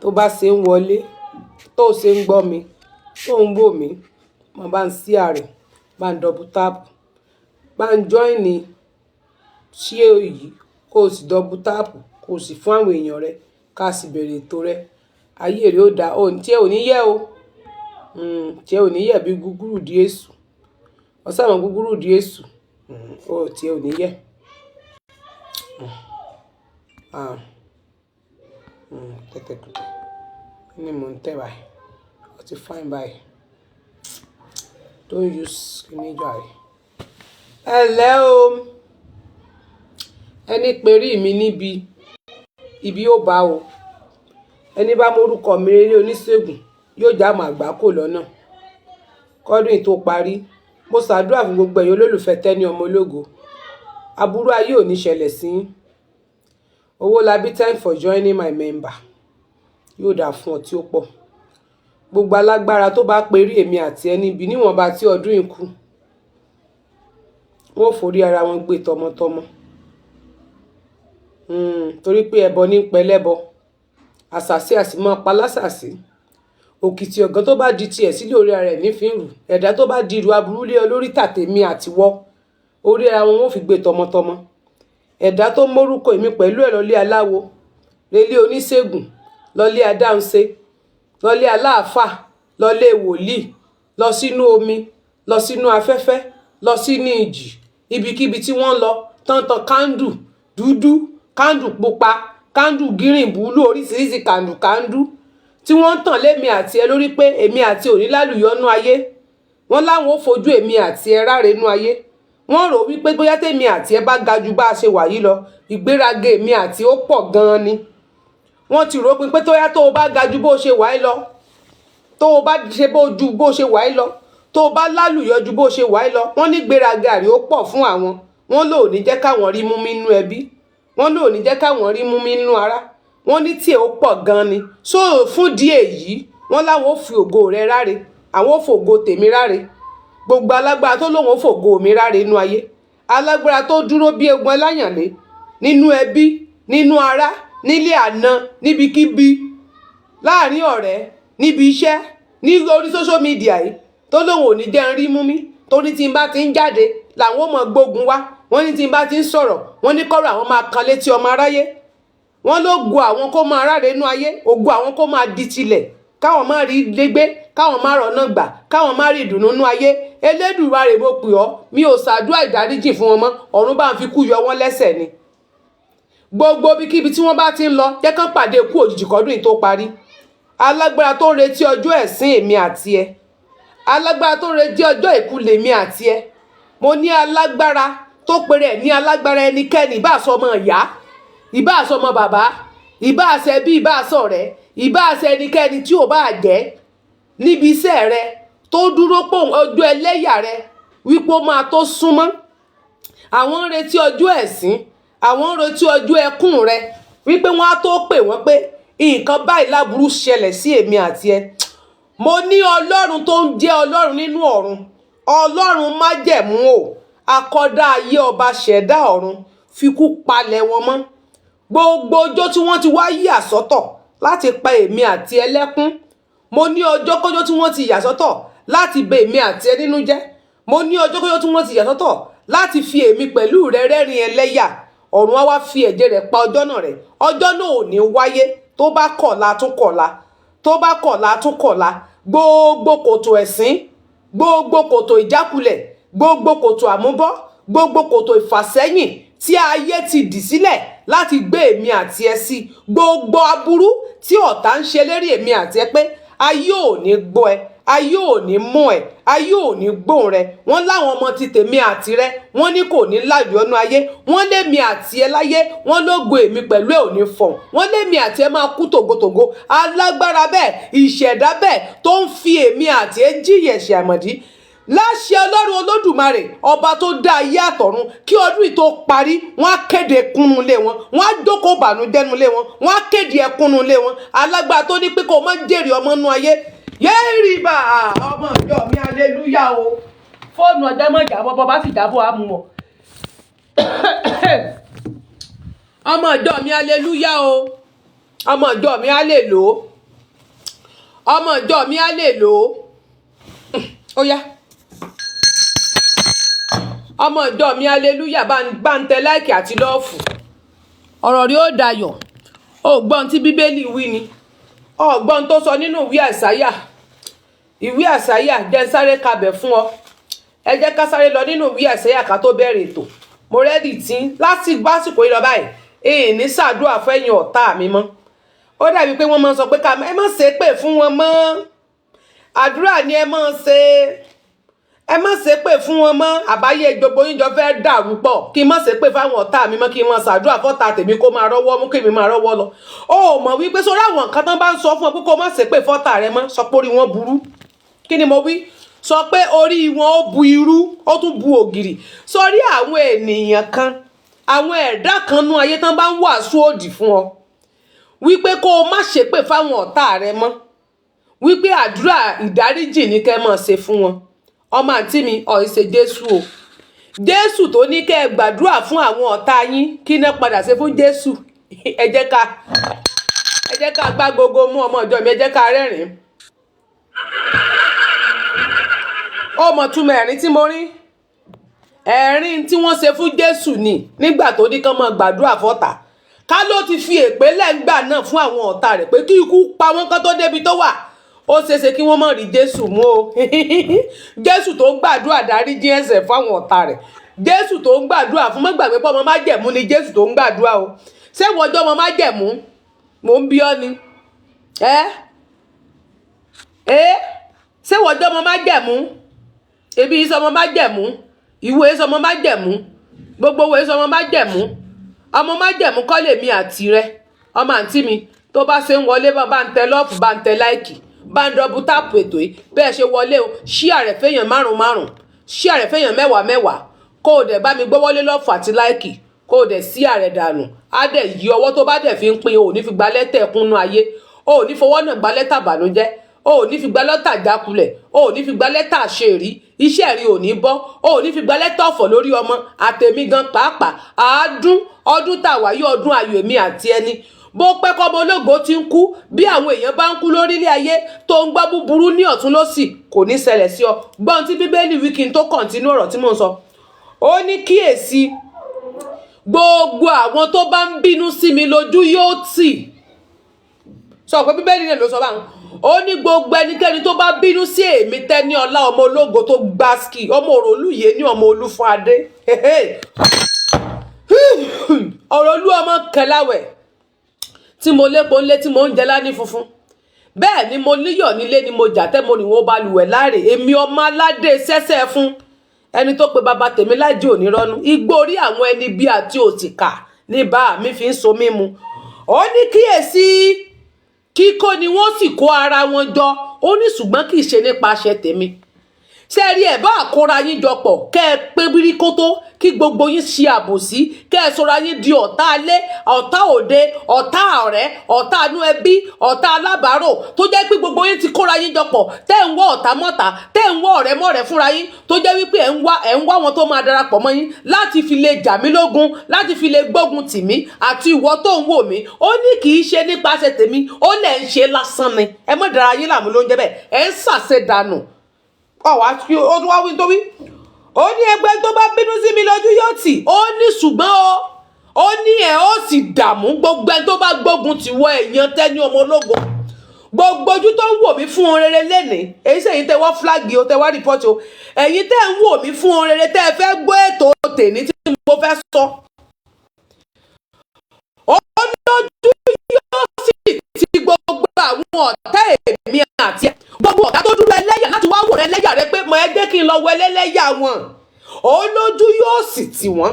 tó bá ṣe ń wọlé tó ṣe ń gbọ́ mi tó ń wò mí mo bá ń sí ààrẹ bá ń double tap bá ń join ní ṣí èyí kó o sì double tap kó o sì fún àwọn èèyàn rẹ ká sì bẹ̀rẹ̀ ètò rẹ ayé rẹ ó dáa òun tí ẹ ò ní yẹ o tí ẹ ò ní yẹ bí gúgúrú di èṣù ọ̀sán àwọn gúgúrú di èṣù ó tí ẹ ò ní yẹ. Tẹ́tẹ́kùtẹ́ ní mò ń tẹ̀ báyìí ó ti fine báyìí don't use kìíní jà rẹ̀. Ẹ̀lẹ́ o ẹni perí mi níbi ibi ó bá o ẹni bá mórúkọ mi rere oníṣègùn yóò já mọ́ àgbákò lọ́nà kọ́dún tó parí mo ṣàdúrà fún gbogbo ẹ̀yin olólùfẹ́ Tenny ọmọ ológo aburú ayé ò ní ṣẹlẹ̀ sí yín. Owólabí, thanks for joining my member. Yóò dà fún ọ tí ó pọ̀. Gbogbo alágbára tó bá perí èmi àti ẹni bí níwọ̀nba tí ọdún yìí kù. Wọ́n forí ara wọn gbé tọmọtọmọ. Torí pé ẹbọ ní pẹlẹ́bọ. Àṣàsí àsìmọ́ palásàsí. Òkìtì ọ̀gán tó bá di tiẹ̀ sílé orí ara ẹ̀ nífìrù. Ẹ̀dá tó bá di ìrù aburú lé ọ lórí tàtèmi àtiwọ́. Orí ara wọn wọ́n fi gbé tọmọtọmọ. Ẹ̀dá tó mórúkọ èmi pẹ̀lú ẹ̀ lọ́lé aláwo lélé oníṣègùn lọ́lé adáhunṣe lọ́lé aláàfà lọ́lé wòlíì lọ sínú omi lọ sínú afẹ́fẹ́ lọ sínú ìjì ibikíbi tí wọ́n lọ tán kándù dúdú kándù pupa kándù gírìn búlú oríṣiríṣi kándù tí wọ́n ń tàn lémi àti ẹ lórí pé èmi àti òní lálùyọ́nú ayé wọ́n láwọn ó fojú èmi àti ẹ ráre nú ayé wọ́n rò wípé bóyá tèmi àti ẹ bá ga jù bá a ṣe wà yìí lọ ìgbéraga èmi àti ó pọ̀ gan-an ni wọ́n ti rò pé tóyá tó o bá ga jù bó ṣe wà yìí lọ tó o bá ṣe ju bó ṣe wà yìí lọ tó o bá lálùyọ ju bó ṣe wà yìí lọ wọ́n ní gbéraga rí ó pọ̀ fún àwọn wọ́n lò ní jẹ́ káwọn rí mú mi nínú ẹbí wọ́n lò ní jẹ́ káwọn rí mú mi nínú ara wọ́n ní tí ẹ ó pọ̀ gan-an ni so fún díẹ̀ yìí wọ́n láwọn ó fi ògo rẹ ráre àwọn ó fògo tèmi ráre gbogbo alágbára tó lóun ó fògo mi ráre inú ayé alágbára tó dúró bí egun aláyànlé nínú ẹbí nínú ará nílé àná níbikíbi láàrin ọ̀rẹ́ níbi iṣẹ́ ní orí social media yìí tó lóun ò ní jẹ́ ń rí mú mi torí tí n bá ti ń jáde làwọn ò mọ̀ gbógun wá wọ́n ní tí n bá ti ń sọ̀rọ̀ wọ́n ní kọ́rọ̀ àwọn máa kan létí ọmọ aráyé wọ́n ló go àwọn kó máa ráre inú ayé ògo àwọn kó máa di tilẹ̀ káwọn má rí légbé káwọn má rọ̀nà gbà káwọn má rí ìdùnnú nú ayé Elédùmarè mo pè ọ́ mi ò ṣàdúrà ìdáríjì fún wọn mọ́ ọ̀run bá ń fi kú yọ wọ́n lẹ́sẹ̀ ni gbogbo ibikíbi tí wọ́n bá ti ń lọ jẹ́ kán pàdé ikú òjijì kọ́dún yìí tó parí alágbára tó ń retí ọjọ́ ẹ̀sín èmi àti ẹ alágbára tó ń retí ọjọ́ ìkúlẹ̀ èmi àti ẹ mo ní alágbára tó pèrè ní alágbára ẹnikẹ́ni ìbá àsọmọ ìyá ìbá àsọmọ bàbá ìbá àṣẹ bí ìbá àṣọ rẹ ìbá àṣẹ ẹnikẹ́ni tí ò bá jẹ́ níbi iṣẹ́ rẹ tó dúró pò ọjọ́ ẹlẹ́yà rẹ wípé ó máa tó súnmọ́ àwọn ń retí ọjọ́ ẹ̀sín àwọn ń retí ọjọ́ ẹkún rẹ wípé wọ́n á tó pè wọ́n pé nǹkan báyìí láburú ṣẹlẹ̀ sí èmi àti ẹ mo ní ọlọ́run tó ń jẹ́ ọlọ́run nínú ọ̀run ọlọ́run májẹ̀mú o akọ́dá ayé ọba ṣẹ̀dá ọ̀run fikú palẹ̀ wọn mọ́ gbogbo ọjọ́ tí wọ́n ti wá yà sọ́tọ̀ láti pa èmi àti ẹ lẹ́kún mo ní ọjọ́kọ́jọ́ tí wọ́n ti yà sọ́tọ̀ láti bẹ èmi àti ẹ nínú jẹ́ mo ní ọjọ́kọ́jọ́ tí wọ́n ti yà sọ́tọ̀ láti fi èmi pẹ̀lú rẹ rẹ́rìn ẹlẹ́yà ọ̀run á wá fi ẹ̀jẹ̀ rẹ̀ pa ọjọ́ náà rẹ̀ ọjọ́ náà ò ní wáyé tó bá kọ̀la tún kọ̀la tó bá kọ̀la tún kọ̀la gbogbo kòtò ẹ̀sín gbogbo kòtò ìjákulẹ̀ gbogbo kòtò àmúbọ́ gbogbo kòtò ìfàsẹ́yìn tí ayé ti dì sílẹ̀ láti gbé èmi àti ẹ sí gbogbo aburú tí ọ̀tá ń ṣe lérí èmi àti ẹ pé ayé ò ní gbọ́ ẹ ayé ò ní mú ẹ ayé ò ní gbóhùn rẹ wọ́n láwọn ọmọ ti tèmi àti rẹ wọ́n ní kò ní láyọ̀nú ayé wọ́n lémi àti ẹ láyé wọ́n lógo èmi pẹ̀lú ẹ ò ní fọ̀n wọ́n lémi àti ẹ máa kú tògótògó alágbára bẹ́ẹ̀ ìṣẹ̀dá bẹ́ẹ̀ tó ń fi èmi àti ẹ jíyẹ̀ṣẹ̀ àmọ̀dí láṣẹ ọlọ́run olódùmarè ọba tó dá ayé àtọ̀run kí ọdún yìí tó parí wọ́n á kéde kúnnú lé wọn wọ́n á jókòó bànújẹ́nu lé wọn wọ́n á kéde ẹkúnnú lé wọn alágbára tó ní pé kó má jèrè ọmọ nú ayé yéèrì bá ọmọ ìjọ mi aleluya o fóònù ọjọ́ mọ̀ jábọ́ bọ́ bá sì jábọ́ á mú ọ ọmọ ìjọ mi aleluya o ọmọ ìjọ mi á lè lò ó, ọmọ ìjọ mi á lè lò ó yá ọmọ ìjọ mi aleluya bá ń tẹ láìkì àti lọ́ọ̀fù. ọ̀rọ̀ rí ó dayọ̀. Ọ̀gbọ́n tí bíbélì wí ni, ọ̀gbọ́n tó sọ nínú ìwé àsáyà jẹ́ sáré kabẹ̀ fún ọ. Ẹ jẹ́ ká sáré lọ nínú ìwé àsáyà ká tó bẹ̀rẹ̀ ètò. Mo rẹ́dì tí lásìkò yìí lọ báyìí èyí ní ṣàdúrà fẹ́yìn ọ̀tá mi mọ́. Ó dàbí pé wọ́n máa ń sọ pé ẹ má ṣe pè fún wọn mọ́, àdúrà ni ẹ má ṣe pè fún wọn mọ́. Àbáyé gbogbo yín jọ fẹ́ dàrú pọ̀ kí n má ṣe pè fáwọn ọ̀tá mi mọ́, kí n má ṣàdúrà fọ́tá tèmi kó máa rọ́wọ́ mú kí mi máa rọ́wọ́ lọ. Ó mọ̀ wípé sórí àwọn nǹkan tán bá ń sọ fún ọ pé kó má ṣe pè fọ́tá rẹ mọ́, sọ pé orí wọn burú. Kí ni mo wí? Sọ pé orí wọn ó bu irú, ó tún bu ògìrì. Sórí àwọn ènìyàn kan, àwọn ẹ̀dá kan nú ayé tán bá ń wàásù òdì fún ọ wípé kó o má ṣe pè fáwọn ọ̀tá rẹ mọ́, wípé àdúrà ìdáríjì ní kẹ́ mọ̀ ṣe fún wọn. Ọmọ àǹtí mi ṣe Jésù o. Jésù tó ní kẹ́ ẹ gbàdúrà fún àwọn ọ̀tá yín, kí ná padà ṣe fún Jésù? Ẹ jẹ́ ká gbá gbogbo mú ọmọ ìjọ mi, ẹ jẹ́ ká rẹ́rìn-ín. Ó mọ̀ túmọ̀ ẹ̀rín tí mo rí? Ẹ̀rín tí wọ́n ṣe fún Jésù ni nígbà tó ní kán máa gbàdúrà fọ́tá. Ká ló ti fi èpè lẹ́ngbà náà fún àwọn ọ̀tá rẹ̀ pé kí ikú pa wọ́n kán tó débi tó wà. Ó ṣeéṣe kí wọ́n má rí Jésù mú o. Jésù tó ń gbàdúrà dáríjì ẹ̀ṣẹ̀ fáwọn ọ̀tá rẹ̀. Jésù tó ń gbàdúrà fún, má gbàgbé pé ọmọ májẹ̀mú ni Jésù tó ń gbàdúrà o. Ṣé ìwọ ọjọ́ ọmọ májẹ̀mú? Mò ń bí ọ ni. Ṣé ìwọ ọjọ́ ọmọ májẹ̀mú? Ebi yìí sọmọ májẹ̀mú, ìwé sọmọ májẹ̀mú, gbogbo ìwé sọmọ májẹ̀mú. Ọmọ májẹ̀mú kọ́ lèmi àti rẹ. Ọmọ àǹtí mi tó bá ṣe ń wọlé bá ń tẹ lọ́ọ̀fù, bá ń tẹ láìkì, bá ń dọ́bù táàpù ètò yìí bẹ́ẹ̀ ṣe wọlé o. Ṣíà rẹ̀ fẹ́yàn 5-5, ṣíà rẹ̀ fẹ́yàn 10-10, kó o dẹ̀ bá mi gbọ́wọ́lé lọ́ọ̀fù àti láìkì, kó o dẹ̀ sí ààrẹ dànù. Á dẹ̀ yí ọwọ́ tó bá dẹ̀ fi ń pín, o ò ní fi gba lẹ́tà ẹkúnnú ayé, o ò ní fọwọ́ náà gba lẹ́tà bànújẹ́, o ò ní fi gba lẹ́tà jákulẹ̀, o ò ní fi gba lẹ́tà àṣeyìrí, iṣẹ́ rí ò ní bọ́, o ò ní fi gba lẹ́tà ọ̀fọ̀ lórí ọmọ àtẹ̀mí gan pàápàá. Ọdún tàwa yí ọdún ayọ̀ èmi àti ẹni. Bó pẹ́ kọ́mọ ológo ti ń kú, bí àwọn èèyàn bá ń kú lórílẹ̀ ayé tó ń gbọ́ búburú ní ọ̀tún lósì, kò ní ṣẹlẹ̀ sí ọ. Gbọ́n tí bíbélì wí kí n tó kọ̀ǹtínú ọ̀rọ̀ tí mò ń sọ. Ó ní kíyèsí, gbogbo àwọn tó bá ń bínú sí mi lójú yóò tì. Sọ pé bíbélì náà ló sọ báwọn. Ó ní gbogbo ẹnikẹ́ni tó bá bínú sí èmi Tẹ́níọlá ọmọ ológo tó gbáskì, ọmọ òròlúyè ní ọmọ olúfún adé. Òròlú ọmọ kẹláwẹ̀ tí mo lépo ńlé tí mo ń jẹ láni funfun. Bẹ́ẹ̀ ni mo níyọ̀ nílé ni mo jà tẹ́ mo rìn wọ́n balùwẹ̀ láre. Èmi ọmọ aládé sẹ́sẹ́ fún ẹni tó pe bàbá tèmi lájì òní rọ́nú. Igbó orí àwọn ẹni bí àti òtìkà ní bá mi fi ń so mímu. Ó ní kíyèsí, kíkó ni wọ́n sì kó ara wọn jọ. Ó ní ṣùgbọ́n kì í ṣe nípasẹ̀ tèmi. Ṣé rí ẹ̀ bá àkóra yín jọ pọ̀ kẹ́ ẹ pé bíríkótó kí gbogbo yín ṣe àbòsí, kẹ́ ẹ sọra yín di ọ̀tá alé, ọ̀tá òde, ọ̀tá ọ̀rẹ́, ọ̀tá inú ẹbí, ọ̀tá alábàárò, tó jẹ́ pé gbogbo yín ti kóra yín jọ pọ̀ tẹ́ ń wọ́ ọ̀tá mọ́ta, tẹ́ ń wọ́ ọ̀rẹ́ mọ́rẹ́ fúnra yín, tó jẹ́ wípé ẹ̀ ń wá wọn tó máa darapọ̀ mọ́ yín láti fi lè jà mí lógun, láti fi lè gbógun tì mí àti ìwọ tó ń wò mí. Ó ní kì í ṣe nípasẹ̀ tèmi, ó lẹ̀ ń ṣe lásán ni. Ẹ má dára yín láàmú ló ń jẹ́ bẹ́ẹ̀, ẹ ń ṣàṣedànù. Ó tún wá wí tó wí. Ó ní ẹgbẹ́ tó bá bínú sí mi lójú yóò tì. Ó ní ṣùgbọ́n ó ní ẹ̀ ó sì dààmú gbogbo ẹni tó bá gbógun ti wọ èèyàn Tẹ́ní ọmọ ológo. Gbogbo ojú tó ń wò mí fún ohun rere lénìí, èyí sẹ́yìn tẹ́ wá fúláàgì o, tẹ́ wá rìpọ́tì o, ẹ̀yin tẹ́ ń wò mí fún ohun rere tẹ́ ẹ fẹ́ gbọ́ ètò tèmi tí mo fẹ́ sọ. Ó lójú yóò sì ti gbogbo àwọn ọ̀tá èmi àti ẹ̀. Gbogbo ọ̀tá tó dúró ẹlẹ́yà láti wá wò ẹlẹ́yà rẹ pé mọ̀ ẹ jẹ́ kí n lọ wọ ẹlẹ́yà wọn. Ó lójú yóò sì tì wọ́n.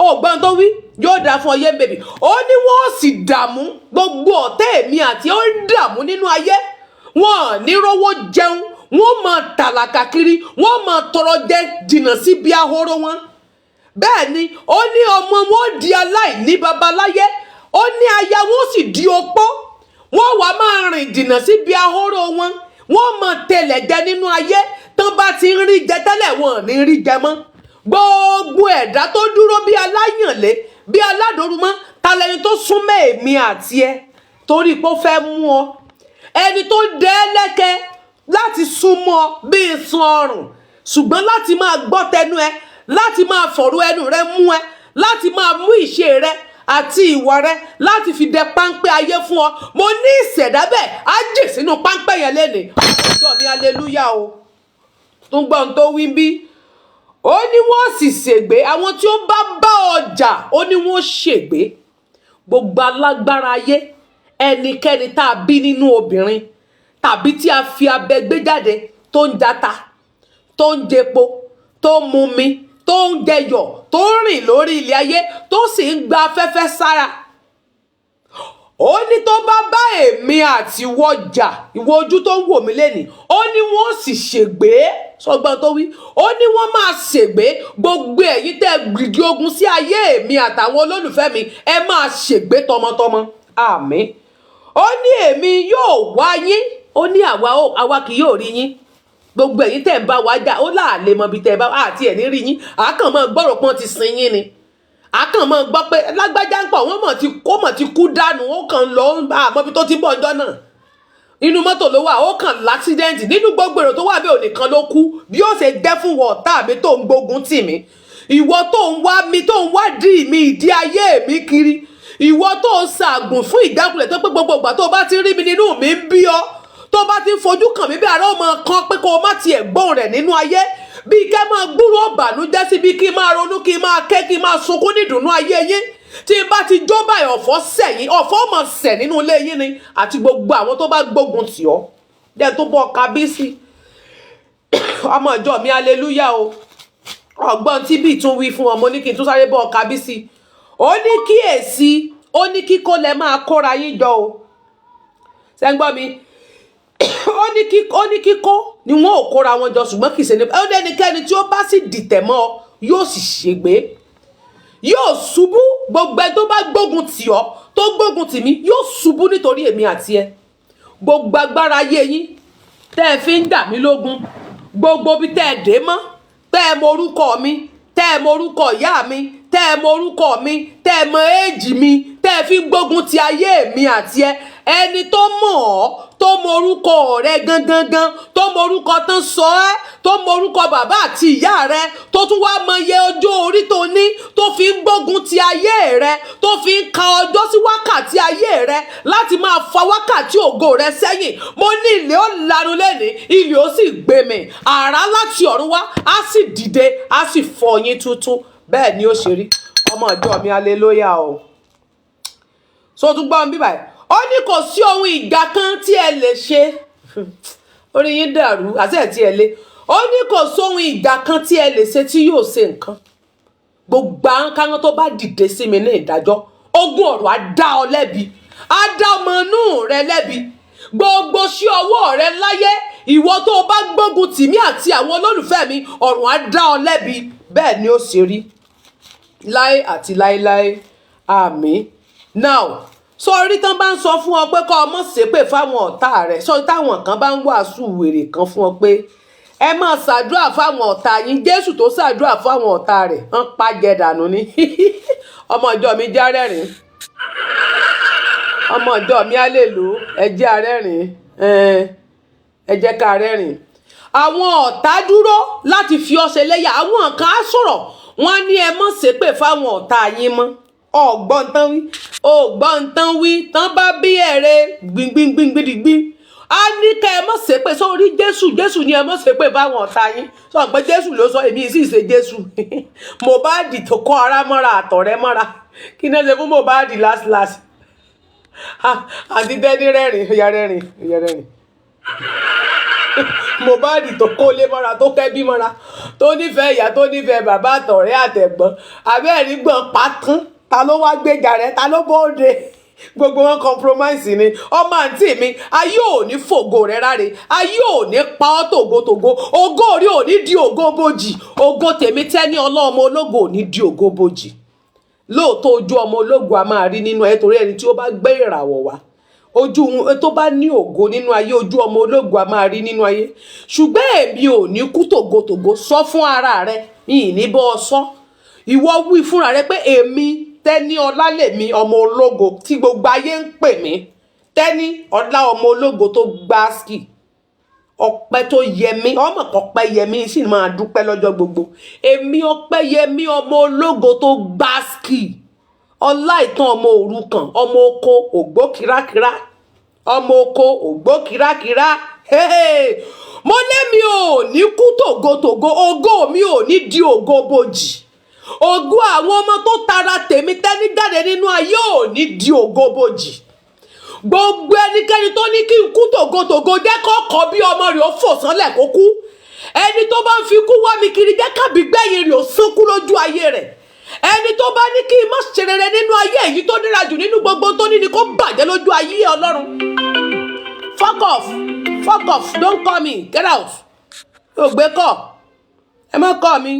Ọgbọ́n tó wí yóò dá fún ọyẹ́ bèbí. Ó ní wọ́n sì dààmú, gbogbo ọ̀tá èmi àti ẹ̀ ó ń dààmú nínú ayé. Wọ́n ní rówó jẹun, wọ́n máa tàlàkà kiri, wọ́n máa tọrọ jẹ jìnnà sí bí ahoro wọn. Bẹ́ẹ̀ ni ó ní ọmọ wọn di aláìní babaláyé. Ó ní aya wọn sì di opó. Wọ́n wá máa rìn jìnnà sí bí ahoro wọn. Wọ́n máa tẹ̀lẹ̀ jẹ nínú ayé. Tán bá ti ń rí jẹ tẹ́lẹ̀ wọn ò ní rí jẹ mọ́. Gbogbo ẹ̀dá tó dúró bí aláyànlé, bí aládòrúmọ́, talẹ́ni tó súnmọ́ èmi àti ẹ torí pé ó fẹ́ mú ọ, ẹni tó dẹ́ lẹ́kẹ́ láti súnmọ́ bí ìsun ọrùn, ṣùgbọ́n láti máa gbọ́ tẹnu ẹ, láti máa fọ̀rọ̀ ẹnu rẹ mú ẹ, láti máa mú ìṣe rẹ àti ìwà rẹ láti fi dẹ páńpẹ́ ayé fún ọ. Mo ní ìṣẹ̀dá bẹ́ẹ̀ á jè sínú páńpẹ́ yẹn lénìí. Ọjọ́ mi aleluya o. Tún gbọ́ ohun tó wí bí. Ó ní wọ́n sì ṣègbé, àwọn tí ó bá ọjà ó ní wọ́n ṣègbé. Gbogbo alágbára ayé, ẹnikẹ́ni tá a bí nínú obìnrin tàbí tí a fi abẹ gbé jáde tó ń jata, tó ń jẹpo, tó ń mumi, tó ń jẹyọ̀, tó ń rìn lórí ilẹ̀ ayé, tó sì ń gba afẹ́fẹ́ sára. Ó ní tó bá èmi àti wọjà, ìwọ ojú tó ń wò mí lénìí, ó ní wọ́n sì ṣègbé. Sọgbọ́n tó wí, ó ní wọ́n máa ṣègbé. Gbogbo ẹ̀yin tẹ́ gbìgì ogun sí ayé mi àtàwọn olólùfẹ́ mi, ẹ máa ṣègbé tọmọtọmọ. Àmín. Ó ní èmi yóò wá yín, ó ní àwa kì yóò rí yín. Gbogbo ẹ̀yin tẹ́ ń bá wa jà, ó láàlè mọ ibi tẹ́ bá àti ẹ̀ ní rí yín. Àákàn mọ́ gbọ́rọ̀ pọ́n ti sin yín ni. Àákàn mọ́ gbọ́ pé lágbájá ń pọ̀, wọ́n mọ̀ ti kú dànù, ó kàn lọ àmọ́ ibi tó ti bọ̀ ọjọ́ náà. Inú mọ́tò ló wà, ó kàn láksidẹ́ǹtì. Nínú gbogbo èrò tó wà bí ònìkan ló kú. Bí ó ṣe jẹ́ fún wọ ọ̀tá mi tó ń gbógun tì mí. Ìwọ tó ń wá mi, tó ń wádìí mi, ìdí ayé mi kiri. Ìwọ tó ń ṣàgùn fún ìjákulẹ̀ tó pé gbogbo ìgbà tó bá ti rí mi nínú mi ń bí ọ. Tó bá ti fojú kàn mí bí ara ọmọ kan pé kó o má tiẹ̀ gbóhùn rẹ̀ nínú ayé. Bí kẹ́ máa gbúrò ọ̀bànújẹ́ sí bí kí n máa ronú, kí n máa ké, kí n máa sunkún nídùnnú ayé yín. Tí n bá ti jó báyìí ọ̀fọ̀ sẹ̀yìn, ọ̀fọ̀ mọ̀ sẹ̀ nínú ilé yín ni àti gbogbo àwọn tó bá gbógun tì ọ́. Dẹ́ tó bọ́ kábíyèsí. Ọmọ ìjọ mi aleluya o. Ọgbọ́n tí bí tún wí fún ọmọ ní kí n tún sáré bọ́ kábíyèsí. Ó ní kíyèsí, ó ní kíkó lẹ máa kóra yín jọ o. Ṣé ń gbọ́ mi? Ó ní kíkó ni wọn ò kóra wọn jọ, ṣùgbọ́n kì í ṣe ní. Ó ní ẹnikẹ́ni tí ó bá sì dìtẹ̀ mọ́ ọ yóò sì ṣègbé, yóò ṣubú. Gbogbo ẹ tó bá gbógun tì ọ́, tó gbógun tì mí, yóò ṣubú nítorí èmi àti ẹ. Gbogbo agbára ayé yín tẹ́ ẹ fi ń dà mí lógun, gbogbo bí tẹ́ ẹ dé mọ́, tẹ́ ẹ mọ orúkọ mi, tẹ́ ẹ mọ orúkọ ìyá mi, tẹ́ ẹ mọ orúkọ mi, tẹ́ ẹ mọ éèjì mi, tẹ́ ẹ fi ń gbógun ti ayé mi àti ẹ. Ẹni tó mọ̀ ọ́, tó mọ orúkọ rẹ gangan, tó mọ orúkọ tán sọ ẹ́, tó mọ orúkọ bàbá àti ìyá rẹ, tó tún wá mọ iye ọjọ́ orí tó ní, tó fi ń gbógun ti ayé rẹ, tó fi ń ka ọjọ́ sí wákàtí ayé rẹ láti máa fa wákàtí ògo rẹ sẹ́yìn. Mo ní ilé ó lanu lẹ́nìí, ilé ó sì gbé mi. Àrá láti ọ̀run wá, á sì dìde, á sì fọ yín tútú. Bẹ́ẹ̀ ni ó ṣe rí. Ọmọ ìjọ mi aleluya o. So tún gbọ́ mi báyìí. Ó ní kò sí ohun ìgbà kan tí ẹ lè ṣe. Orí yín dàrú, àti ẹ̀ tí ẹ lé. Ó ní kò sí ohun ìgbà kan tí ẹ lè ṣe tí yóò ṣe nǹkan. Gbogbo àwọn kan tó bá dìde sí mi ní ìdájọ́, ogun ọ̀rọ̀ á dá ọ lẹ́bi. Á dá ọmọ inú rẹ lẹ́bi. Gbogbo sí ọwọ́ rẹ láyé, ìwọ tó bá gbógun tì mí àti àwọn olólùfẹ́ mi, ọ̀run á dá ọ lẹ́bi. Bẹ́ẹ̀ ni ó ṣe rí. Láé àti láéláé. Àmín. Now, sọrí tán bá ń sọ fún ọ pé kọ́ ọmọ ṣépè fáwọn ọ̀tá rẹ̀, sọ táwọn kan bá ń wàásù wèrè kan fún ọ pé ẹ máa ṣàdúrà fáwọn ọ̀tá yín. Jésù tó ṣàdúrà fáwọn ọ̀tá rẹ̀ ń pàjẹ́ dànù ni. Ọmọ ìjọ mi já rẹ́rìn. Ọmọ ìjọ mi á lè lò ẹ jẹ́ arẹ́rìn. Ẹ jẹ́ ká rẹ́rìn. Àwọn ọ̀tá dúró láti fi ọ ṣe lẹ́yà. Àwọn kan á sọ̀rọ̀, wọ́n ní ẹ má ṣépè fáwọn ọ̀tá yín mọ́. Ọ̀gbọ́n tán wí, ọ̀gbọ́n tán wí, tán bá bí ẹ̀rẹ́ gbìngbìngbìngbìngbìn. A ní kẹ́ ẹ má ṣépè sórí Jésù ni ẹ má ṣépè báwọn ọ̀tá yín. Sọ pé Jésù ló sọ, èmi sì ṣe Jésù. Mohbad tó kọ́ ara mọ́ra àtọ̀rẹ́ mọ́ra. Kí ni ẹ ṣe fún Mohbad last. Àti Tẹ́ni rẹ́rìn, ìyá rẹ́rìn. Mohbad tó kó lé mọ́ra, tó kẹ́bí mọ́ra, tó nífẹ̀ẹ́ ìyá, tó nífẹ̀ẹ́ bàbá àtọ̀rẹ́ àtẹ̀gbọ́n. Abẹ́ẹ̀rí gbọ̀n pátán. Ta ló wá gbéjà rẹ̀? Ta ló bóde? Gbogbo wọn compromise ni. Ọmọ àǹtí mi, ayé ò ní fògo rẹ ráre, ayé ò ní pa ọ́ tògótògó, ògo orí ò ní di ògo bòjì, ògo tèmi Tẹ́ni ọlọ́mọ ológo ò ní di ògo bòjì. Lóòótọ́ ojú ọmọ ológo a máa rí nínú ẹ, torí ẹni tí ó bá gbé ìràwọ̀ wá, ojú tó bá ní ògo nínú ayé, ojú ọmọ ológo a máa rí nínú ayé. Ṣùgbọ́n èmi ò ní kú tògótògó. Sọ fún ara rẹ, ìní bọ́ ọ sọ. Ìwọ wí fúnra rẹ pé èmi Tẹ́ni ọlá lèmi, ọmọ ológo tí gbogbo ayé ń pè mí. Tẹ́ni ọlá ọmọ ológo tó gbáàsì ọpẹ́ tó yẹmí ọmọ ọpẹ́ yẹmí sì máa dúpẹ́ lọ́jọ́ gbogbo. Èmi ọpẹ́ yẹmí ọmọ ológo tó gbáàsì ọlá ìtàn ọmọ òrukàn ọmọ oko ògbó kírákírá ọmọ oko ògbó kírákírá mo lémi ò ní kú tògótògó ògo mi ò ní di ògo bòjì ògo àwọn ọmọ tó tara tèmi tẹ́ni jáde nínú ayé ò ní di ògo bòjì. Gbogbo ẹnikẹ́ni tó ní kí n kú tògótògó jẹ́ kọ́kọ́ bí ọmọ rẹ̀ ó fò sánlẹ̀ kó kú. Ẹni tó bá ń fi kú wá mi kiri jẹ́ kábí gbẹ̀yìn rẹ̀ ó sánkú lójú ayé rẹ̀. Ẹni tó bá ní kí n má ṣe rere nínú ayé èyí tó dára jù nínú gbogbo tó ní ni kó bàjẹ́ lójú ayé Ọlọ́run. Fuck off, don't call me, get out. Ó gbé kọ́, ẹ má call mi.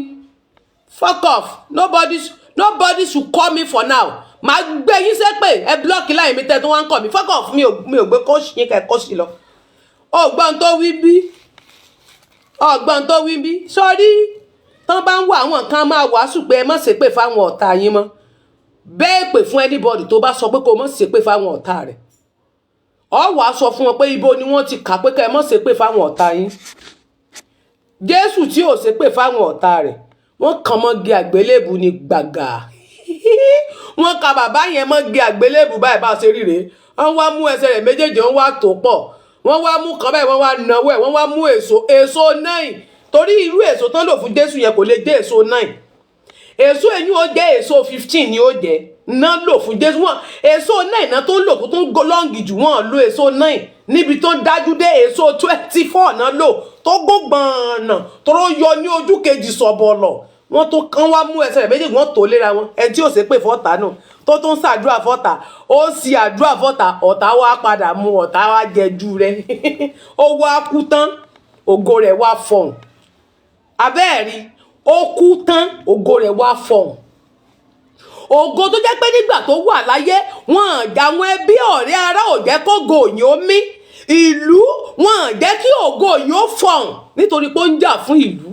Fuck off, nobody should call me for now. Màá gbé yín sépè ẹ blọọkì láì mi tẹ́ tó wá ń kọ̀ mí. Fuck off, mi ò gbé kóṣì yín kẹ́ kóṣì lọ. Ọgbọ́n tó wí bí sọ́rí tán bá ń wá àwọn nǹkan máa wàásù pé ẹ má ṣépè fáwọn ọ̀tá yín mọ́. Bẹ́ẹ̀ pè fún anybody tó bá sọ pé kó má ṣépè fáwọn ọ̀tá rẹ̀. Ọ wàá sọ fún wọn pé ibo ni wọ́n ti kà pé kẹ́ ẹ má ṣépè fáwọn ọ̀tá yín. Jésù tí ò ṣépè fáwọn ọ̀tá rẹ̀ wọ́n kàn mọ́gi àgbélébù ní gbàgà. Wọ́n ka bàbá yẹn mọ́gi àgbélébù báyìí bá ṣe ríre. Wọ́n wá mú ẹsẹ̀ rẹ̀ méjèèjì wọ́n wá tó pọ̀. Wọ́n wá mú kan báyìí wọ́n wá náwó ẹ̀ wọ́n wá mú èso 9 torí irú èso tán lò fún Jésù yẹn kò lè dé èso 9. Èso ẹ̀yìn ó jẹ́ èso 15 ni ó jẹ́ náà lò fún Jésù wọn. Èso 9 náà tó ń lò fún tó ń lọ́ǹgì jù wọ́n lo èso 9 níbi tó dájú dé èso 24 náà lò tó gbọ̀nà tó yọ ní ojú kejì sọ̀bọ̀lọ̀. Wọ́n tó kàn wá mú ẹsẹ̀ rẹ̀ méjèèjì wọ́n tó léra wọn ẹni tí ò ṣépè fọ́tà náà tó tún ṣàdúrà fọ́tà ó sì àdúrà fọ́tà ọ̀tá wá padà mú ọ̀tá wá jẹjú rẹ̀ ó wá kú tán ògo rẹ̀ wá fọ̀hún abẹ́ẹ̀rí ó kú tán ògo rẹ̀ wá fọ̀hún. Ògo tó jẹ́ pé nígbà tó wà láyé wọn àwọn ẹbí ọ̀rẹ́ ará ò jẹ́ kó ògo yìí ó mí ìlú wọn jẹ́ kí ògo yìí ó fọ̀hún nítorí pé ó ń jà fún ìlú.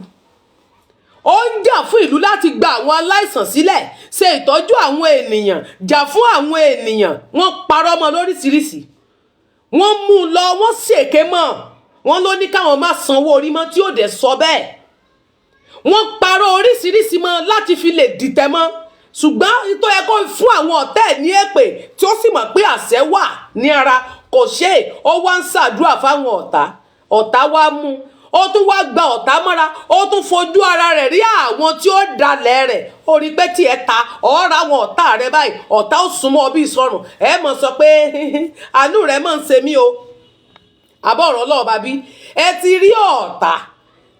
Ó ń jà fún ìlú láti gba àwọn aláìsàn sílẹ̀ ṣe ìtọ́jú àwọn ènìyàn jà fún àwọn ènìyàn wọ́n parọ́ mọ́ lóríṣiríṣi wọ́n mú un lọ wọ́n ṣèké mọ́ wọ́n ló ní káwọn má sanwó orí mọ́ tí ó dẹ̀ sọ bẹ́ẹ̀ wọ́n parọ́ oríṣiríṣi mọ́ láti fi lè dìtẹ̀ mọ́ ṣùgbọ́n tó yẹ kó fún àwọn ọ̀tá ẹ̀ ní èpè tí ó sì mọ̀ pé àṣẹ wà ní ara kò ṣe é ó wá ń ṣàdúrà fáwọn ọ̀tá wá mú ó tún wá gba ọ̀tá mọ́ra ó tún fojú ara rẹ̀ rí àwọn tí ó dalẹ̀ rẹ̀ ó rí pé tí ẹ ta ọ̀ọ́ra àwọn ọ̀tá rẹ̀ báyìí ọ̀tá ó súnmọ́ bí ìsọ̀rùn ẹ mọ̀ sọ pé àánú rẹ̀ mọ̀ ń ṣe mí o àbọ̀rọ̀ ọlọ́ọ̀bá bí ẹ ti rí ọ̀tá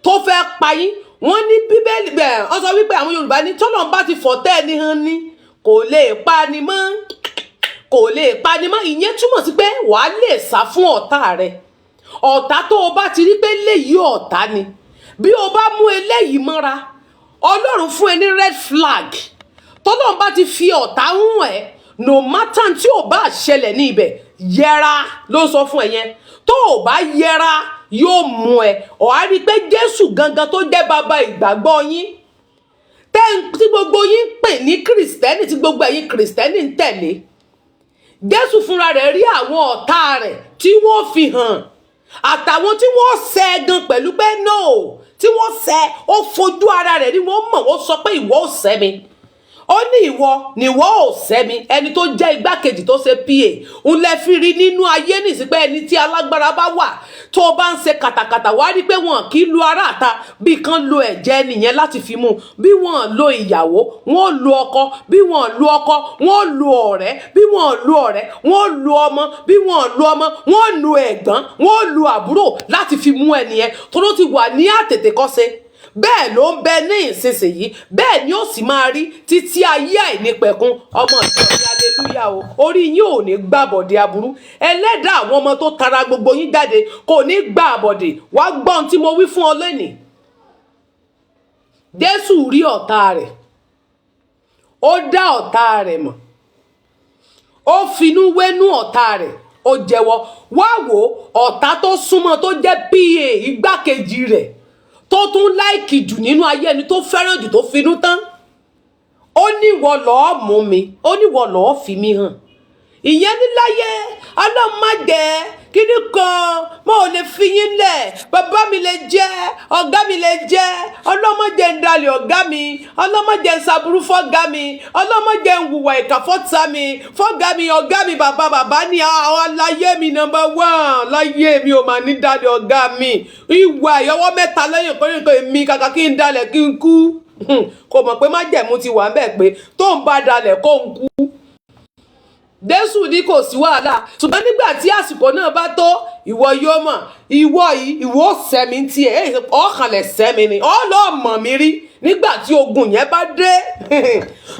tó fẹ́ pa yín wọ́n ní bíbélì bẹ́ẹ̀ wọ́n sọ wípé àwọn Yorùbá ní tọ́lọ́run bá ti fọ̀tẹ́ ẹni hàn ní kò lè pa ni mọ́ ìyẹn túmọ̀ sí pé wàá lè sá fún ọ̀tá rẹ̀ ọ̀tá tó o bá ti rí pé léyìí ọ̀tá ni bí o bá mú eléyìí mọ́ra Ọlọ́run fún ẹ ní red flag tọ́lọ́run bá ti fi ọ̀tá hùn ẹ́ no matter tí ò bá ṣẹlẹ̀ ní ibẹ̀ yẹra ló sọ fún ẹ yẹn tó o bá yẹra yóò mú ẹ ọ̀ á rí i pé Jésù gangan tó jẹ́ bàbá ìgbàgbọ́ yín tí gbogbo yín ń pè ní kìrìsìtẹ́nì tí gbogbo ẹ̀yin kìrìsìtẹ́nì ń tẹ̀lé Jésù fúnra rẹ̀ rí àwọn ọ̀tá rẹ̀ tí wọ́n fi hàn àtàwọn tí wọ́n ṣẹ̀ gan pẹ̀lú pé no tí wọ́n ṣẹ̀ ó fojú ara rẹ̀ ni wọ́n mọ̀ ó sọ pé ìwọ ò ṣẹ̀ mi ó ní ìwọ ò ṣẹ̀ mi ẹni tó jẹ́ igbákejì tó ṣe PA ń lẹ fi rí nínú ayé nìsípẹ́ ẹni tí alágbára bá wà tó o bá ń ṣe kàtàkàtà wá rí pé wọn kì í lu ara àta bí kan lo ẹ̀jẹ̀ nìyẹn láti fi mú bí wọn lo ìyàwó wọn lo ọkọ bí wọn lo ọkọ wọn lo ọ̀rẹ́ bí wọn lo ọ̀rẹ́ wọn lo ọmọ bí wọn lo ọmọ wọn lo ẹ̀gbọ́n wọn lo àbúrò láti fi mú ẹnìyẹn tó ló ti wà ní àtètèkọ́ṣe bẹ́ẹ̀ ló ń bẹ ní ìsinsìnyí bẹ́ẹ̀ ni ó sì máa rí títí ayé àìnípẹ̀kun ọmọ ìjọ ní aleluya o orí yín ò ní gbà bọ̀dé aburú ẹlẹ́dàá àwọn ọmọ tó tara gbogbo yín jáde kò ní gbà bọ̀dé wá gbọ́n tí mo wí fún ọ lónìí Jésù rí ọ̀tá rẹ̀ ó dá ọ̀tá rẹ̀ mọ̀ ó finú wénú ọ̀tá rẹ̀ ó jẹ́wọ́ wá wò ọ̀tá tó súnmọ́ tó jẹ́ PA igbákejì rẹ̀ tó tún láìkì jù nínú ayé ẹni tó fẹ́ràn jù tó finú tán ó ní ìwọ lọ́ọ́ mú mi ó ní ìwọ lọ́ọ́ fi mí hàn ìyẹn ní láyé ọlọ́run má jẹ́ kíní kan mo ò lè fi yín lẹ̀ bàbá mi lè jẹ́ ọ̀gá mi lè jẹ́ ọlọ́mọdé ń dalẹ̀ ọ̀gá mi ọlọ́mọdé ń ṣàbúrú fọ́gá mi ọlọ́mọdé ń hùwà ìkà fọ́tà mi fọ́gá mi ọ̀gá mi bàbá ní àwọn aláyé mi number 1 láyé mi ò máa ní dalẹ̀ ọ̀gá mi ìwà ìyọwọ́ mẹ́ta lẹ́yìn kọ́nìkan èmi kàkà kí n dalẹ̀ kí n kú kò mọ̀ pé májẹ̀mú ti wà ń bẹ̀ pé tó ń bá dalẹ̀ kó ń kú. Jésù ní kò sí wàhálà ṣùgbọ́n nígbà tí àsìkò náà bá tó ìwọ yóò mọ̀ ìwọ yìí ìwọ sẹ́mi tiẹ̀ ọ̀kànlẹ̀ sẹ́mi ni ọlọ́mọ mi rí nígbà tí ogun yẹn bá dé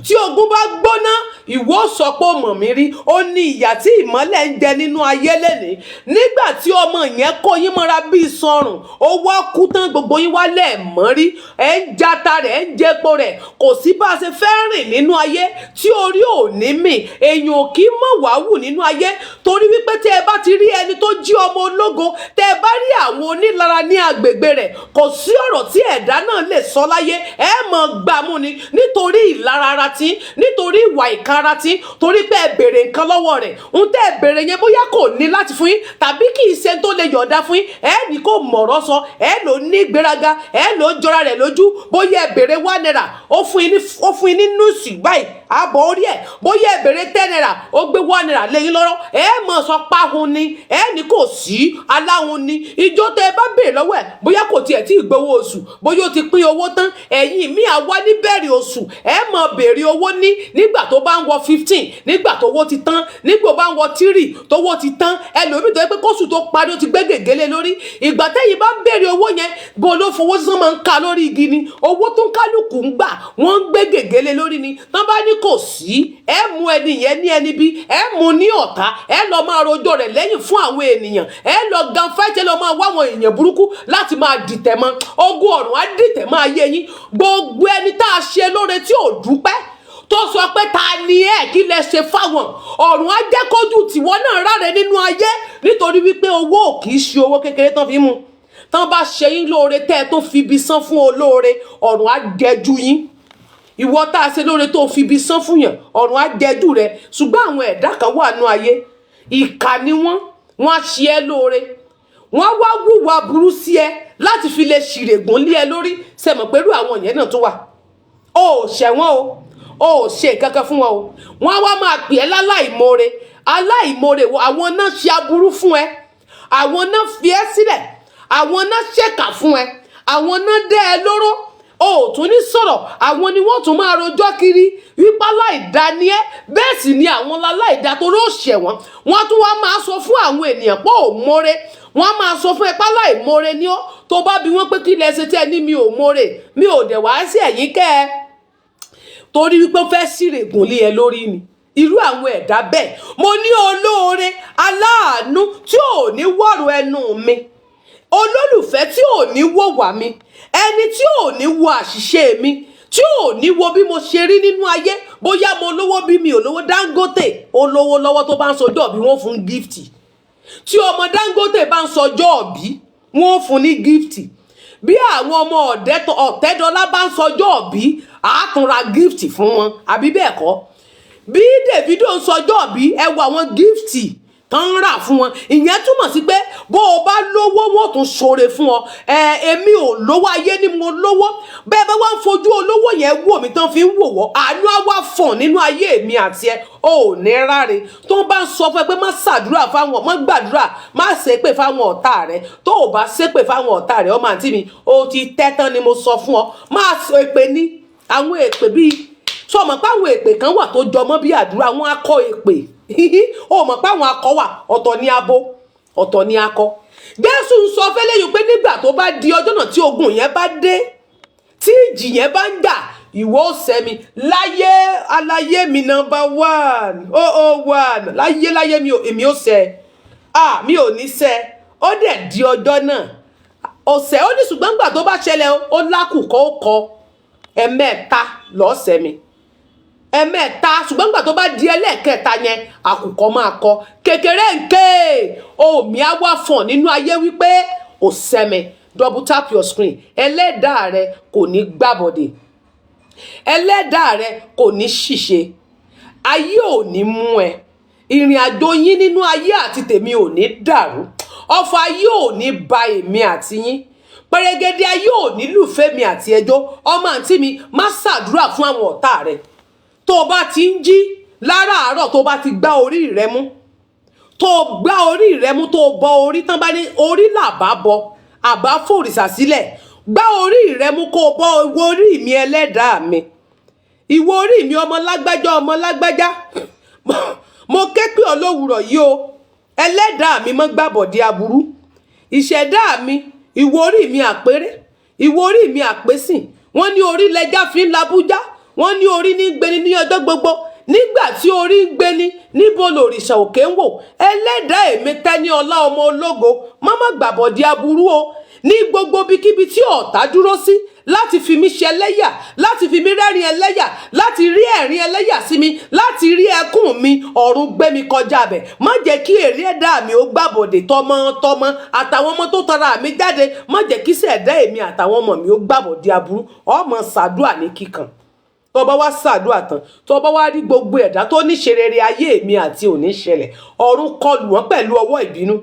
tí ogun bá gbóná ìwọ sọ pé ó mọ̀ mí rí ó ní ìyà tí ìmọ́lẹ̀ ń jẹ nínú ayé lẹ́ni nígbà tí ọmọ yẹn kó yín mọ́ra bíi sọrùn ó wá kú tán gbogbo yín wá lẹ́ẹ̀mọ́ rí ẹ̀ ń jata rẹ̀ ẹ̀ ń jẹpo rẹ̀ kò sí bá a ṣe fẹ́ rìn nínú ayé tí orí ò ní mì èèyàn ò kì í mọ̀ wá wù nínú ayé torí wípé tẹ́ ẹ bá ti rí ẹni tó jí ọmọ ológo tẹ́ ẹ bá rí àwọn onílara ní agbègbè rẹ̀ kò sí ọ̀rọ̀ tí ẹ̀dá náà lè sọ láyé ẹ mọ̀ gbàmú ni nítorí ìlara ara tí nítorí ìwà ìkara tí torí pé ẹ béèrè nǹkan lọ́wọ́ rẹ̀ ń tẹ́ ẹ béèrè yẹn bóyá kò ní láti fún yín tàbí kì í ṣe tó lè yọ̀ǹda fún yín ẹ ní kò mọ̀rọ̀ sọ ẹ ló ní gbéraga ẹ ló jọra rẹ̀ lójú bóyá ẹ béèrè 1 naira ó fún yín ní núùsì báyìí àbọ̀ orí ẹ̀ bóyá ẹ béèrè 10 naira ó gbé 1 naira lẹ́yìn lọ́rọ́ ẹ mọ̀ sọ páhun ni ẹ ní kò sí aláhun ni ìjọ tẹ ẹ bá béèrè lọ́wọ́ ẹ bóyá kò tiẹ̀ tí ì gbowó oṣù bóyá ó ti pín owó tán ẹ̀yin mi àwa níbẹ̀rẹ̀ oṣù ẹ mọ̀ béèrè owó nígbà tó bá ń wọ 15 nígbà tó owó ti tán nígbà tó bá ń wọ 3 tó owó ti tán ẹlòmíì tó yẹ pé kóṣù tó parí ó ti gbé gègélé lórí ìgbà tẹ́yìn bá ń béèrè owó yẹn bó ló fowó sísan máa ń ka lórí igi ni owó tó ń kálukú ń gbà wọ́n ń gbé gègélé lórí ni tán bá ní kò sí ẹ mú ẹni yẹn ní ẹni bí ẹ mú ní ọ̀tá ẹ lọ máa rojọ́ rẹ̀ lẹ́yìn fún àwọn ènìyàn ẹ lọ gan fẹ́jẹ́ lọ máa wá àwọn èèyàn burúkú láti máa dìtẹ̀ mọ́ ogun ọ̀run á dìtẹ̀ máa yé yín gbogbo ẹni tá a ṣe lóore tí ò dúpẹ́ tó sọ pé ta ni ẹ kí lẹ ṣe fáwọn ọ̀run á jẹ́ kójú tìwọ náà ráre nínú ayé nítorí wípé owó kì í ṣe owó kékeré tán fi mú tán bá ṣe yín lóore tẹ́ ẹ tó fi ibi san fún olóore ọ̀run á jẹjú yín ìwọ tá a ṣe lóore tó fi ibi san fún yàn ọ̀run á jẹjú rẹ ṣùgbọ́n àwọn ẹ̀dá kan wà nú ayé ìkà ni wọ́n á ṣe ẹ́ lóore wọ́n wá wùwà burú sí ẹ láti fi lè ṣìrègùn lé ẹ lórí sẹ́mọ̀ pẹ̀lú àwọn yẹn náà tó wà ó ṣẹ̀wọ̀n ó ṣe kankan fún wọn o wọ́n wá máa pè ẹ́ láláìmoore àwọn náà ṣe aburú fún ẹ àwọn náà fi ẹ́ sílẹ̀ àwọn náà ṣèkà fún ẹ àwọn náà dẹ́ ẹ lóró o tún ní sọ̀rọ̀ àwọn ni wọ́n tún máa rojọ́ kiri wípé aláìda ni ẹ́ bẹ́ẹ̀ sì ni àwọn aláìda torí ó ṣẹ̀wọ̀n wọ́n tún wá máa sọ fún àwọn ènìyàn pé ò mọ́re wọ́n máa sọ fún ẹ pé aláìmoore ni ó tó bá bi wọ́n pé kí lẹ ṣe tẹ́ ní mi ò mọ́re mi ò dẹ̀ wá sí ẹ̀yìn kẹ́ ẹ torí wípé ó fẹ́ ṣìrègùn lé ẹ lórí ni irú àwọn ẹ̀dá bẹ́ẹ̀ mo ní olóore aláàánú tí ò ní wọ̀rọ̀ ẹnu mi olólùfẹ́ tí ò ní wò wá mi ẹni tí ò ní wo àṣìṣe mi tí ò ní wo bí mo ṣe rí nínú ayé bóyá mo lówó bí mi ò lówó Dangote ó lówó lọ́wọ́ tó bá ń sọjọ́ bí wọ́n fún gíftì tí ọmọ Dangote bá ń sọjọ́ bí wọ́n fún ní gíftì bí àwọn ọmọ Ọ̀tẹ́dọ́lá bá ń sọjọ́ bí àátúnra gíftì fún wọn àbí bẹ́ẹ̀ kọ́ bí Davido ń sọjọ́ bí ẹ wo àwọn gíftì tán ń rà fún wọn ìyẹn túmọ̀ sí pé bó o bá lówó wọn tún ṣoore fún ọ èmi ò lówó ayé ni mo lówó bẹ́ẹ̀ bá wá ń fojú olówó yẹn wò mí tán fi ń wò wọ́ àánú á wá fọ̀n nínú ayé mi àti ẹ ò ní ráre tó bá ń sọ fún ẹ pé má ṣàdúrà fáwọn má gbàdúrà má ṣépè fáwọn ọ̀tá rẹ tó o bá ṣépè fáwọn ọ̀tá rẹ ọmọ àǹtí mi o ti tẹ́ tán ni mo sọ fún ọ má sọ èpè ní àwọn èpè bíi sọ mọ̀ pé àwọn èpè kan wà tó jọmọ́ bí àdúrà wọn akọ èpè o mọ̀ pé àwọn akọ wà ọ̀tọ̀ ní abo ọ̀tọ̀ ní akọ Jésù ń sọ fẹ́lẹ́ yìí pé nígbà tó bá di ọjọ́ náà tí ogun yẹn bá dé tí ìjì yẹn bá ń jà ìwọ ó sẹ́mi láyé aláyé mi number 1 001 láyé èmi ó sẹ́ mi ò ní sẹ́ ó dẹ̀ di ọjọ́ náà ọ̀sẹ̀ ó ní ṣùgbọ́n nígbà tó bá ṣẹlẹ̀ ó lákùkọ ó kọ ẹ̀mẹ́ta lọ́sẹ̀ mi ẹ̀mẹ́ta ṣùgbọ́n nígbà tó bá di ẹlẹ́ẹ̀kẹta yẹn àkùkọ máa kọ kékeré nké omi á wá fọ̀n nínú ayé wípé ò sẹ́mi double tap your screen ẹlẹ́dàá rẹ kò ní gbàbọ̀dè ẹlẹ́dàá rẹ kò ní ṣìṣe ayé ò ní mú ẹ ìrìn àjò yín nínú ayé àti tèmi ò ní dàrú, ọfà ayé ò ní ba èmi àti yín, pẹrẹgẹdẹ ayé ò ní lùfẹ́ mi àti ẹjọ́. Ọmọ àǹtí mi, má ṣàdúrà fún àwọn ọ̀tá rẹ. Tó o bá ti ń jí láràárọ̀, tó o bá ti gbá orí rẹ mú, tó o gbá orí rẹ mú, tó o bọ orí tán, bá ní orí làbá bọ, àbá fòrìṣà sílẹ̀, gbá orí rẹ mú kó o bọ orí mi ẹlẹ́dàá mi, ìwọ orí mi ọmọ lágbájá, mo ké pè ọ́ lówùrọ̀ yìí o, ẹlẹ́dàá mi mọ́ gbàbọ̀dé aburú, ìṣẹ̀dá mi, ìwọ orí mi àpérè, ìwọ orí mi àpésìn. Wọ́n ní orí lẹja fi ń labújá, wọ́n ní orí ní gbéni ní ọjọ́ gbogbo, nígbà tí orí ń gbéni níbo lòrìṣà òkè ń wò. Ẹlẹ́dàá èmi Tẹ́ni ọlá ọmọ ológo, má má gbàbọ̀dé aburú o, ní gbogbo bíkíbi tí ọ̀tá dúró sí láti fi mí ṣẹlẹ́yà, láti fi mí rẹ́rìn ẹlẹ́yà, láti rí ẹ̀rín ẹlẹ́yà sí mi, láti rí ẹkún mi, ọ̀run gbé mi kọjá bẹ̀. Má jẹ́ kí èrè ẹ̀dá mi ó gbàbọ̀dé tọmọtọmọ àtàwọn ọmọ tó tara mi jáde, má jẹ́ kí ṣẹ̀dá èmi àtàwọn ọmọ mi ó gbàbọ̀dé aburú. Ọmọ ṣàdúà ní kíkan. Tó bá wá ṣàdúà tán, tó bá wá rí gbogbo ẹ̀dá tó ní ṣe rere ayé mi àti òní ṣẹlẹ̀, ọ̀run kọlù wọ́n pẹ̀lú ọwọ́ ìbínú.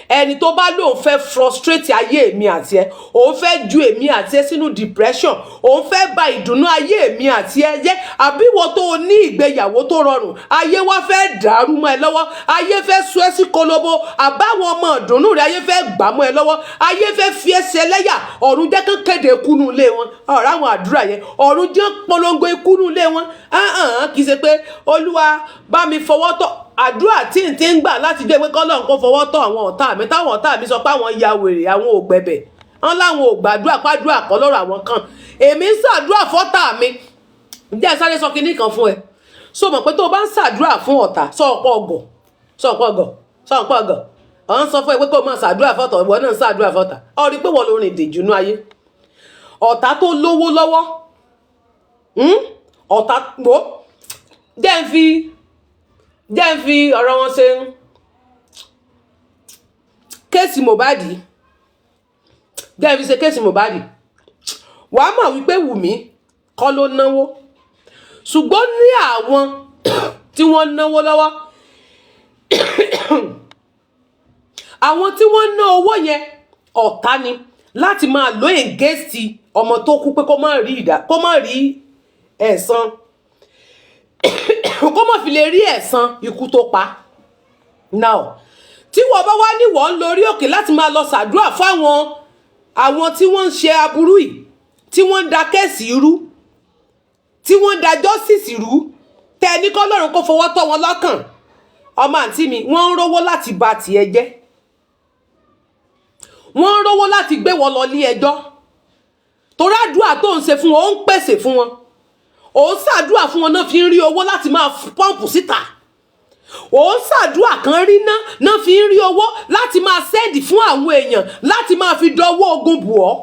Ẹni tó bá lóun fẹ́ frustrate ayé mi àti ẹ, òun fẹ́ ju èmi àti ẹ sínú depression, òun fẹ́ bà ìdùnnú ayé mi àti ẹ jẹ́, àbí wọ́n tó ní ìgbéyàwó tó rọrùn, ayé wá fẹ́ dàrú mọ́ ẹ lọ́wọ́, ayé fẹ́ sọ ẹ́ sí kolobo, àbáwọn ọmọ ìdùnnú rẹ ayé fẹ́ gbà mọ́ ẹ lọ́wọ́, ayé fẹ́ fi ẹsẹ̀ lẹ́yà, ọ̀run jẹ́ kán kéde ikú nínú ilé wọn. Ọ̀rọ̀ àwọn àdúrà yẹn, ọ̀run jẹ́ polongo ikú nínú ilé wọn. Kì í ṣe pé Olúwa bá mi fọwọ́ tọ́. Àdúrà tí n ti ń gbà láti jẹ́ pé kọ́lọ́run kó fọwọ́ tọ́ àwọn ọ̀tá mi, táwọn ọ̀tá mi sọ pé àwọn ya wèrè, àwọn ò gbẹ̀bẹ̀, wọ́n láwọn ò gbàdúrà pàdúrà kọ́ lọ́rọ̀ àwọn kan. Èmi ń ṣàdúrà fọ́tá mi. Ǹjẹ́ sáré sọ kinní kan fún ẹ. So mọ̀ pé tó bá ń ṣàdúrà fún ọ̀tá, sọ ọ̀pọ̀ ọgọ̀. Ọ̀n sọ fún ẹ pé kó máa ṣàdúrà fọ́tá, ìwọ náà ń ṣàdúrà fọ́tá. Ó rí pé wọ́n ló rìn dèjù nú ayé. Ọ̀tá tó lówó lọ́wọ́. Ọ̀tá gbó. Jẹ́ ń fi ọ̀rọ̀ wọn ṣe kéèsì Mohbad. Jẹ́ ń fi ṣe kéèsì Mohbad. Wàá mọ̀ wípé Wùmí kọ́ ló náwó, ṣùgbọ́n ní àwọn tí wọ́n náwó lọ́wọ́, àwọn tí wọ́n ná owó yẹn ọ̀tá ni láti máa lo ègéèsì ọmọ tó kú pé kó má rí ẹ̀san, kó má fi lè rí ẹ̀san ikú tó pa. Now tí wọ́n bá wá ní wọ́n lórí òkè láti máa lọ ṣàdúrà fáwọn àwọn tí wọ́n ń ṣe aburú yìí, tí wọ́n ń da kẹ́ẹ̀sì rú, tí wọ́n ń da justice rú, tẹ́ ní kọ́lọ́run kó fọwọ́ tọ́ wọn lọ́kàn. Ọmọ àǹtí mi, wọ́n ń rówó láti bà tiẹ̀ jẹ́, wọ́n ń rówó láti gbé wọn lọ ilé ẹjọ́, torí àdúrà tó ń ṣe fún wọn ó ń pèsè fún wọn, ó ń ṣàdúrà fún wọn náà fi ń rí owó láti máa pọ́ǹpù síta, ó ń ṣàdúrà kan rí náà fi ń rí owó láti máa sẹ́ẹ̀dì fún àwọn èèyàn láti máa fi dọwọ́ ogun bù ọ́,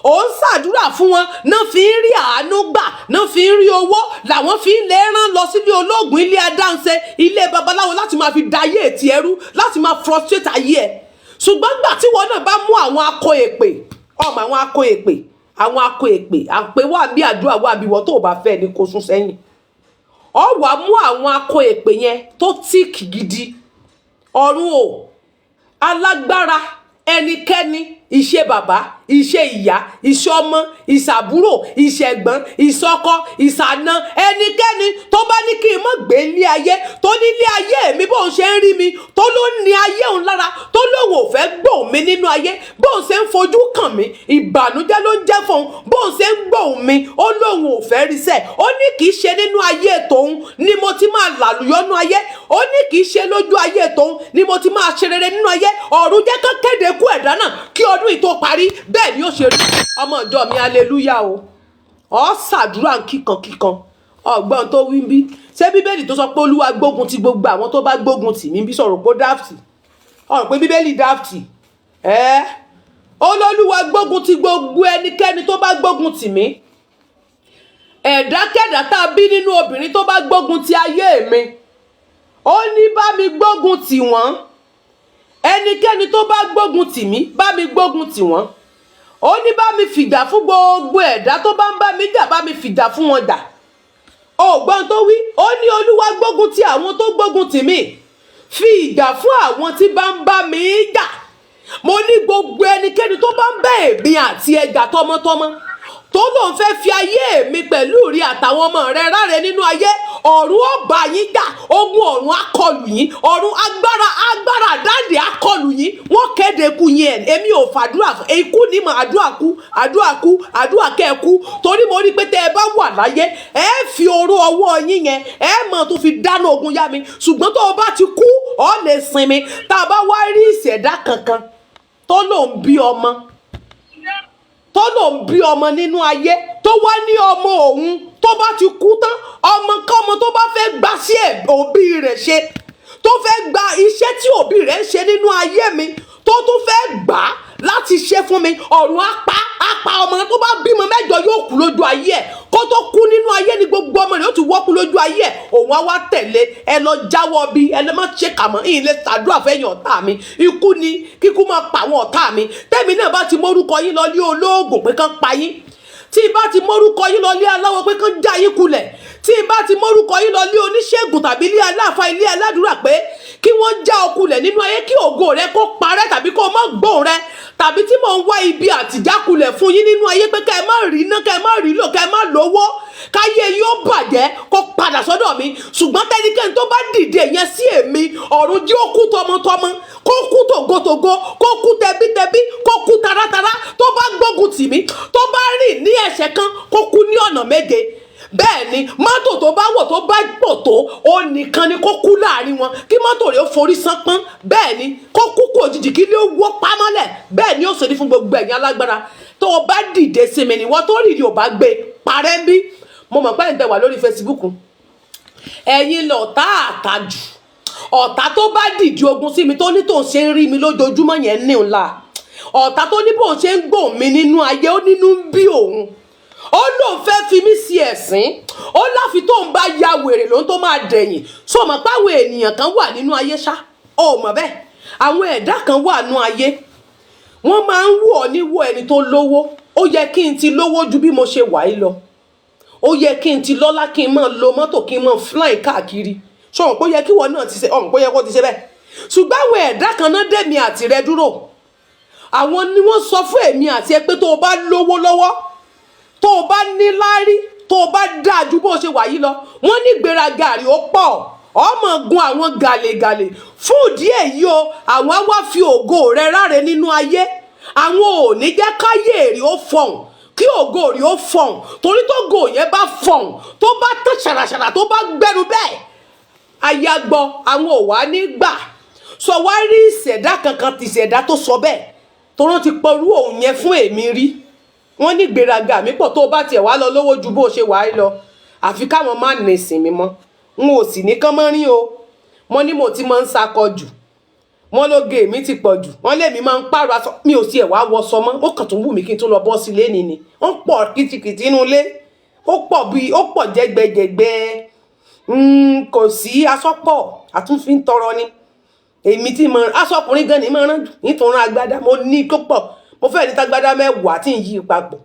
ó ń ṣàdúrà fún wọn náà fi ń rí àánú gbà, náà fi ń rí owó làwọn fi ń lè rán lọ sílé olóògùn, ilé adáǹṣe, ilé babaláwo láti máa fi da ayé ètì ẹrú, láti máa frustrate ayé ẹ. Ṣùgbọ́n gbà tí wọn náà bá mú àwọn akọ èpè, ọmọ àwọn akọ èpè, àpè wà bí àdúrà wà bí wọ́n tó bá fẹ́ ní kó sún sẹ́yìn. Ọ wà mú àwọn akọ èpè yẹn tó tíìkì gidi, ọ̀run o, alágbára, ẹnikẹ́ni, ìṣe bàbá, ìṣe ìyá, ìṣe ọmọ, ìṣàbúrò, ìṣẹ̀gbọ́n, ìṣọkọ, ìṣàna, ẹnikẹ́ni tó bá ní kí n má gbé ilé ayé, tó ní ilé ayé mi bóun ṣe ń rí mi, tó ló ní ayé òun lára, tó lóun ò fẹ́ gbóhùn mi nínú ayé, bóun ṣe ń fojú kàn mí, ìbànújẹ́ ló ń jẹ́ fún un, bóun ṣe ń gbóhùn mi, ó lóun ò fẹ́ rí sẹ́, ó ní kì í ṣe nínú ayé tòun ni mo ti máa làlùyọ́nú ayé, ó ní kì í ṣe lójú ayé tòun ni mo ti máa ṣe rere nínú ayé. Ọ̀run jẹ́ kán kéde kú ẹ̀dá náà kí ọdún yìí tó parí, bẹ́ẹ̀ ni ó ṣe rí. Ọmọ ìjọ mi, aleluya o. Ọ ṣàdúrà kíkan, ọgbọ́n tó wí bí. Ṣé bíbélì tó sọ pé Olúwa gbógun ti gbogbo àwọn tó bá gbógun tì mí bí sọ̀rọ̀ pé dáfítì? Ọ̀rọ̀ pé bíbélì dáfítì. Olúwa gbógun ti gbogbo ẹnikẹ́ni tó bá gbógun tì mí. Ẹ̀dákẹ́dá tá a bí nínú obìnrin tó bá gbógun ti ayé mi, ó ní bá mi gbógun tì wọ́n. Ẹnikẹ́ni tó bá gbógun tì mí, bá mi gbógun tì wọ́n. Ó ní bá mi fìjà fún gbogbo ẹ̀dá tó bá ń bá mi jà, bá mi fìjà fún wọn jà. ògbọ́n tó wí ó ní Olúwa gbógun ti àwọn tó gbógun tì mí fi ìjà fún àwọn tí bá ń bá mi jà. Mo ní gbogbo ẹnikẹ́ni tó bá ń bá èmi àti ẹjà tọmọtọmọ tó lóun fẹ́ fi ayé mi pẹ̀lú rí àtàwọn ọmọ rẹ̀ ráre nínú ayé, ọ̀run ó bá yín jà, ogun ọ̀run á kọlù yín, ọ̀run agbára dáàdì á kọlù yín, wọ́n kéde kú yín ẹ̀. Èmi ò fàdúrà ikú ní mà àdúrà kẹ́ẹ̀kú, torí mo rí pé tẹ́ ẹ bá wà láyé ẹ fi oró ọwọ́ yín yẹn ẹ mọ̀ tó fi dáná ogun yá mi, ṣùgbọ́n tó o bá ti kú ọ lè sinmi. Tá a bá wá rí ìṣẹ̀dá kankan tó lóun bí ọmọ nínú ayé, tó wá ní ọmọ òun tó bá ti kú tán, ọmọkọ́mọ tó bá fẹ́ gbà sí òbí rẹ̀ ṣe, tó fẹ́ gba iṣẹ́ tí òbí rẹ̀ ń ṣe nínú ayé mi, tó tún fẹ́ gbà á láti ṣe fún mi, ọ̀run á pa ọmọ tó bá bímọ 9 yóò kú lójú ayé ẹ̀. Kó tó kú nínú ayé ni gbogbo ọmọ rẹ̀ ó ti wọ́kú lójú ayé ẹ̀. Òun á wá tẹ̀lé ẹ lọ jáwọ́ bí ẹ lọ má ṣe kà mọ́, ìyìn lè ṣàdúrà fẹ́yìn ọ̀tá mi. Ikú ni kíkú máa pa àwọn ọ̀tá mi. Tẹ́mi náà bá ti mórúkọ yín lọ lé olóògùn pé kán pa yín, tí bá ti mórúkọ yín lọ lé aláwọ̀ pé kán já yín kulẹ̀, tí bá ti mórúkọ yín lọ lé oníṣègùn tàbí ilé aláàfáà, ilé aládùúrà pé kí wọ́n já ọkulẹ̀ nínú ayé, kí ògo rẹ kó parẹ́ tàbí kó má gbóhùn rẹ, tàbí tí mò ń wá ibi àtijákulẹ̀ fún yín nínú ayé pé ká ẹ má rí iná, ká ẹ má rí lò, ká ẹ má lówó, káyé yóò bàjẹ́ kó padà sọ́dọ̀ mi. Ṣùgbọ́n tẹ́nikẹ́ni tó bá dìde yẹn sí èmi, ọ̀run jí ó kú tọmọtọmọ, kó kú tògótògó, kó kú tẹbítẹbí, kó kú taratara. Tó bá gbógun tì mí, tó bá rìn ní ẹ̀ṣẹ̀ kan, kó kú ní ọ̀nà 7. Bẹ́ẹ̀ ni mọ́tò tó bá wọ̀ tó bá pọ̀ tó, ó nìkan ni kó kú láàrin wọn, kí mọ́tò rẹ̀ ó forí sánpọ́n. Bẹ́ẹ̀ ni kó kú kú òjijì, kí ló wọ́ pámọ́lẹ̀. Bẹ́ẹ̀ ni ó ṣe ní fún gbogbo ẹ̀yin alágbára. Tó o bá dìde sí mi, níwọ tó rìnrìn ò bá gbé parẹ́ bí. Mo mọ̀ pé ẹ̀ ń tẹ̀ wá lórí Facebook. Ẹ̀yin lọ̀tá àtàjù, ọ̀tá tó bá dìde ogun sí mi, tó ní tòun ṣe ń rí mi lójoojúmọ́ yẹn ní ńlá, ọ̀tá tó ní bóun ṣe ń gbòun mi nínú ayé, ó nínú ń bí òun, ó lóun fẹ́ fi mí sí ẹ̀sín, ó láfi tóun bá ya wèrè lóun tó máa dẹ̀yìn. So mọ̀ pé àwọn ènìyàn kan wà nínú ayé ṣá, ó mọ̀ bẹ́ẹ̀, àwọn ẹ̀dá kan wà nínú ayé, wọ́n máa ń wò ọ́ níwò ẹni tó lówó. Ó yẹ kí n ti lówó ju bí mo ṣe wà yìí lọ, ó yẹ kí n ti lọ́lá, kí n máa lo mọ́tò, kí n máa fly káàkiri. So mọ̀ pé ó yẹ kí wọ́n náà ti ṣe, ọ̀mọ̀ pé ó yẹ kó ti ṣe bẹ́ẹ̀. Ṣùgbọ́n àwọn ẹ̀dá kan náà dẹ̀mí àti rẹ dúró, àwọn ni wọ́n sọ fún èmi àti ẹ pé tó o bá lówó lọ́wọ́, tó o bá ní láárí, tó o bá dáa ju bó o ṣe wà yìí lọ, wọ́n ní gbéraga rí ó pọ̀, ọmọ gun àwọn gàlégàlé. Fún ìdí èyí o, àwọn á wá fi ògo rẹ ráre nínú ayé, àwọn ò ní jẹ́ káyé rí ó fọ̀hún, kí ògo rí ó fọ̀hún, torí tó go yẹn bá fọ̀hún, tó bá tán ṣàràṣàrà, tó bá gbẹ́rù bẹ́ẹ̀, ayagbọ́ àwọn ò wá ní gbà. Sọ wá rí ìṣẹ̀dá kankan ti ìṣẹ̀dá tó sọ bẹ́ẹ̀, tó rán ti pọ̀rú òun yẹn fún èmi rí. Wọ́n ní gbéraga mi pọ̀, tó bá tiẹ̀ wá lọ lówó ju bó ṣe wà yìí lọ, àfi káwọn má ní ìsinmi mọ́. N ò sì ní kán mọ́ rí o. Wọ́n ní mo ti máa ń sakọ jù, wọ́n lóge mi ti pọ̀ jù, wọ́n lé mi máa ń pààrọ̀ aṣọ, mi ò tiẹ̀ wá wọṣọ mọ́. Ó kàn tún wù mí kí n tún lọ bọ́ sí ilé ni. Wọ́n pọ̀ kìtìkìtì inú ilé, ó pọ̀ jẹgbẹjẹgbẹ, kò sí aṣọ pọ̀, àtúnfi ń tọrọ ni. Èmi tí mo aṣọ ọkùnrin gan ni mo rán jù, nítorí agbádá mo ní kó pọ̀, mo fẹ́ ní tágbádá 10 tí ń yí papọ̀.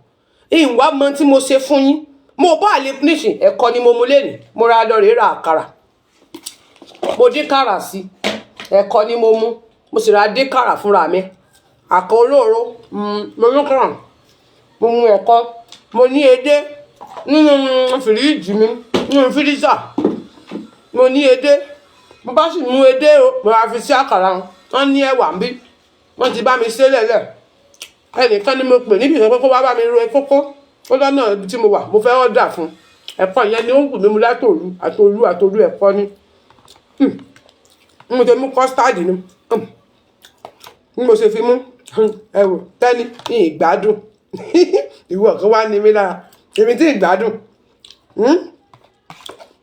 Ìwà mọ tí mo ṣe fún yín, mo bá lè níṣìn ẹ̀kọ́ ni mo mú lẹ́nu, mo ra lọ rè ra àkàrà, mo dín kàrà sí, ẹ̀kọ́ ni mo mú, mo sì ra dín kàrà fúnra mi, àkọ́ olóró, mo ní kàrà, mo mú ẹ̀kọ́, mo ní edé nínú fìríjì mi, nínú fírísà, mo ní edé, mo bá sì mú edé o, mo ra fi sí àkàrà. Wọ́n ní ẹ̀wà ń bí, wọ́n ti bá mi ṣe lẹ́lẹ̀. Ẹnìkan ni mo pè níbi ìṣẹ́ pé kó wá bá mi ro kókó, ó lọ́nà ibi tí mo wà, mo fẹ́ ọ̀dà fún ẹ̀kọ́ yẹn ni ó ń wù mí mu àtòlú ẹ̀kọ́ ni. Mo ṣe mú kọ́stáàdì ni, mo ṣe fi mú ẹ̀wò tẹ́ni ní ìgbádùn. Ìwọ kan wá ní mí lára, èmi tí ìgbádùn,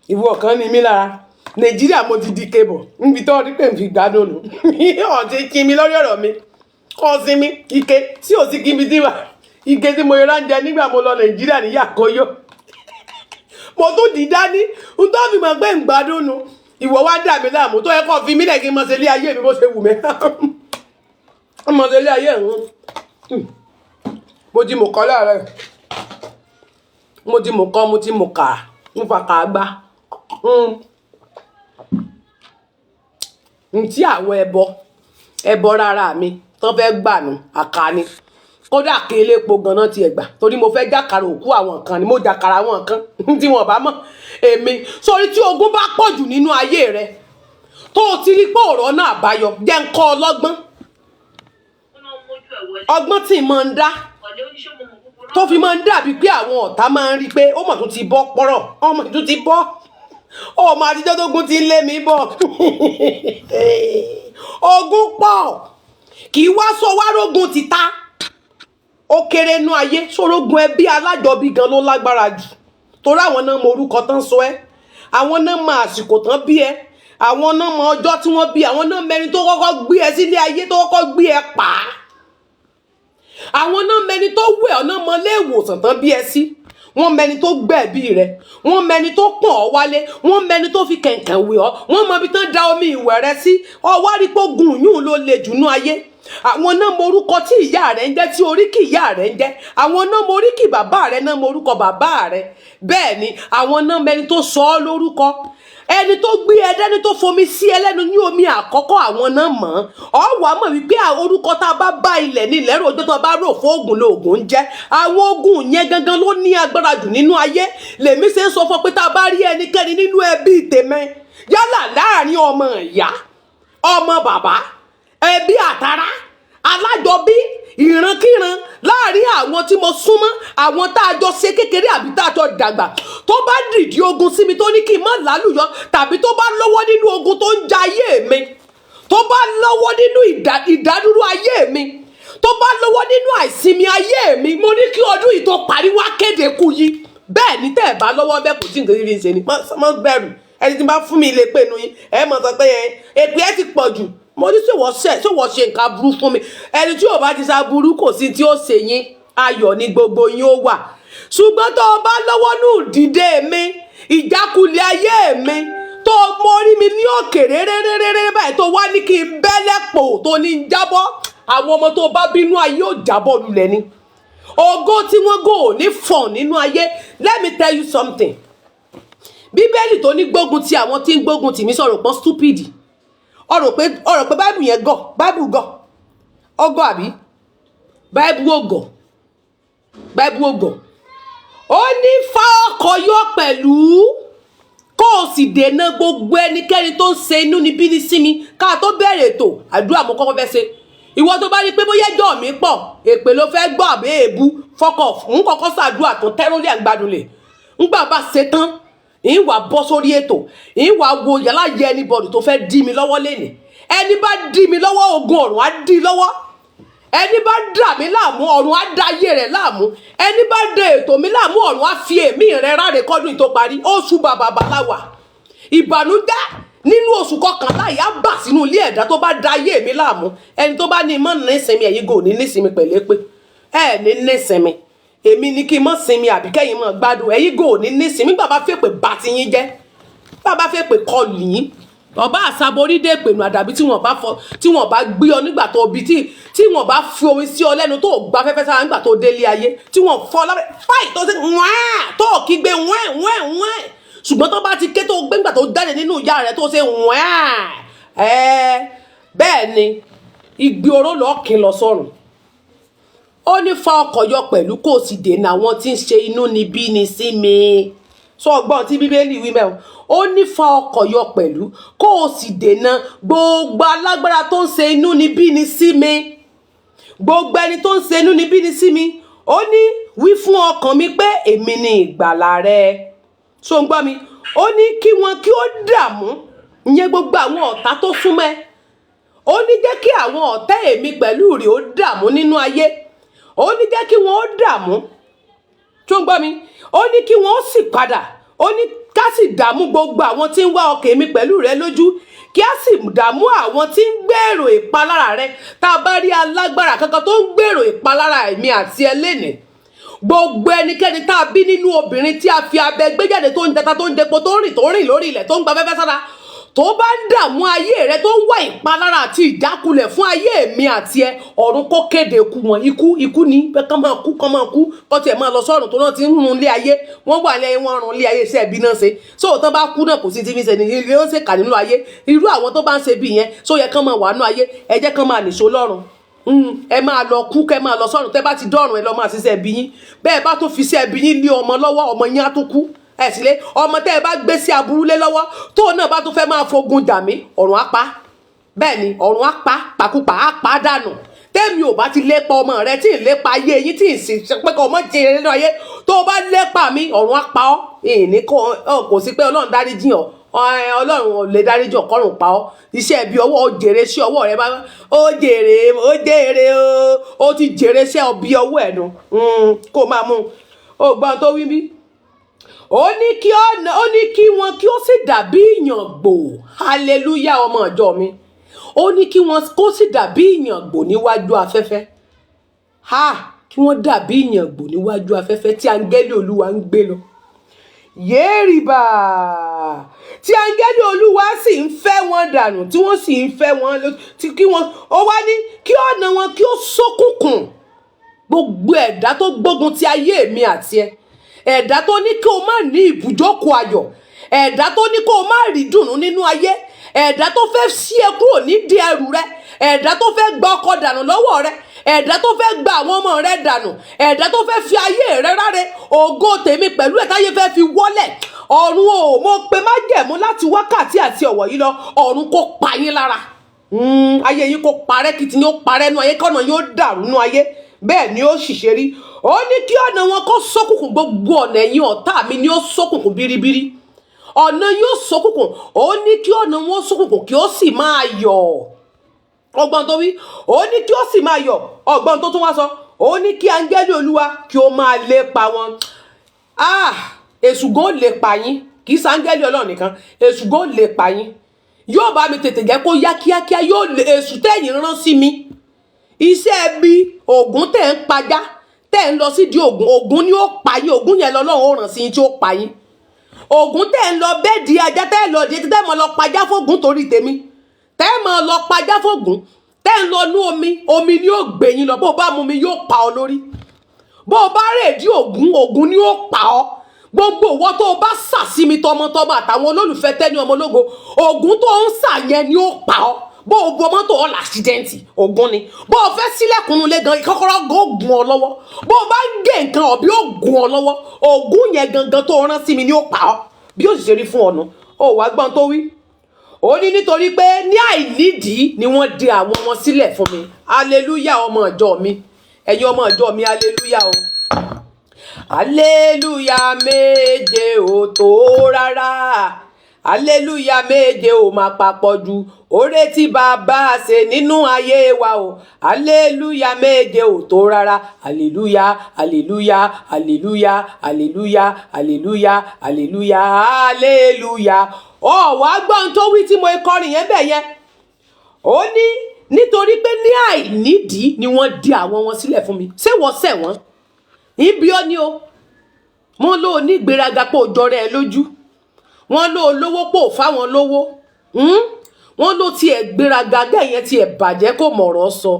ìwọ kan ní mí lára. Nàìjíríà mo ti di kébọ̀ níbi tó rí pé n fi gbádùn nù. Ọ̀tí kí mi lórí ọ̀rọ̀ mi, kọ́ sí mi ike tí ò sí kí mi tí wà, ike tí mo yọra ń jẹ nígbà mo lọ Nàìjíríà ní Yàkóyó. Mo tún dì dání, n tó fi mọ̀ pé n gbádùn nù. Ìwọ wá dà mí láàmú, tó yẹ kó fi mí lẹ̀ kí n mọ̀ ṣe ilé ayé mi bó ṣe wù mí. Mọ̀ ṣe ilé ayé ń. Mo ti mọ̀ kọ́ láàárẹ̀, mo ti mọ̀ kọ́, mo ti mọ̀ kà, ń fa kàgbá ntí àwọn ẹbọ rárá mi tán fẹ́ gbà nù àkàní kódà kí elépo ganan ti ẹgbà torí mo fẹ́ jàkàrà òkú àwọn kan ni mo jàkàrà àwọn kan tí wọn bá mọ̀ èmi sórí tí ogun bá pọ̀ jù nínú ayé rẹ tó o ti rí pé ọ̀rọ̀ náà àbáyọ jẹ́ ń kọ́ ọlọ́gbọ́n ọgbọ́n tí mo ń dá tó fi máa ń dàbí pé àwọn ọ̀tá máa ń rí pé ó mọ̀ tó ti bọ́ pọ́rọ̀ ọmọ tó ti bọ́ ọmọ àtijọ́ tó gún ti ń lé mi bọ̀ ogun pọ̀ kì í wá sọ wá rógun ti ta ó kéré nú ayé sórógun ẹbí alájọbí gan ló lágbára jù torí àwọn náà mọ orúkọ tán sọ ẹ́ àwọn náà mọ àsìkò tán bí ẹ àwọn náà mọ ọjọ́ tí wọ́n bí àwọn náà mẹni tó kọ́kọ́ gbé ẹ sílé ayé tó kọ́kọ́ gbé ẹ pa á àwọn náà mẹni tó wẹ̀ ọ́ náà mọ ilé ìwòsàn tán bí ẹ sí wọ́n mẹni tó gbẹ̀bí rẹ wọ́n mẹni tó pọ̀n ọ́ wálé wọ́n mẹni tó fi kẹ̀kẹ́ wé ọ́ wọ́n mọ ibi tán da omi ìwẹ̀ rẹ sí ọwọ́ àrípò gùn yún ló le jù nú ayé àwọn náà mọ orúkọ tí ìyá rẹ ń jẹ́ tí oríkì ìyá rẹ ń jẹ́ àwọn náà mọ oríkì bàbá rẹ náà mọ orúkọ bàbá rẹ bẹ́ẹ̀ ni àwọn náà mẹni tó sọ ọ́ lórúkọ ẹni tó gbé ẹdẹni tó fomi sí ẹlẹ́nu ní omi àkọ́kọ́ àwọn náà mọ̀ ọ́ wàá mọ̀ wípé orúkọ tá a bá ilẹ̀ ní ilẹ̀ ròjọ́ tó a bá rò fún oògùn lóògùn ń jẹ́ àwọn oògùn yẹn gangan ló ní agbára jù nínú ayé lèmi ṣe ń sọ fún pé tá a bá rí ẹnikẹ́ni nínú ẹbí tèmi yálà láàrin ọmọ ìyá ọmọ bàbá ẹbí àtàrà alájọbí ìrankíran láàrin àwọn tí mo súnmọ́ àwọn tá a jọ ṣe kékeré àbí tá a jọ dàgbà tó bá dìdí ogun sí mi tó ní kí n má lálùyọ tàbí tó bá lọ́wọ́ nínú ogun tó ń ja ayé mi tó bá lọ́wọ́ nínú ìdádúró ayé mi tó bá lọ́wọ́ nínú àìsinmi ayé mi mo ní kí ọdún yìí tó parí wá kéde kú yìí bẹ́ẹ̀ ní tẹ́ ẹ̀ bá lọ́wọ́ bẹ́ẹ̀ kò sí nǹkan tí fi ń ṣe ni má bẹ̀rù ẹni tí bá fún mi lè pè nu yín ẹ mọ̀ sọ pé èpè ẹ ti pọ̀ jù mo ní ṣé wọ́n ṣe nǹkan burú fún mi ẹni tí ò bá ti sa burú kò sí tí ó ṣe yín ayọ̀ ní gbogbo yín ó wà ṣùgbọ́n tó o bá lọ́wọ́ nù dìde mi ìjákulẹ̀ ayé mi tó o mórí mi ní òkèrè rẹ́rẹ́rẹ́rẹ́ báyìí tó wá ní kí n bẹ́lẹ́pọ̀ tó ní ń jábọ́ àwọn ọmọ tó bá bínú ayé ò jábọ́ lulẹ̀ ni ògo tí wọ́n gò ní fọ̀n nínú ayé let me tell you something bíbélì tó ní gbógun ti àwọn tí ń gbógun tì mí sọ̀rọ̀ pọ́n stupid ọ̀rọ̀ pé báìbù yẹn gọ̀ báìbù gọ̀ ọgọ̀ àbí báìbù ògọ̀ ó ní fa ọkọ̀ yọ pẹ̀lú kó o sì dènà gbogbo ẹnikẹ́ni tó ń ṣe inú níbí ní sí mi ká tó bẹ̀rẹ̀ ètò àdúrà mo kọ́kọ́ fẹ́ ṣe ìwọ tó bá rí pé bóyá ẹjọ́ mi pọ̀ èpè ló fẹ́ gbọ́ àbí èébú fọkọ̀ ń kọ́kọ́ ṣàdúrà tó tẹ́rọ́lẹ̀ àgbàdùnlé ńgbà bá ṣe tán ìwà bọ́ sórí ètò ìwà wo yàrá yẹ anybody tó fẹ́ dí mi lọ́wọ́ lẹ́nìí ẹni bá dí mi lọ́wọ́ ogun ọ̀run á dí lọ́wọ́ ẹni bá dà mí láàmú ọ̀run á dá ayé rẹ̀ láàmú ẹni bá dé ètò mi láàmú ọ̀run á fi èmi rẹ̀ ráre kọ́dún ìtò parí oṣù babaláwa ìbànújẹ́ nínú oṣù kọkànlá yìí á bà sínú ilé ẹ̀dá tó bá dá ayé mi láàmú ẹni tó bá ní mọ́ nísinmi ẹ̀yìn gò ní nísinmi pẹ̀lẹ́pẹ́ ẹ̀ ní nísinmi èmi ní kí n mọ́ sinmi àbí kẹ́yìn mọ́ gbádùn ẹ̀yìn gò ní nísinmi bàbá fẹ́ pé bá ti yín jẹ́ bàbá fẹ́ pé kọlù yín ọba àṣàborí dé ìpinnu àdàbí tí wọ́n bá gbé ọ nígbà tó bí tí wọ́n bá fi omi sí ọ lẹ́nu tó gba fẹ́fẹ́ sára nígbà tó délé ayé tí wọ́n fọ́ lábẹ́ fáì tó ṣe wẹ́ẹ̀ tó kígbe wẹ́ẹ̀ ṣùgbọ́n tó bá ti ké tó gbé nígbà tó jáde nínú ìyá rẹ̀ tó ṣe wẹ́ẹ̀ bẹ́ẹ̀ ni igbe oró lọ́ọ́ kí n lọ sọ́run ó ní fa ọkọ̀ yọ pẹ̀lú kó o sì dènà àwọn tí ń ṣe inú níbí ni sí mi sọ ọgbọ́n tí bíbélì wí mẹ́wọ̀n ó ní fa ọkọ̀ yọ pẹ̀lú kó o sì dènà gbogbo alágbára tó ń ṣe inú níbí ni sí mi gbogbo ẹni tó ń ṣe inú níbí ni sí mi ó ní wí fún ọkàn mi pé èmi ni ìgbàlà rẹ so ń gbọ́ mi ó ní kí wọn kí ó dààmú ìyẹn gbogbo àwọn ọ̀tá tó súnmọ́ ẹ ó ní jẹ́ kí àwọn ọ̀tá èmi pẹ̀lú rẹ̀ ó dààmú nínú ayé ó ní jẹ́ kí wọ́n ó dààmú tó ń gbọ́ mi ó ní kí wọ́n ó sì padà ó ní ká sì dààmú gbogbo àwọn tí ń wá ọkàn mi pẹ̀lú rẹ lójú kí á sì dààmú àwọn tí ń gbèrò ìpalára rẹ tá a bá rí alágbára kankan tó ń gbèrò ìpalára èmi àti ẹlẹ́nì gbogbo ẹnikẹ́ni tá a bí nínú obìnrin tí a fi abẹ gbé jáde tó ń jẹta tó ń depo tó ń rìn lórí ilẹ̀ tó ń gba fẹ́fẹ́ sára tó bá ń dààmú ayé rẹ tó ń wá ìpalára àti ìjákulẹ̀ fún ayé mi àti ẹ, ọ̀run kó kéde ikú wọn. Ikú ni pé kán máa kú kọ́ tiẹ̀ máa lọ sọ́run tó náà ti ń run ilé ayé. Wọ́n wà lẹ́yìn wọn run ilé ayé iṣẹ́ ẹbí náà ṣe. So tó bá kú náà kò sí tí fi ṣe ni ilé ó ṣe kà nínú ayé. Irú àwọn tó bá ń ṣe bí yẹn so yẹ kán máa wà nínú ayé. Ẹ jẹ́ kán máa nìṣó lọ́run. Ẹ máa lọ kú kẹ́ máa lọ sọ́run. Tẹ́ bá ti dọ́run ẹ lọ máa ṣiṣẹ́ ẹbí yín. Bẹ́ẹ̀ bá tún fi ṣe ẹbí yín lé ọmọ lọ́wọ́, ọmọ yín á tún kú. Ẹ sì lé ọmọ tẹ́ ẹ bá gbé sí aburú lé lọ́wọ́ tó náà bá tún fẹ́ máa fogun jà mí, ọ̀run á pa. Bẹ́ẹ̀ ni ọ̀run á pa, pàkúpà á pa dànù. Tẹ́mi ò bá ti lépa ọmọ rẹ tí ì lépa ayé yín tí ì sì pé kọ́ ọmọ jẹ nínú ayé tó bá lépa mi, ọ̀run á pa ọ́. Ìní kò sí pé Ọlọ́run dáríjì ọ́. Ọlọ́run ò lè dáríjì ọ̀kọ́rùn pa ọ́. Iṣẹ́ ibi ọwọ́ ó jèrè sí ọwọ́ rẹ bá ó jèrè ó ti jèrè sí ọbí ọwọ́ ẹ̀ nu kó máa mú ọgbọ́n tó wí bí. Ó ní kí wọn kí ó sì dàbí ìyàngbò. Hallelujah ọmọ ìjọ mi. Ó ní kí wọn kó sì dàbí ìyàngbò níwájú afẹ́fẹ́. Kí wọ́n dàbí ìyàngbò níwájú afẹ́fẹ́ tí áńgẹ́lì Olúwa ń gbé lọ. Yéèrìbà tí áńgẹ́lì Olúwa sì ń fẹ́ wọn dànù tí wọ́n sì ń fẹ́ wọn kí wọ́n ó wá ní kí ọ̀nà wọn kí ó ṣókùnkùn. Gbogbo ẹ̀dá tó gbógun ti ayé mi àti ẹ, ẹ̀dá tó ní kí o má ní ibùjókòó ayọ̀, ẹ̀dá tó ní kí o má rí dùnnú nínú ayé, ẹ̀dá tó fẹ́ ṣí ẹ kúrò nídìí ẹrù rẹ, ẹ̀dá tó fẹ́ gba ọkọ dànù lọ́wọ́ rẹ, ẹ̀dá tó fẹ́ gba àwọn ọmọ rẹ dànù, ẹ̀dá tó fẹ́ fi ayé rẹ ráre, ògo tèmi pẹ̀lú ẹ̀ táyé fẹ́ fi wọ́lẹ̀. Ọ̀run o, mo pe májẹ̀mú láti wákàtí àti ọ̀wọ̀ yìí lọ, ọ̀run kó pa yín lára. Ayé yín kó parẹ́, kìtì yín ó parẹ́ nú ayé, kọ́nà yóò dàrú nú ayé. Bẹ́ẹ̀ ni ó ṣìṣe rí. Ó ní kí ọ̀nà wọn kó ṣókùnkùn, gbogbo ọ̀nà ẹ̀yin ọ̀tá mi ni ó ṣókùnkùn biribiri. Ọ̀nà yóò ṣókùnkùn. Ó ní kí ọ̀nà wọn ṣókùnkùn kí ó sì máa yọ̀. Ọgbọ́n tó wí. Ó ní kí ó sì máa yọ̀. Ọgbọ́n tó tún wá sọ. Ó ní kí áńgẹ́lì Olúwa kí ó máa lépa wọn. Èṣù gan lépa yín. Kì í ṣe áńgẹ́lì Ọlọ́run nìkan. Èṣù gan lépa yín. Yóò bá mi tètè jẹ́ kó yá kíákíá. Èṣù tẹ́yìn rán sí mi. Iṣẹ́ bí Ògún tẹ̀ ń pajá tẹ̀ ń lọ sídìí Ògún ni ó pa yín. Ògún yẹn lọ́lọ́run ó ràn sí yín tí ó pa yín. Ògún tẹ̀ ń lọ bẹ́ẹ̀dì ajá tẹ̀ ń lọ di tẹ̀ mọ́ lọ pajá fógún torí tèmi. Tẹ̀ mọ́ lọ pajá fógún tẹ̀ ń lọ nú omi ni ó gbé yín lọ. Bó bá mu mi yóò pa ọ lórí. Bó bá rèdí Ògún ni ó pa ọ. Gbogbo ìwọ tó bá sà sí mi tọmọtọmọ àtàwọn olólùfẹ́ Tẹ́ni ọmọ ológo, Ògún tó ń sà yẹn ni ó pa ọ. Bó o bọ mọ́tò ọ̀la àṣídẹ́ǹtì, Ògún ni. Bó o fẹ́ sílẹ̀kùnú lé gan kọ́kọ́rọ́ gan ó gún ọ lọ́wọ́. Bó o bá ń gé nǹkan ọ̀bí ó gún ọ lọ́wọ́. Ògún yẹn gangan tó rán sí mi ni ó pa ọ́. Bí ó sì ṣe rí fún ọ̀nà. Ó wá gbọ́n tó wí. Ó ní nítorí pé ní àìnídìí ni wọ́n de àwọn wọn sílẹ̀ fún mi. Hallelujah ọmọ ìjọ mi. Ẹ̀yin ọmọ ìjọ mi, hallelujah o. Hallelujah méje ò tó rárá. Hallelujah méje ò máa papọ̀ jù. Oore tí bàbá ṣe nínú ayé wa o. Hallelujah méje ò tó rárá. Hallelujah, hallelujah, hallelujah, hallelujah, hallelujah, hallelujah, hallelujah. Wá gbọ́n tó wí tí mo kọrin yẹn bẹ̀ yẹn. Ó ní nítorí pé ní àìnídìí ni wọ́n di àwọn wọn sílẹ̀ fún mi. Ṣé wọ́n ṣẹ̀ wọ́n? Ibi ó ní o. Wọ́n ló ní ìgbéraga pé ó jọrọ ẹ lójú. Wọ́n ló lówó pò fáwọn lówó. Wọ́n ló tiẹ̀ gbéraga gẹ̀yẹn tiẹ̀ bàjẹ́ kò mọ̀rọ̀ sọ.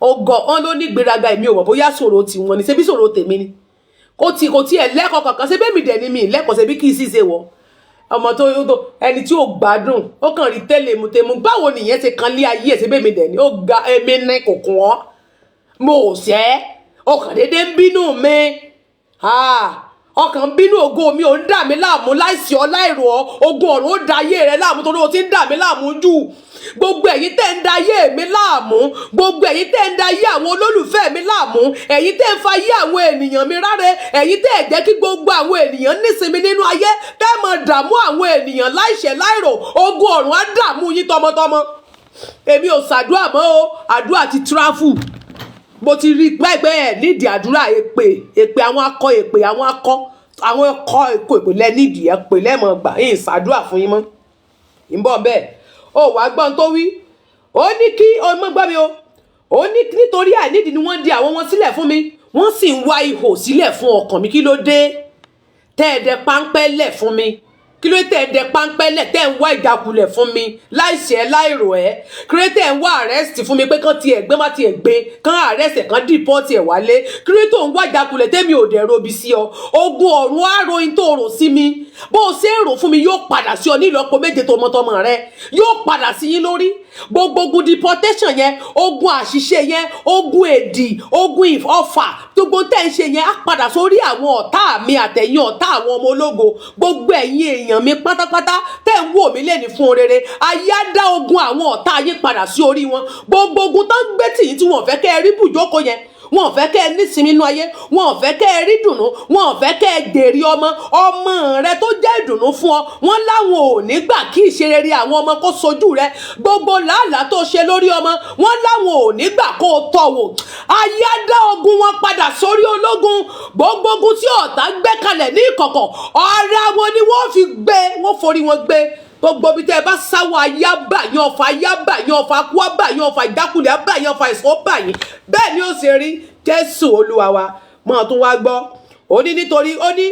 Wọ́n ló ní gbéraga èmi ò mọ̀ bóyá ṣòro tí wọ́n ní ṣebí ṣòro tèmi ni. Kò tiẹ̀ lẹ́kọ̀ọ́ kankan ṣe bẹ́ẹ̀ mi dẹ̀ ni mi lẹ́kọ̀ọ́ ṣebí kì í sì ṣe wọ̀. Ọmọ tó ẹni tí ó gbádùn ó kàn rí tẹ́lẹ̀mùtẹ́mù báwo nìyẹn ṣe kan lé ayé ẹ̀ ṣe bẹ́ẹ̀ mi dẹ̀ ni ó ga èmi ní kòkùn ọ́. Mo ò ṣẹ́ ọkàn dédé ń bínú mi. Ọkàn bínú ògo mi ò ń dà mí láàmú láìsí ọ láìrò ọ. Ogun ọ̀run ó da ayé rẹ láàmú torí o ti ń dà mí láàmú jù. Gbogbo ẹ̀yin tẹ́ ń da ayé mi láàmú, gbogbo ẹ̀yin tẹ́ ń da ayé àwọn olólùfẹ́ mi láàmú, ẹ̀yin tẹ́ ń fa ayé àwọn ènìyàn mi ráre, ẹ̀yin tẹ́ ẹ̀ jẹ́ kí gbogbo àwọn ènìyàn nísinmi nínú ayé, tẹ́ mọ̀ dààmú àwọn ènìyàn láìṣẹ̀ láìrò. Ogun ọ̀run á dààmú yín tọmọtọmọ. Èmi ò ṣàdúrà mọ́ o, àdúrà ti tráfù. Mo ti rí pẹ́pẹ́ ẹ̀ nídìí àdúrà èpè àwọn akọ èpè àwọn ẹ̀kọ́ èpè lẹ́nídìí èpè lẹ́mọ̀ gbà yín ṣàdúrà fún yín mọ́. Ìbọn bẹ́ẹ̀ ó wá gbọ́n tó wí. Ó ní kí ọmọ gbọ́ mi o. Ó ní nítorí àìnídìí ni wọ́n di àwọn wọn sílẹ̀ fún mi. Wọ́n sì ń wá ihò sílẹ̀ fún ọkàn mi. Kí ló dé? Tẹ́ẹ̀dẹ̀ páńpẹ́ lẹ̀ fún mi. kí ló tẹ̀ ń dẹ páńpẹ́lẹ̀ tẹ̀ ń wá ìjákulẹ̀ fún mi láìṣẹ̀ láìrò ẹ́ kí ló tẹ̀ ń wá àrẹ́sì fún mi pé kán tiẹ̀ gbé má tiẹ̀ gbé kán àrẹ́sì kán dìpọ́tì ẹ̀ wálé kí ló tó ń wá ìjákulẹ̀ tẹ́mi ò dẹ̀ robi sí ọ ogun ọ̀run àròyìn tó rò sí mi bó o ṣe ń rò fún mi yóò padà sí ọ ní ìlọ́po méje tọmọtọmọ rẹ yóò padà sí yín lórí gbogbo ogun deportation yẹn ogun àṣìṣe yẹn ogun èdì ogun ọfà gbogbo tẹ́ ń ṣe yẹn á padà sórí àwọn ọ̀tá mi àtẹ̀yìn ọ̀tá àwọn ọmọ ológo gbogbo ẹ̀yin èèyàn mi pátápátá tẹ́ ń wò mí lẹ́ni fún rere ayé á dá ogun àwọn ọ̀tá yín padà sí orí wọn gbogbo ogun tó ń gbé tì yín tí wọ́n fẹ́ kẹ́ ẹ rí bùjókòó yẹn wọn ò fẹ́ kẹ́ ẹ nísinmi nínú ayé wọn ò fẹ́ kẹ́ ẹ rí dùnú wọn ò fẹ́ kẹ́ ẹ dèrè ọmọ rẹ tó jẹ́ ìdùnnú fún ọ wọn láwọn ò ní gbà kí ìṣerere àwọn ọmọ kó sojú rẹ gbogbo làálàá tó ṣe lórí ọmọ wọn láwọn ò ní gbà kó o tọ̀ wò ayé á dá ogun wọn padà sórí ológun gbogbo ogun tí ọ̀tá gbé kalẹ̀ ní ìkọ̀kọ̀ ọ̀rẹ́ wọn ni wọ́n fi gbé wọ́n forí wọn gbé gbogbo bí tẹ́ ẹ bá sáwọ ayábà yan ọfà kú àbà yan ọfà ìdákulẹ̀ àbà yan ọfà ìsọ́bà yín bẹ́ẹ̀ ni ó ṣe rí Jésù Olúwa wa máa tún wá gbọ́ ó ní nítorí ó ní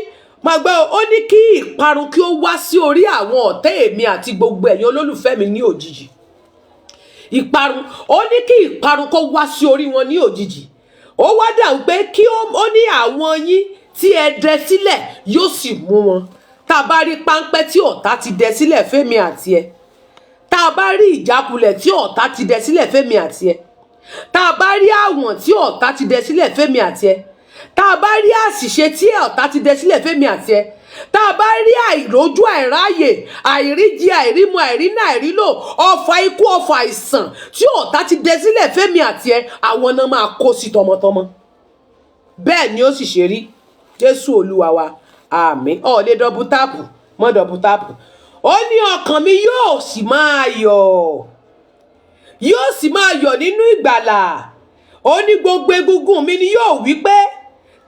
máa gbọ́ ó ní kí ìparun kí ó wá sí orí àwọn ọ̀tá èmi àti gbogbo ẹ̀yin olólùfẹ́ mi ní òjijì ìparun ó ní kí ìparun kó wá sí orí wọn ní òjijì ó wá dáhùn pé kí ó ní àwọn yín tí ẹ dẹ sílẹ̀ yóò sì mú wọn tá a bá rí páńpẹ́ tí ọ̀tá ti dẹ sílẹ̀ fẹ́mi àti ẹ tá a bá rí ìjákulẹ̀ tí ọ̀tá ti dẹ sílẹ̀ fẹ́mi àti ẹ tá a bá rí àwọ̀n tí ọ̀tá ti dẹ sílẹ̀ fẹ́mi àti ẹ tá a bá rí àṣìṣe tí ọ̀tá ti dẹ sílẹ̀ fẹ́mi àti ẹ tá a bá rí àìrójú àìráyè àìríjẹ àìrímu àìrínà àìrílò ọfà ikú ọfà àìsàn tí ọ̀tá ti dẹ sílẹ̀ fẹ́mi àti ẹ àwọn náà máa kó sí tọmọtọmọ bẹ́ẹ̀ ni ó sì ṣe rí Jésù Olúwa wa àmín ó lè dọ̀bù táàpù mọ́ dọ̀bù táàpù ó ní ọkàn mi yóò sì máa yọ̀ nínú ìgbàlà ó ní gbogbo egungun mi ni yóò wí pé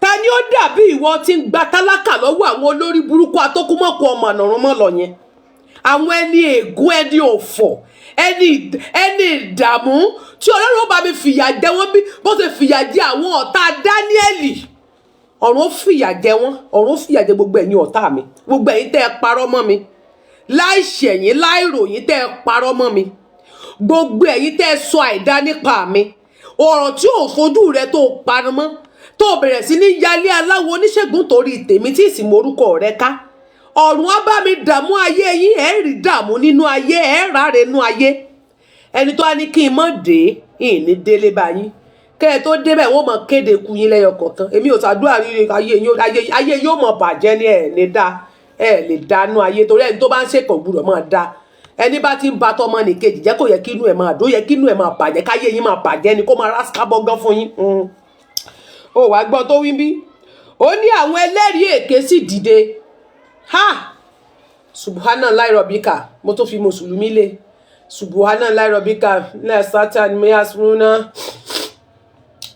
ta ni ó dàbí ìwọ tí ń gba tálákà lọ́wọ́ àwọn olórí burúkú atókùmọ̀kù ọmọ ànàrún mọ́ lọ yẹn àwọn ẹni ègún ẹni òfò ẹni ìdààmú tí Ọlọ́run bá mi fìyà jẹ wọ́n bí bó ṣe fìyà jẹ àwọn ọ̀tá Dáníẹ́lì ọ̀run fìyà jẹ wọ́n ọ̀run fìyà jẹ gbogbo ẹ̀yin ọ̀tá mi gbogbo ẹ̀yin tẹ́ ẹ parọ́ mọ́ mi láìṣẹ̀yìn láìròyìn tẹ́ ẹ parọ́ mọ́ mi gbogbo ẹ̀yin tẹ́ ẹ sọ àìdá nípa mi ọ̀rọ̀ tí ò fojú rẹ tó parọ́ mọ́ tó bẹ̀rẹ̀ sí ní yálé aláwo oníṣègùn torí tèmi tí ìsìn morúkọ rẹ ká ọ̀run á bá mi dààmú ayé yín ẹ̀ rí dààmú nínú ayé ẹ̀ ráre nínú ayé ẹni tó á ní kí n mọ̀ dé ìní délé báyìí kẹ́ ẹ tó débẹ̀ wọ́n mọ̀ kéde ku yín lẹ́yọ kọ̀ọ̀kan èmi ò ṣàdúrà rí ayé yóò mọ̀ bàjẹ́ ní ẹ̀ lè dánú ayé torí ẹni tó bá ń ṣèkọ̀ gbúdọ̀ máa dá ẹni bá ti ń ba tọmọ nìkejì jẹ́ kó yẹ kínú ẹ̀ máa dó yẹ kínú ẹ̀ máa bàjẹ́ káyé yín máa bàjẹ́ ni kó máa rásíkà bọ́gán fún yín ó wàá gbọ́ tó wí bí ó ní àwọn ẹlẹ́rìí èké sì dìde subhanallahi rabbika mo tó fi mùsùlùmí lé subhanallahi rabbika ní sátán mayasruna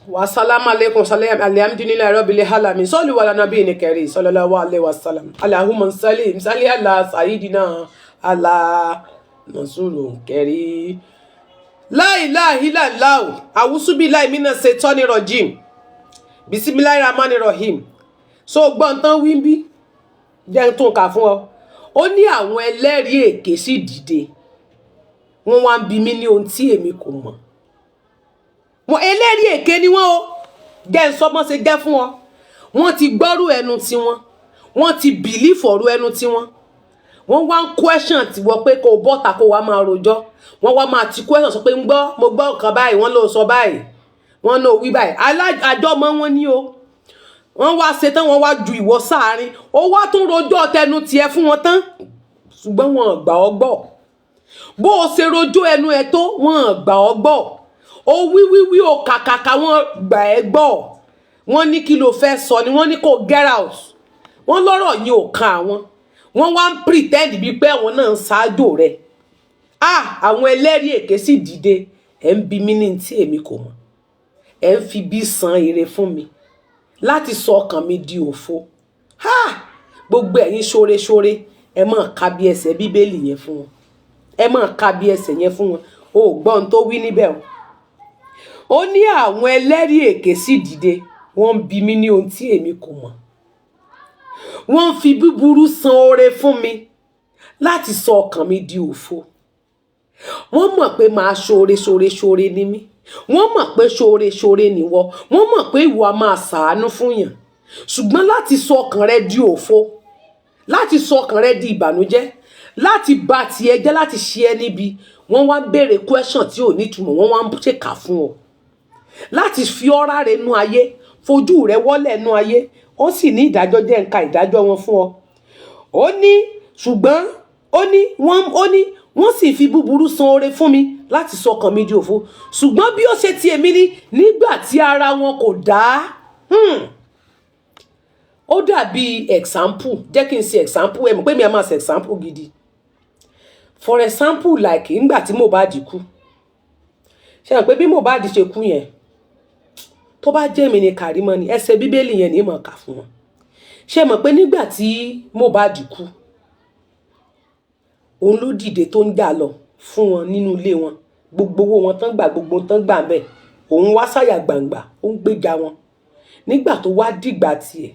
wa salamu alaikum salam alhamdulillahi rabbil alamin sallu ala nabiyina karim sallallahu alaihi wasallam allahumma salli ala sayidina ala nasulun karim la ilaha illallah a'udhu billahi minash shaitani rajim bismillahir rahmanir rahim so gbọ́n tán wí bí jẹ́ tún kà fún ọ ó ní àwọn ẹlẹ́rìí èké sì dìde wọ́n wá ń bi mí ní ohun tí èmi kò mọ̀ wọn ẹlẹ́rìí èké ni wọ́n o jẹ́ ń sọ mọ́ ṣe jẹ́ fún ọ wọ́n ti gbọ́rú ẹnu tiwọn wọ́n ti bìlífù ọ̀rọ̀ ẹnu tiwọn wọ́n wá ń question tiwọ́ pé kó o bọ́ta kó wá máa rojọ́ wọ́n wá máa ti question sọ pé ń gbọ́ mo gbọ́ nǹkan báyìí wọ́n ló sọ báyìí wọ́n náà wí báyìí àjọmọ́ wọn ní o wọ́n wá ṣe tán wọ́n wá ju ìwọ sáàrin ó wá tún rojọ́ tẹnu tiẹ̀ fún wọn tán ṣùgbọ́n wọn gbà ọ́ gbọ́ bó o ṣe rojọ́ ẹnu ẹ tó wọn gbà ọ́ gbọ́ ó wíwíwí o kàkàkà wọn gbà ẹ́ gbọ́ wọ́n ní kí ló fẹ́ sọ ni wọ́n ní kó get out wọ́n lọ́rọ̀ yìí ò kan àwọn wọ́n wá ń pretend bíi pé àwọn náà ń ṣáájò rẹ̀ àwọn ẹlẹ́rìí èké sì dìde ẹ̀ ń bi mí ní tí èmi kò mọ̀ ẹ̀ ń fi bí san ire fún mi láti sọ ọkàn mi di òfo gbogbo ẹ̀yin ṣóreṣóre ẹ máa ka bí ẹsẹ̀ bíbélì yẹn fún wọn ẹ máa ka bí ẹsẹ̀ yẹn fún wọn o gbọ́n tó wí níbẹ̀ o ó ní àwọn ẹlẹ́rìí èké sì dìde wọ́n ń bi mí ní ohun tí èmi kò mọ̀ wọ́n ń fi búburú san oore fún mi láti sọ ọkàn mi di òfo. Wọ́n mọ̀ pé màá ṣoore ní mí. Wọ́n mọ̀ pé ṣoore nìwọ. Wọ́n mọ̀ pé ìwọ a máa ṣàánú fún yàn. Ṣùgbọ́n láti sọ ọkàn rẹ di òfo, láti sọ ọkàn rẹ di ìbànújẹ́, láti bà tiẹ̀ jẹ́, láti ṣe ẹ́ níbi, wọ́n wá béèrè question tí ò ní ìtumọ̀, wọ́n wá ń ṣèkà fún ọ. Láti fi ọ́rá rẹ nú ayé, fojú rẹ wọ́lẹ̀ nú ayé, ó sì ní ìdájọ́ jẹ́ nǹka ìdájọ́ wọn fún ọ. Ó ní ṣùgbọ́n wọ́n sì fi búburú san oore fún mi láti sọ ọkàn mi di òfo. Ṣùgbọ́n bí ó ṣe ti èmi ni nígbà tí ara wọn kò dá. Ó dàbí example, jẹ́ kí n ṣe example, ẹ mọ̀ pé mi a máa ṣe example gidi. For example, like nígbà tí Mohbad kú. Ṣé mọ̀ pé bí Mohbad ṣe kú yẹn, tó bá jẹ́ mi ni Kàrímọ́ ni, ẹsẹ̀ Bíbélì yẹn ni mọ̀ ká fún wọn. Ṣé mọ̀ pé nígbà tí Mohbad kú, òun ló dìde tó ń jà lọ fún wọn nínú ilé wọn. Gbogbo owó wọn tán gbà, gbogbo tán gbà ń bẹ̀. Òun wá sáyà gbangba, ó ń gbéga wọn. Nígbà tó wá dìgbà tiẹ̀,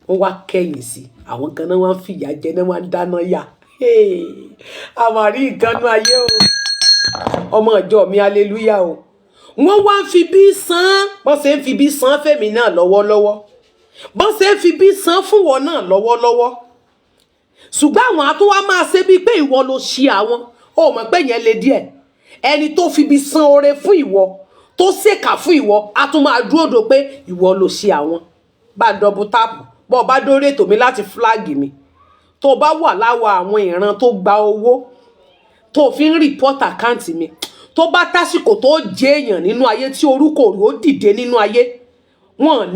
wọ́n wá kẹ́yìn sí. Àwọn kan náà wá ń fìyà jẹ, náà wá ń dáná yà. Àmàrí ìgànnú ayé o. Ọmọ ìjọ mi, hallelujah o. Wọ́n wá ń fi bí san, bọ́n ṣe ń fi bí san fẹ́mi náà lọ́wọ́lọ́wọ́. Bọ́n ṣe ń fi bí san fún wọn náà lọ́wọ́lọ́wọ́. Ṣùgbọ́n àwọn á tún wá máa ṣe bíi pé ìwọ ló ṣì àwọn. Ó mọ̀ pé yẹn le díẹ̀. Ẹni tó fi bí san oore fún ìwọ, tó ṣèkà fún ìwọ, á tún máa dúró dò pé ìwọ ló ṣì àwọn. Bá double tap, bó bá dórí ètò mi láti flag mi. Tó bá wà láwọ àwọn ìran tó gba owó, tó fi ń report account mi. Tó bá tásìkò tó jẹ́ èèyàn nínú ayé tí orúkọ rẹ̀ ó dìde nínú ayé, wọ́n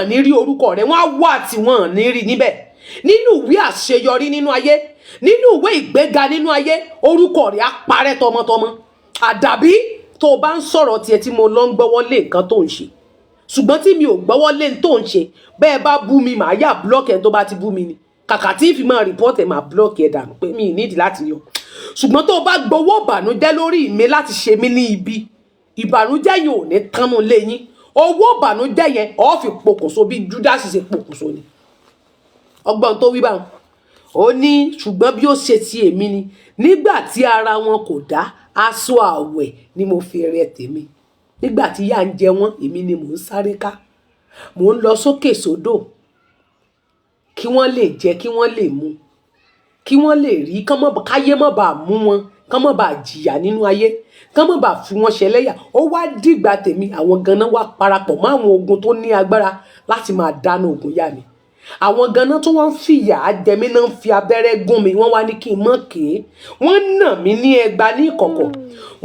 ní rí orúkọ rẹ̀, wọ́n á wà tí wọ́n ní rí níbẹ̀. Nínú ìwé àṣeyọrí nínú ayé, nínú ìwé ìgbéga nínú ayé, orúkọ rẹ̀ á parẹ́ tọmọtọmọ. Àdàbí tó bá ń sọ̀rọ̀ tiẹ̀ tí mo lọ ń gbọ́wọ́ lé nǹkan tó ń ṣe. Ṣùgbọ́n tí mi ò gbọ́wọ́ lé tó ń ṣe, bẹ́ẹ̀ bá bú mi, màá yà block ẹ̀ tó bá ti bú mi ni. Kàkà tí fi máa report ẹ̀ máa block ẹ̀ dànù pé mi nídìí láti yọ. Ṣùgbọ́n tó bá gbowó ìbànújẹ́ lórí mi láti ṣe mí ní ibi, ìbànújẹ́ yẹn ò ní tánú lé yín. Owó ìbànújẹ́ yẹn ó fi pokùnso bí Judas ṣe pokùnso ni. Ọgbọ́n tó wí bá wọn. Ó ní ṣùgbọ́n bí ó ṣe ti èmi ni nígbà tí ara wọn kò dá, aṣọ àwẹ̀ ni mo fi rẹ tèmi. Nígbà tí yà ń jẹ wọ́n, èmi ni mò ń sáré ká. Mò ń lọ sókè sódò kí wọ́n lè jẹ, kí wọ́n lè mu, kí wọ́n lè rí, káyé má bàa mú wọn, kán má bàa jìyà nínú ayé, kán má bàa fi wọn ṣẹlẹ́yà. Ó wá dìgbà tèmi, àwọn ganan wá parapọ̀ mọ́ àwọn ogun tó ní agbára láti máa dáná ogun yá mi. Àwọn ganan tó wọ́n ń fìyà jẹ mí náà ń fi abẹ́rẹ́ gún mi, wọ́n wá ní kí n mọ̀ ké. Wọ́n nà mí ní ẹgba ní ìkọ̀kọ̀,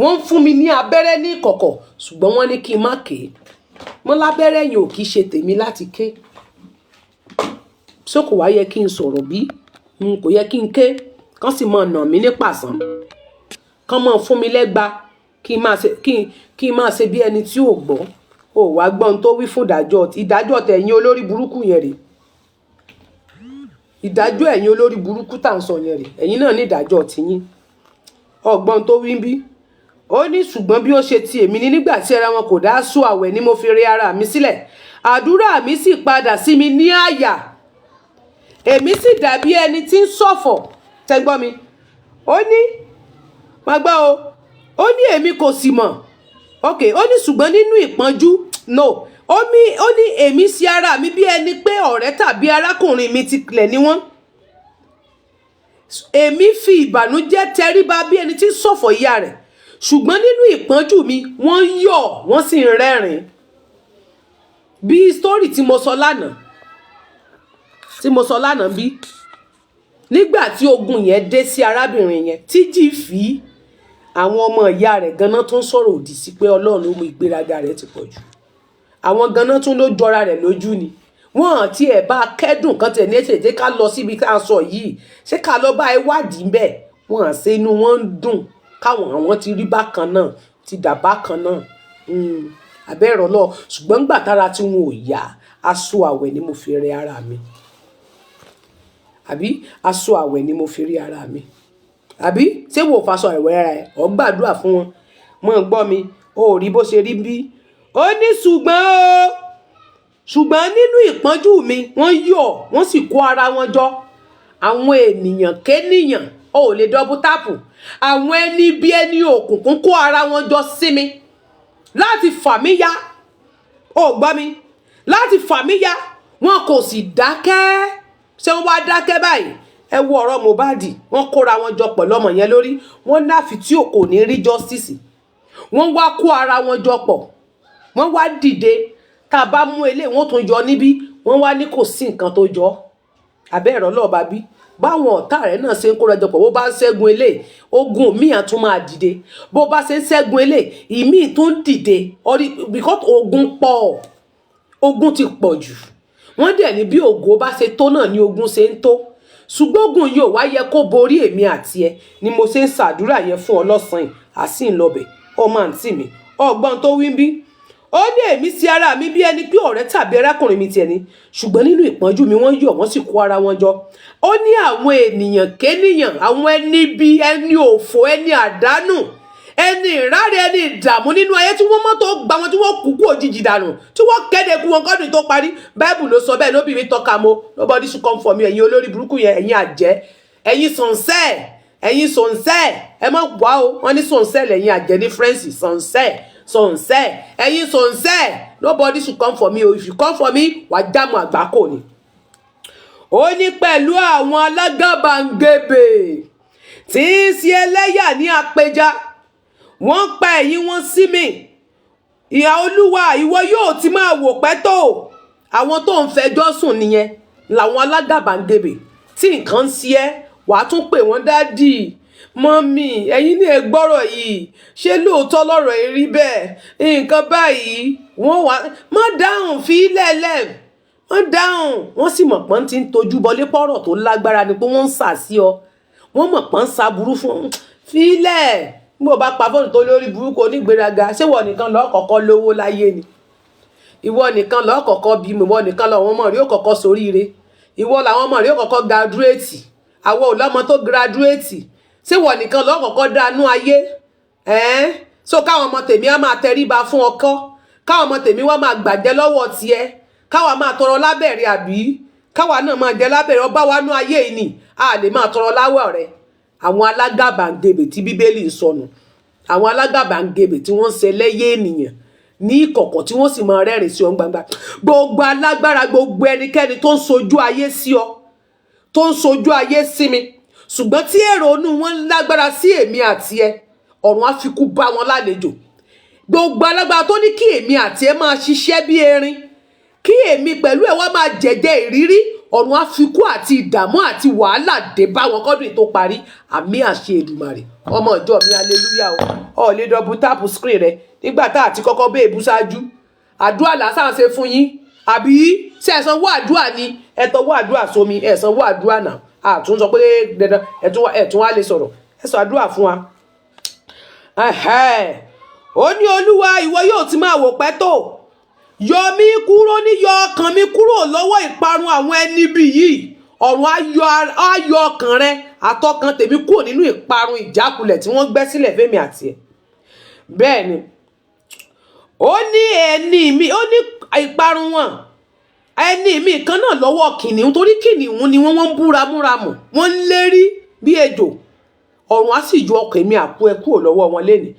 wọ́n ń fún mi ní abẹ́rẹ́ ní ìkọ̀kọ̀, ṣùgbọ́n wọ́n ní kí n má ké. Mo lábẹ́rẹ́ yẹn ò kì í ṣe tèmi láti ké. Ṣé kò wá yẹ kí n sọ̀rọ̀ bí? Kò yẹ kí n ké. Kán sì máa nà mí ní pàṣán. Kán máa fún mi lẹ́gba kí n máa ṣe bí ẹni tí ò gbọ́. Ó wá gbọ́n tó wí fún ìdájọ́ tẹ̀yìn olórí burúkú yẹn rè. Ìdájọ́ ẹ̀yin olórí burúkú tá ń sọ yẹn rè. Ẹ̀yin náà ní ìdájọ́ tiyín. Ọgbọ́n tó wí bí. Ó ní ṣùgbọ́n bí ó ṣe ti èmi ni nígbà tí ara wọn kò dá, aṣọ àwẹ̀ ni mo fi rẹ ara mi sílẹ̀. Àdúrà mi sì padà sí mi ní àyà. Èmi sì dàbí ẹni tí ń ṣọ̀fọ̀. Tẹ́ gbọ́ mi. Ó ní má gbọ́ o. Ó ní èmi kò sì mọ̀. Okay, ó ní ṣùgbọ́n nínú ìpọ́njú, no. Ó ní èmi sí ara mi bí ẹni pé ọ̀rẹ́ tàbí arákùnrin mi ti kílẹ̀ ní wọ́n. Èmi fi ìbànújẹ́ tẹríba bí ẹni tí ń ṣọ̀fọ̀ ìyá rẹ̀. Ṣùgbọ́n nínú ìpọ́njú mi, wọ́n yọ̀, wọ́n sì ń rẹ́rìn. Bí story tí mo sọ lánàá bí. Nígbà tí ogun yẹn dé sí arábìnrin yẹn, tíjì fi àwọn ọmọ ìyá rẹ̀ ganan tó ń sọ̀rọ̀ òdì sí pé Ọlọ́run ló mú ìgbéraga rẹ̀ ti pọ̀ jù. Àwọn ganan tún ló jọra rẹ̀ lójú ni. Wọ́n àti ẹ̀ bá kẹ́dùn kan tẹ̀ ní ètè ká lọ síbi ká sọ yìí. Ṣé ká lọ bá ẹ wádìí ń bẹ̀? Wọ́n à ṣe inú wọn ń dùn. Káwọn àwọn ti rí bákan náà, ti dà bákan náà. Àbẹ́rọ̀ lọ. Ṣùgbọ́n gbà tára tí wọn ò yá, aṣọ àwẹ̀ ni mo fi rẹ ara mi. Àbí aṣọ àwẹ̀ ni mo fi rí ara mi. Àbí ṣé wò faṣọ àwẹ̀ ara ẹ̀? Ó gbàdúrà fún wọn. Mọ̀ gbọ́ mi, ó rí bó ṣe rí bí. Ó ní ṣùgbọ́n nínú ìpọ́njú mi, wọ́n yọ̀, wọ́n sì kó ara wọn jọ. Àwọn ènìyàn kénìyàn o ò lè double tap. Àwọn ẹni bí ẹni òkùnkùn kó ara wọn jọ sí mi láti fà mí ya. O gbọ́ mi, láti fà mí ya. Wọn kò sì dákẹ́. Ṣé wọ́n wá dákẹ́ báyìí? Ẹ wo ọ̀rọ̀ Mohbad, wọ́n kóra wọn jọ pọ̀ lọ́mọ yẹn lórí. Wọ́n náfi tí ò kò ní rí justice. Wọ́n wá kó ara wọn jọ pọ̀. Wọ́n wá dìde. Tá bá mú eléyìí wọ́n tún yọ níbí. Wọ́n wá ní kò sí nǹkan tó jọ. Àbẹ́ ẹ̀rọ lọ́ọ̀bá bí. Báwọn ọ̀tá rẹ̀ náà ṣe ń kóra jọ pọ̀. Bó bá ń ṣẹ́gun eléyìí, ogun míì á tún máa dìde. Bó bá ṣe ń ṣẹ́gun eléyìí, ìmíì tún dìde. Because ogun pọ̀. Ogun ti pọ̀ jù. Wọ́n dẹ̀ ní bí ògo bá ṣe tó náà ni ogun ṣe ń tó. Ṣùgbọ́n ogun yóò wá yẹ kó borí èmi àti ẹ ni mo ṣe ń ṣàdúrà yẹn fún ọ lọ́sàn-án yìí. Àsìn lọ́bẹ̀ ọmọ àǹtí mi ọgbọ́n tó wí ń bí. Ó ní èmi sí ara mi bí ẹni pé ọ̀rẹ́ tàbí arákùnrin mi tiẹ̀ ni, ṣùgbọ́n nínú ìpọ́njú mi wọ́n yọ̀ wọ́n sì kó ara wọn jọ. Ó ní àwọn ènìyàn kénìyàn, àwọn ẹni bí ẹni òfò, ẹni àdánù, ẹni ìráre, ẹni ìdààmú nínú ayé tí wọ́n mọ́tò gba wọn tí wọ́n kú òjijì dànù, tí wọ́n kéde kú wọn kọ́dún tó parí. Bible ló sọ bẹ́ẹ̀, lóbi mi tọ́ka mo, nobody should come for me. Ẹ̀yin olórí burúkú yẹn, ẹ̀yin àjẹ́, ẹ̀yin sọ̀nsẹ́, ẹ̀yin sọ̀nsẹ́, ẹ má wá o, wọ́n ní sọ̀nsẹ́ lẹ́yìn àjẹ́ ní French, sọ̀nsẹ́, ẹ̀yin sọ̀nsẹ́, nobody should come for me. If you come for me, wàá jámù àgbákò ni. Ó ní pẹ̀lú àwọn alágàbàǹgebè tí ń ṣe ẹlẹ́yà ní apẹja, wọ́n pa ẹ̀yìn wọn sí mi. Ìyà Olúwa, ìwọ yóò ti máa wò pẹ́ tó. Àwọn tó ń fẹjọ́ sùn nìyẹn, làwọn alágàbàǹgebè tí nǹkan ń ṣe ẹ́, wàá tún pè wọ́n dádì, mọ́mì, ẹ̀yin ní ẹ gbọ́rọ̀ yìí, ṣé lóòótọ́ lọ́rọ̀ ẹ rí bẹ́ẹ̀? Nǹkan báyìí, wọ́n wá, má dáhùn fi lẹ́lẹ̀, wọ́n dáhùn. Wọ́n sì mọ̀ pọ́n ti ń tojú bọlé pọ́rọ̀ tó lágbára ni pé wọ́n ń sà sí ọ. Wọ́n mọ̀ pọ́n ń ṣaburú fún fílẹ̀. Bó bá pa fóònù tó lórí burúkú onígbéraga, ṣé ìwọ nìkan ló kọ́kọ́ lówó láyé ni? Ìwọ nìkan ló kọ́kọ́ bímọ, ìwọ nìkan làwọn ọmọ rí ó kọ́kọ́ soríire. Ìwọ làwọn ọmọ rí ó kọ́kọ́ graduate. Àwọn ò lọ́mọ tó graduate. Ṣé ìwọ nìkan ló kọ́kọ́ dánú ayé? So káwọn ọmọ tèmi á máa tẹríba fún ọkọ, káwọn ọmọ tèmi wá máa gbàjẹ́ lọ́wọ́ tiẹ̀, káwa máa tọrọ lábẹ́rẹ́ àbí? Káwa náà máa jẹ lábẹ́rẹ́, ọba wa nú ayé yìí ni, a lè máa tọrọ láwọ̀ rẹ̀. Àwọn alágàbàǹgebè tí Bíbélì ń sọnù, àwọn alágàbàǹgebè tí wọ́n ń ṣe lẹ́yẹ ènìyàn ní ìkọ̀kọ̀ tí wọ́n sì máa rẹ́rìn sí ọ gbangba. Gbogbo alágbára, gbogbo ẹnikẹ́ni tó ń sojú ayé sí ọ, tó ń sojú ayé sí mi, ṣùgbọ́n tí èrò inú wọn lágbára sí èmi àti ẹ, ọ̀run á fi kú bá wọn lálejò. Gbogbo alágbára tó ní kí èmi àti ẹ máa ṣiṣẹ́ bí erin, kí èmi pẹ̀lú ẹ wá máa jẹ̀jẹ̀ ìrírí, ọ̀run á fi kú àti ìdààmú àti wàhálà dé bá wọn kọ́dún tó parí. Àmì àṣẹ Èdùmàrè. Ọmọ ìjọ mi hallelujah o. Ó lè double tap screen rẹ nígbà tá àti kọ́kọ́ bẹ́ èbú ṣáájú. Àdúrà lásán ṣe fún yín. Àbí ṣé ẹ sanwó àdúrà ni? Ẹ tọwọ́ àdúrà sómi, ẹ sanwó àdúrà náà. Àtún sọ pé dandan ẹ̀tún wá lè sọ̀rọ̀. Ẹ sọ àdúrà fún wa. Ó ní Olúwa, ìwọ yóò ti máa wò pẹ́ tó. Yọ mí kúrò yọ ọkàn mi kúrò lọ́wọ́ ìparun àwọn ẹni bí yìí. Ọ̀run á yọ ọkàn rẹ àtọkàn tèmi kúrò nínú ìparun ìjákulẹ̀ tí wọ́n gbẹ́ sílẹ̀ fẹ́mi àti ẹ̀. Bẹ́ẹ̀ ni. Ó ní ẹni mi, ó ní ìparun wọn. Ẹni mi kan náà lọ́wọ́ kìnìún, torí kìnìún ni wọ́n ń búramúramù. Wọ́n ń lérí bí ejò. Ọ̀run á sì yọ ọkàn mi àpò ẹ kúrò lọ́wọ́ wọn lénìí.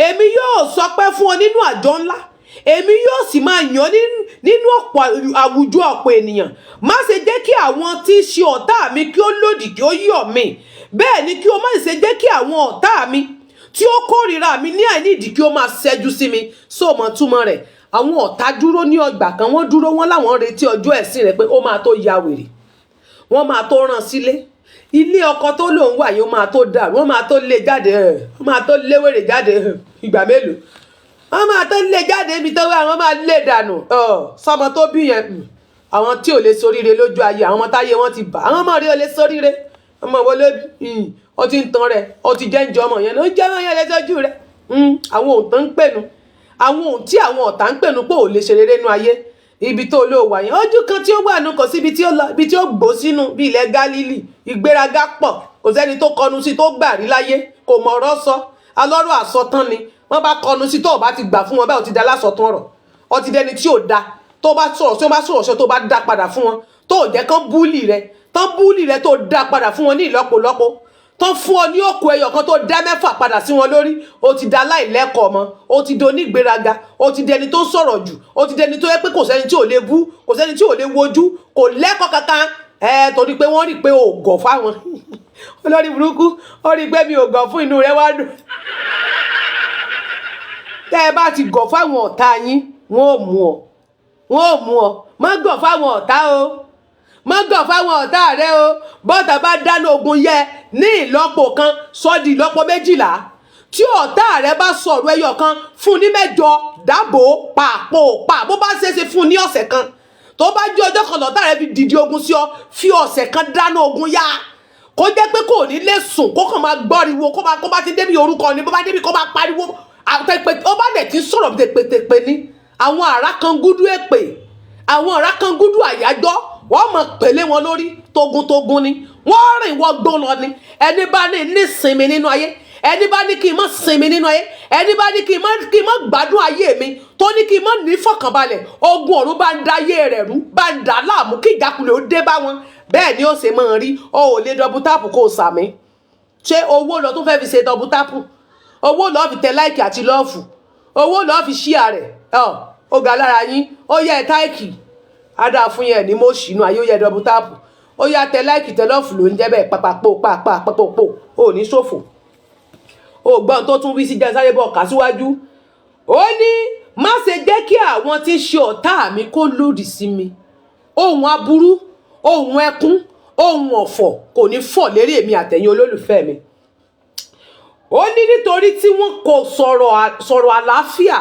Èmi yóò sọpẹ́ fún ọ nínú àjọ ńlá. Èmi yóò sì máa yàn nínú ọ̀pọ̀ àwùjọ ọ̀pọ̀ ènìyàn. Má ṣe jẹ́ kí àwọn tí í ṣe ọ̀tá mi kí ó lòdì kí ó yọ̀ mí. Bẹ́ẹ̀ ni kí o má ṣe jẹ́ kí àwọn ọ̀tá mi tí ó kórìíra mi ní àìnídìí kí ó máa ṣẹ́jú sí mi. So mọ̀ túmọ̀ rẹ̀. Àwọn ọ̀tá dúró ní ọgbà kan, wọ́n dúró wọ́n láwọn retí ọjọ́ ẹ̀sìn rẹ̀ pé ó máa tó ya wèrè. Wọ́n máa tó rán sílé. Ilé ọkọ tó lòun wà yìí ó máa tó dàrú, wọ́n máa tó lé jáde, wọ́n máa tó lé wèrè jáde ìgbà mélòó. Wọ́n máa tó lé jáde ibi tó wà, wọ́n máa lé dànù. Sọmọ tó bí yẹn, àwọn tí ò lè soríire lójú ayé, àwọn ọmọ táyé wọn ti bà, àwọn ọmọ rí ò lè soríire. Ọmọ wo ló bí? Ó ti ń tan rẹ̀, ó ti jẹ́ ń jẹ ọmọ yẹn, ó jẹ́ ọmọ yẹn lẹ́sọ́jú rẹ̀. Àwọn òǹtàn ń pẹ̀nu, àwọn ohun tí àwọn ọ̀tá ń pẹ̀nu pé ò lè ṣe rere nú ayé. Ibi tó ló wà yẹn, ojú kan tí ó wà nù kò sí ibi tí ó lọ, ibi tí ó gbó sínú bí ilẹ̀ Gálílì. Ìgbéraga pọ̀, kò sẹ́ni tó kọnu sí tó gbà rí láyé, kò mọ̀ ọ̀rọ̀ sọ. Alọ́rọ̀ àsọtán ni. Wọ́n bá kọnu sí tó bá ti gbà fún wọn báyìí, ó ti da lásọtán ọ̀rọ̀. Ó ti dẹni tí ò da. Tó bá sọ̀rọ̀ tí wọ́n bá sọ̀rọ̀ tó bá dá padà fún wọn. Tó jẹ́ kán búlì rẹ̀, tán búlì rẹ̀ tó dá padà fún wọn ní ìlọ́pọ̀lọ́pọ̀. tó fún ọ ní òkú ẹyọ kan tó dá mẹ́fà padà sí wọn lórí, ó ti dá láìlẹ́kọ̀ọ́ mọ́, ó ti do nígbéraga, ó ti dẹni tó sọ̀rọ̀ jù, ó ti dẹni tó yẹ pé kò sẹ́ni tí ò lè bú, kò sẹ́ni tí ò lè wojú, kò lẹ́kọ̀ọ́ kankan. Torí pé wọ́n rí pé o gọ̀ fáwọn olórí burúkú, ó rí pé mi ò gọ̀ fún, inú rẹ̀ wá dùn. Tẹ́ ẹ bá ti gọ̀ fáwọn ọ̀tá yín, wọ́n ò mú ọ. Má gọ̀ fáwọn ọ̀tá o, má gọ̀ fáwọn ọ̀tá rẹ o. Bọ́tà bá dáná ogun yẹ ní ìlọ́po kan, sọ di ìlọ́po 12. Tí ọ̀tá rẹ bá sọ̀rọ̀ ẹyọ kan, fún ní 8, dábò pa bó bá ṣeéṣe fún ní ọ̀sẹ̀ kan. Tó bá jẹ́ ọjọ́ kan lọ́tà rẹ fi dìde ogun sí ọ, fi ọ̀sẹ̀ kan dáná ogun yá. Kó jẹ́ pé kò ní lè sùn, kó kàn máa gbọ́riwo, kó bá ti débi orúkọ ni, bó bá débi kó máa pariwo. Ó bá dẹ̀ ti sọ̀rọ̀ tẹpẹtẹpẹ ní àwọn ará kan gúdú èpè, àwọn ará kan gúdú àyájọ́, wọ́n mọ̀ pẹ̀lẹ́ wọn lórí togun ni, wọ́n rìn wọ́n gbọ́n lọ ni. Ẹni bá ní sinmi nínú ayé, ẹni bá ní kí n má sinmi nínú ayé, ẹni bá ní kí n má gbádùn ayé mi, tó ní kí n má ní fọkànbalẹ̀, ogun ọ̀run bá ń da ayé rẹ̀ rú, bá ń dà láàmú kí ìjákulẹ̀ ó dé bá wọn. Bẹ́ẹ̀ ni ó ṣe máa rí. O ò lè dọ́bù táàpù kó o sàmí. Ṣé owó lọ tó fẹ́ fi ṣe dọ́bù táàpù? Owó lọ fi tẹ láìkì àti lọ́ọ̀fù, owó lọ fi ṣíà rẹ̀. Ó ga lára yín, ó yẹ táìkì ada fún yẹn ní mo ṣìnú ayé, ó yẹ dọ́bù táàpù, ó yá tẹ láìkì tẹ lọ́ọ̀fù ló ń jẹ́ bẹ́ẹ̀, pàpàpò ò ní ṣòfò. Ó gbọ́n tó tún wí sí jẹ́ sáré bọ̀ kà síwájú. Ó ní má ṣe jẹ́ kí àwọn tí ń ṣe ọ̀tá mi kó lòdì sí mi. Ohun aburú, ohun ẹkún, ohun ọ̀fọ̀ kò ní fọ̀ lérí èmi àtẹ̀yin olólùfẹ́ mi. Ó ní nítorí tí wọ́n kò sọ̀rọ̀ àlàáfíà,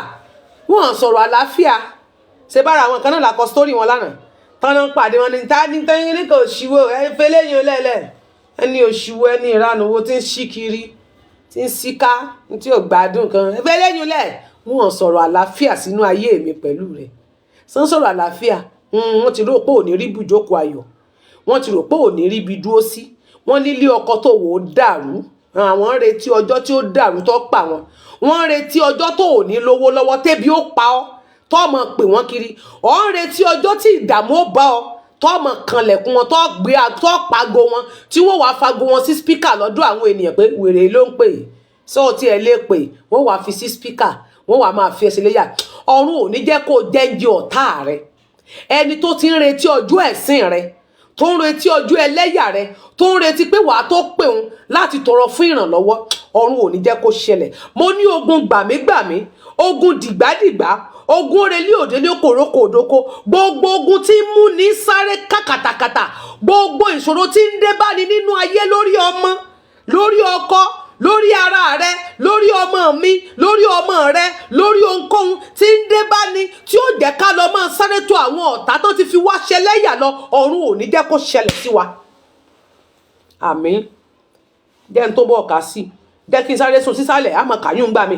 wọ́n sọ̀rọ̀ àlàáfíà. Ṣé bára àwọn kan náà la kọ sítórì wọn lánàá, tọ́nà pàdé wọn ní ta ní tẹ́yìn ní kò ṣíwó, fẹ́lẹ́yìn olẹ́lẹ̀, ẹni òṣìwò, ẹni ìranù wo tí ń ṣí kiri, tí ń síká, tí ò gbádùn kan, fẹ́lẹ́yìn olẹ́. Wọ́n sọ̀rọ̀ àlàáfíà sínú ayé mi pẹ̀lú rẹ̀. Sán sọ̀rọ̀ àlàáfíà, wọ́n ti rò pé ò ní rí ibùjókòó ayọ̀, wọ́n ti rò pé ò ní rí ibi dúró sí, wọ́n nílé ọkọ tó wò ó dàrú, àwọn ń retí ọjọ́ tí ó dàrú tó pa wọn, wọ́n ń retí ọjọ́ tó ò ní lówó lọ́wọ́ tébi ó pa ọ́, tó mọ̀ pé wọ́n kiri, ọ̀ ń retí ọjọ́ tí ìdààmú ó bá ọ, tó mọ̀ kanlẹ̀kùn wọn, tó pago wọn, tí wọ́n wàá fago wọn sí spíkà lọ́dọ̀ àwọn ènìyàn pé wèrè ló ń pè é, sọ ti ẹ̀ lè pè, wọ́n wàá fi sí spíkà, wọ́n wàá máa fi ẹsẹ̀ léyà. Ọ̀run ò ní jẹ́ kó jẹ́ǹjẹ́ ọ̀tá rẹ. Ẹni tó ti ń retí ọjọ́ ẹ̀sìn rẹ, tó ń retí ọjọ́ ẹlẹ́yà rẹ, tó ń retí pé wàá tó pè òun láti tọrọ fún ìrànlọ́wọ́, ọ̀run ò ní jẹ́ kó ṣẹlẹ̀. Mo ní ogun gbàmígbàmí, ogun dìgbàdìgbà, ogun orelé òdélé kòrókò òdókó, gbogbo ogun tí ń mú ní sáré kàkàtàkàtà, gbogbo ìṣòro tí ń dé báni nínú ayé, lórí ọmọ, lórí ọkọ, lórí ara rẹ, lórí ọmọ mi, lórí ọmọ rẹ, lórí ohunkóhun tí ń dé báni, tí ó jẹ́ ká lọ máa sáré tó àwọn ọ̀tá tó ti fi wá ṣẹlẹ́yà lọ, ọ̀run ò ní jẹ́ kó ṣẹlẹ̀ sí wa. Àmín. Jẹ́ n tó bọ̀ ká sí, jẹ́ kí n sáré sùn sísàlẹ̀, àmọ́ kàyún gbà mí.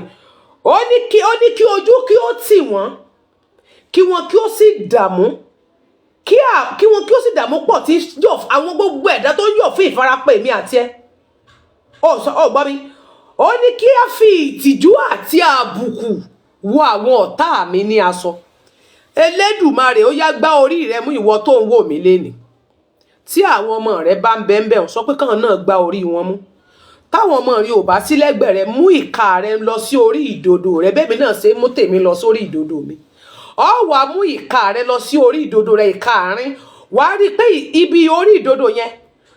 Ó ní kí ojú kí ó tì wọ́n, kí wọn kí ó sì dààmú, kí wọn kí ó sì dààmú pọ̀ tí yọ̀ àwọn gbogbo ẹ̀dá tó yọ̀ fún ìfarapa èmi àti ẹ. Ó gbọ́ mi. Ó ní kí a fi ìtìjú àti àbùkù wọ àwọn ọ̀tá mi ní aṣọ. Elédùmarè, ó yá gbá orí rẹ mú, ìwọ tó ń wò mí lénìí. Tí àwọn ọmọ rẹ bá ń bẹ́ẹ̀ sọ pé káwọn náà gbá orí wọn mú. Táwọn ọmọ rẹ ò bá sí lẹ́gbẹ̀ẹ́ rẹ, mú ìka rẹ lọ sí orí ìdodo rẹ, bẹ́ẹ̀ mi náà ṣe mú tèmi lọ sórí ìdodo mi. Ó wá mú ìka rẹ lọ sí orí ìdodo rẹ, ìka àárín. Wàá rí pé ibi orí ìdodo yẹn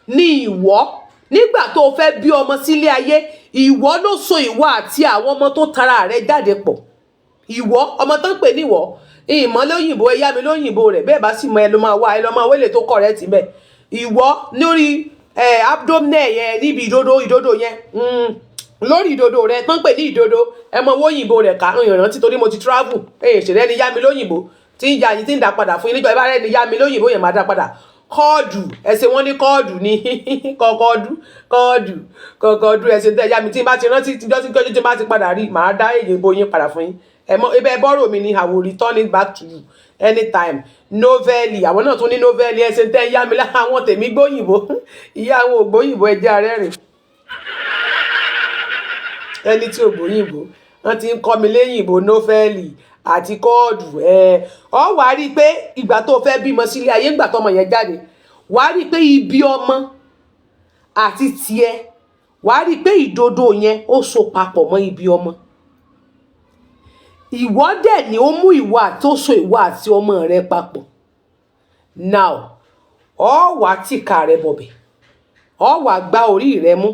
ni ìwọ, nígbà tó fẹ́ bí ọmọ sílé ayé, ìwọ ló so ìwọ àti àwọn ọmọ tó tara rẹ jáde pọ̀. Ìwọ, ọmọ tó ń pè ní ìwọ, ìmọ̀ lóyìnbó, ẹ̀yà mi lóyìnbó rẹ̀, bẹ́ẹ̀ bá sì mọ ẹ ló máa wá, ẹ lọ máa wélé tó correct bẹ́ẹ̀. Ìwọ lórí abdomen yẹn, níbi ìdodo yẹn, lórí ìdodo rẹ tó ń pè ní ìdodo, ẹ mọ wóyìnbó rẹ̀ ká ìrántí torí mo ti travel, ṣẹlẹ̀ ni yá mi lóyìnbó, tí ń ya yìí tí ń dá padà fún yín níjọ́ ìbára ẹni yá mi lóyìnbó yẹn máa dá padà. Kọ́ọ̀dù, ẹsẹ̀ wọn ní kọ́ọ̀dù ní kọ́ọ̀dù ẹsẹ̀ tẹ́ yá mi tí n bá ti rántí tí n bá ti padà rí, màá dá èyí bo yín padà fún yín. Ibẹ̀ bọ́rọ̀ mi ni I will return it back to you anytime. Novelli, àwọn náà tún ní novelli, ẹsẹ̀ tẹ́ yá mi lára àwọn tèmi gbóyìnbó, ìyá àwọn ògbóyìnbó ẹjẹ́ arẹ́rìn. Ẹni tí ògbóyìnbó, wọ́n ti ń kọ́ mi léyìnbó novelli àti kọ́ọ̀dù. Ọ wá rí i pé ìgbà tó fẹ́ bímọ sílé ayé, ìgbà tọmọ yẹn jáde, wá rí i pé ibi ọmọ àti tiẹ̀ wàá rí pé ìdodo yẹn ó so papọ̀ mọ́ ibi ọmọ. Ìwọ dẹ̀ ni ó mú ìwọ àti ó so ìwọ àti ọmọ rẹ papọ̀. Now ọ wá tìka rẹ bọ̀bẹ̀, ọ wá gbá orí rẹ mú.